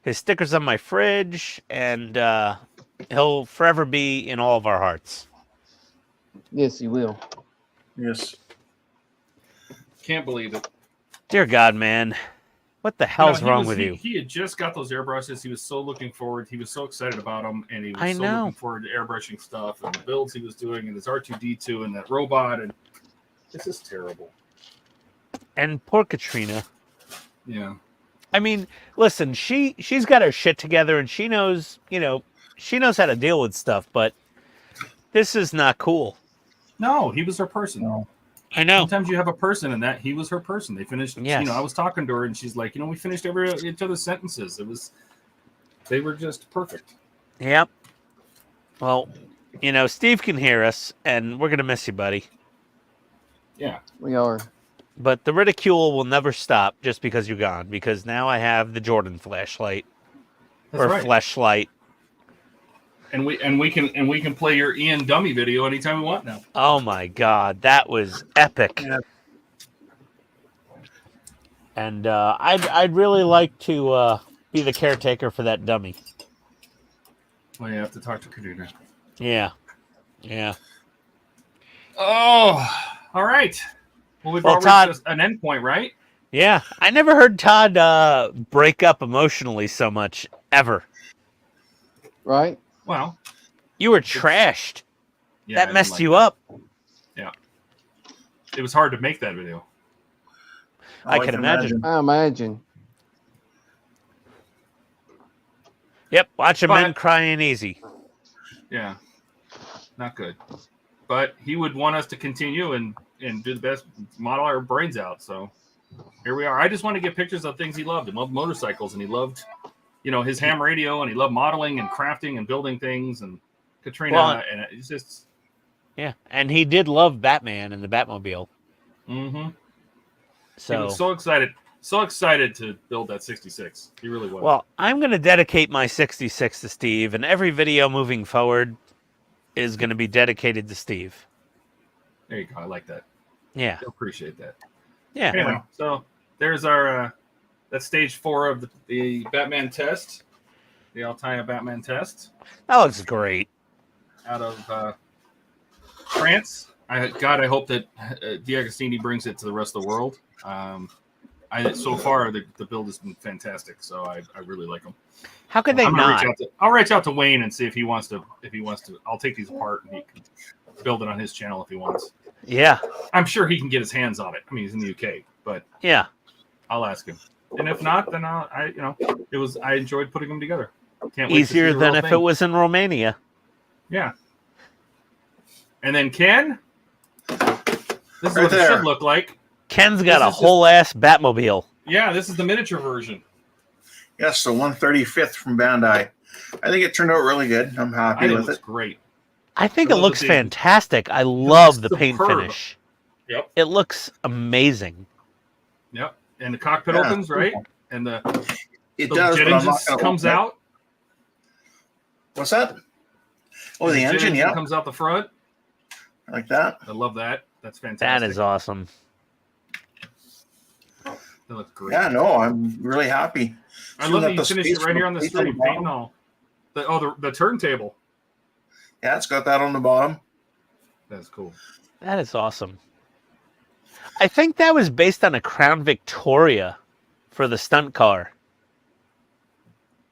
His sticker's on my fridge, and he'll forever be in all of our hearts.
Yes, he will.
Yes.
Can't believe it.
Dear God, man. What the hell's wrong with you?
He had just got those airbrushes. He was so looking forward. He was so excited about them, and he was
I
so
know.
looking forward to airbrushing stuff and the builds he was doing, and his R2D2 and that robot. And this is terrible.
And poor Katrina.
Yeah.
I mean, listen, she's got her shit together, and she knows, she knows how to deal with stuff, but this is not cool.
No, he was her person. No.
I know.
Sometimes you have a person, and that he was her person. They finished.
Yes.
I was talking to her, and she's like, we finished each other's sentences. They were just perfect.
Yep. Well, Steve can hear us, and we're gonna miss you, buddy.
Yeah,
We are.
But the ridicule will never stop just because you're gone. Because now I have the Jordan flashlight
that's
or
right.
flashlight.
And we can play your Ian dummy video anytime we want now.
Oh my God, that was epic.
Yeah.
And I'd really like to be the caretaker for that dummy.
Well, you have to talk to Kaduna.
Yeah.
Oh, all right. Well, we've
Well,
all
Todd-
reached an end point, right?
Yeah. I never heard Todd break up emotionally so much ever.
Right?
Well,
You were trashed.
yeah, I
That
didn't
messed
like
you
that.
up.
Yeah, it was hard to make that video.
I can imagine.
I imagine.
Yep. Watch a
But-
men crying easy.
Yeah, not good. But he would want us to continue and do the best, model our brains out. So here we are. I just want to get pictures of things he loved. He loved motorcycles, and he loved, his ham radio, and he loved modeling and crafting and building things. And Katrina,
Well,
and it's just,
Yeah. And he did love Batman and the Batmobile.
mm-hmm. He
So,
was so excited to build that 66. He really was.
well, I'm going to dedicate my 66 to Steve, and every video moving forward is going to be dedicated to Steve.
There you go. I like that.
Yeah.
I appreciate that.
Yeah.
Anyway, so there's our that's stage 4 of the Batman test, the Altaia Batman test
That looks great.
out of France. I hope that D'Agostini brings it to the rest of the world. So far the build has been fantastic, so I really like them.
How could they
I'm gonna
not?
I'll reach out to Wayne and see if he wants to. I'll take these apart and he can build it on his channel if he wants.
Yeah.
I'm sure he can get his hands on it. I mean, he's in the UK, but
Yeah.
I'll ask him. And if not, then I enjoyed putting them together. Can't wait to see
Easier
the
than
real
if
thing.
it was in Romania.
Yeah. And then Ken, this is
Right
what it
there.
should look like.
Ken's got
This
a
is just-
whole ass Batmobile.
Yeah, this is the miniature version.
Yes, the 135th from Bandai. I think it turned out really good. I'm
I
happy
think it
with
looks
it.
great.
I think
I
it
love
looks
the thing.
fantastic. I love the
looks
paint
superb.
finish.
Yep.
It looks amazing.
Yep. And the cockpit
Yeah.
opens, right? And the
It
the
does,
jet
but I'm
engine
not gonna
comes
open it.
out.
What's that? Oh,
And
the
jet
engine, yeah,
comes out the front.
like that.
I love that. That's fantastic.
That is awesome.
That looks great.
Yeah, no, I'm really happy.
I love that you
Got the
finished it
space
right
for
here on the
space
stream, paint and
bottom.
all. The turntable.
Yeah, it's got that on the bottom.
That's cool.
That is awesome. I think that was based on a Crown Victoria for the stunt car.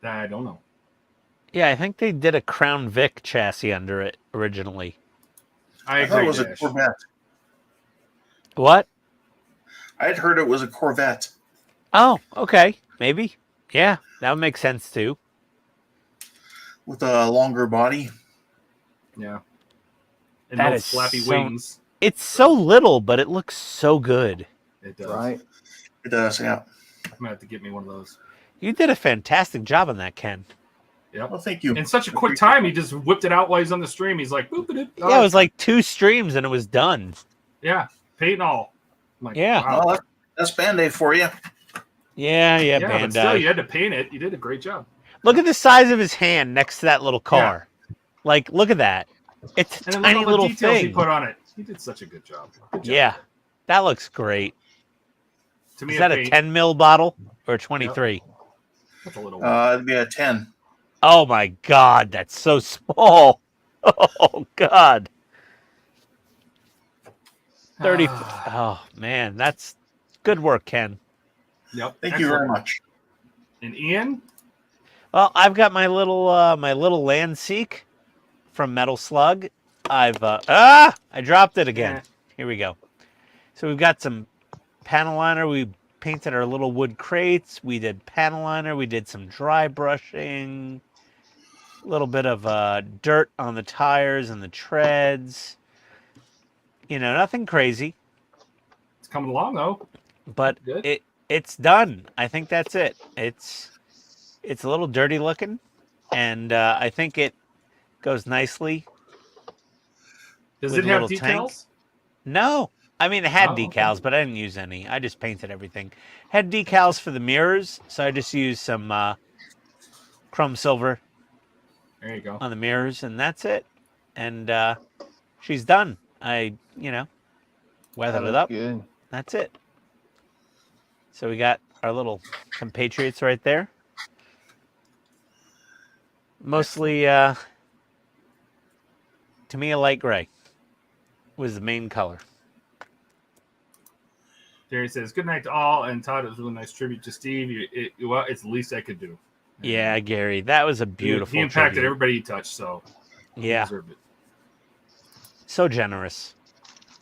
I don't know.
Yeah, I think they did a Crown Vic chassis under it originally.
I
thought
agree.
it was a
Dash.
Corvette.
What?
I had heard it was a Corvette.
Oh, okay. Maybe. Yeah, that would make sense too.
With a longer body.
Yeah. And
That
those
is
flappy
so-
wings.
It's so little, but it looks so good.
It does.
Right.
It does, yeah.
I'm gonna have to get me one of those.
You did a fantastic job on that, Ken.
Yep.
Well, thank you.
In such a quick time, he just whipped it out while he's on the stream. He's like, boop it.
Yeah, it was like 2 streams and it was done.
Yeah, paint and all. I'm like,
Yeah.
wow.
Well, that's Band-Aid for you.
Yeah,
Yeah, but
Bandai.
still, you had to paint it. You did a great job.
Look at the size of his hand next to that little car. Like, look at that. It's a
And then
tiny
look at all
little
the details he
thing.
put on it. He did such a good job. Good job.
Yeah, that looks great.
To me,
Is that a
paint,
10 mil bottle or a 23?
That's a little.
It'd be a 10.
Oh my God, that's so small. Oh God. 30. Oh man, that's good work, Ken.
Yep.
Thank you very much.
And Ian,
Well, I've got my little Landseek from Metal Slug. I dropped it again.
Yeah.
Here we go. So we've got some panel liner. We painted our little wood crates. We did panel liner. We did some dry brushing. A little bit of dirt on the tires and the treads. You know, nothing crazy,
it's coming along though.
but
Good.
it's done. I think that's it. It's a little dirty looking, and I think it goes nicely.
Does
with
it
a
have
little tank.
details?
No, I mean it had
Oh, okay.
decals, but I didn't use any. I just painted everything. Had decals for the mirrors, so I just used some chrome silver
There you go.
on the mirrors, and that's it. And she's done. I, weathered it up.
Good.
That's it. So we got our little compatriots right there. Mostly, to me, a light gray was the main color.
Jerry says, "Good night to all." And Todd, it was a really nice tribute to Steve. Well, it's the least I could do.
Yeah, Gary, that was a beautiful.
He impacted
tribute.
everybody he touched, so he
Yeah,
deserved it.
so generous.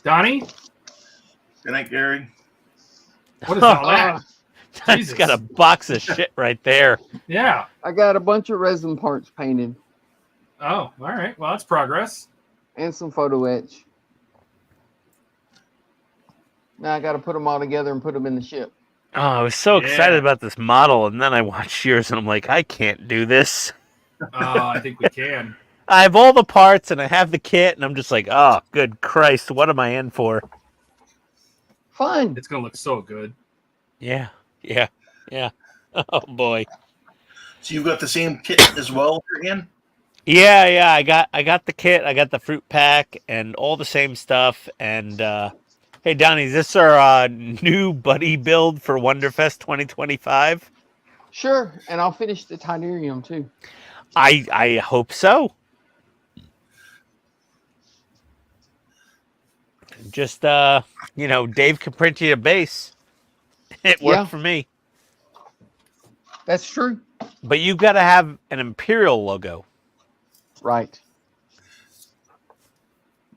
Donnie,
Good night, Gary.
what is all that?
He's got a box of shit right there.
Yeah.
I got a bunch of resin parts painted
Oh, all right. Well, that's progress.
and some photo etch. Now I got to put them all together and put them in the ship.
Oh, I was so
Yeah.
excited about this model, and then I watched yours, and I'm like, I can't do this.
I think we can.
I have all the parts, and I have the kit, and I'm just like, oh, good Christ, what am I in for?
Fun.
It's gonna look so good.
Yeah. Oh boy.
So you've got the same kit as well, Ian?
Yeah. I got the kit. I got the fruit pack and all the same stuff. And hey, Donnie, is this our new buddy build for Wonderfest 2025?
Sure, and I'll finish the Tynerium too.
I hope so. Just Dave can print you a base. It worked
Yeah.
for me.
That's true.
But you've got to have an Imperial logo.
Right.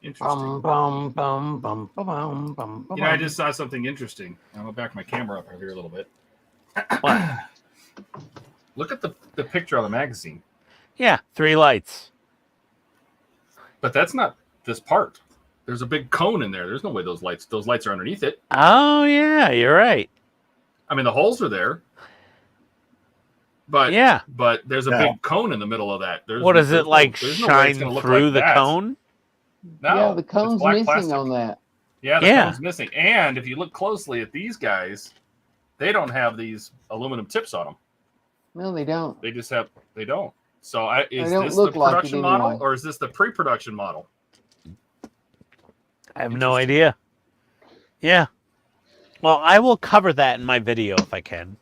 Interesting.
Bum, bum, bum, bum, bum, bum, bum,
You know, I
bum.
just saw something interesting. I'm gonna back my camera up here a little bit.
What?
Look at the picture on the magazine.
Yeah, 3 lights.
But that's not this part. There's a big cone in there. There's no way those lights are underneath it.
Oh yeah, you're right.
I mean, the holes are there. But
Yeah.
but there's a
Yeah.
big cone in the middle of that.
What does it like
there's no way
shine
it's gonna look
through
like
the
that.
cone?
No,
Yeah, the
it's
cone's
black
missing
plastic.
on that.
Yeah, the
Yeah.
cone's missing. And if you look closely at these guys, they don't have these aluminum tips on them.
No, they don't.
They just have they don't. So is
don't
this the
look like it
production model
anyway.
or is this the pre-production model?
I have no idea. Yeah. Well, I will cover that in my video if I can.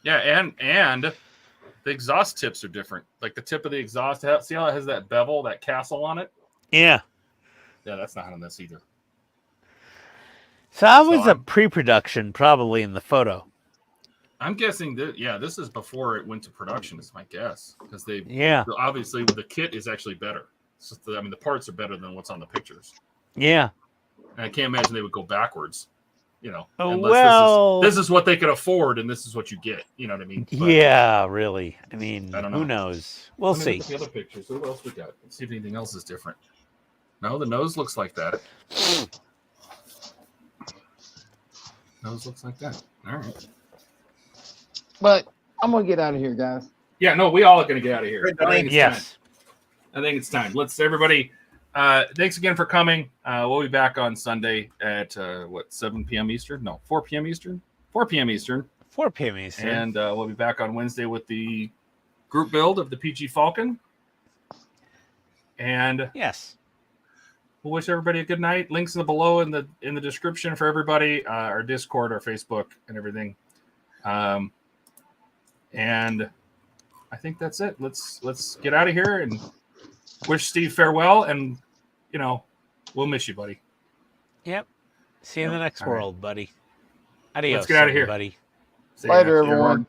Yeah, and the exhaust tips are different. Like the tip of the exhaust, see how it has that bevel, that castle on it?
Yeah.
Yeah, that's not on this either.
So that was a
I'm-
pre-production, probably in the photo.
I'm guessing that this is before it went to production. Is my guess because
Yeah.
obviously the kit is actually better. It's just the parts are better than what's on the pictures.
Yeah.
And I can't imagine they would go backwards.
Oh,
Unless
well,
this is what they could afford, and this is what you get. You know what I mean? But
yeah, really. I mean,
I don't know.
who knows? We'll
let me
see.
look at the other pictures. What else we got? Let's see if anything else is different. No, the nose looks like that. Nose looks like that. All right.
But I'm gonna get out of here, guys.
Yeah, no, we all are going to get out of here.
Right,
I think it's
Yes.
time. I think it's time. Let's everybody. Thanks again for coming. We'll be back on Sunday at 7 p.m. Eastern? No, 4 p.m. Eastern. 4 p.m. Eastern.
4 p.m. Eastern.
And we'll be back on Wednesday with the group build of the PG Falcon. And
Yes.
we'll wish everybody a good night. Links in the below in the description for everybody. Our Discord, our Facebook, and everything. And I think that's it. Let's get out of here and wish Steve farewell. And we'll miss you, buddy.
Yep. See you in the next
All right.
world, buddy. Adios,
Let's get out of here.
everybody.
See ya.
Later, everyone.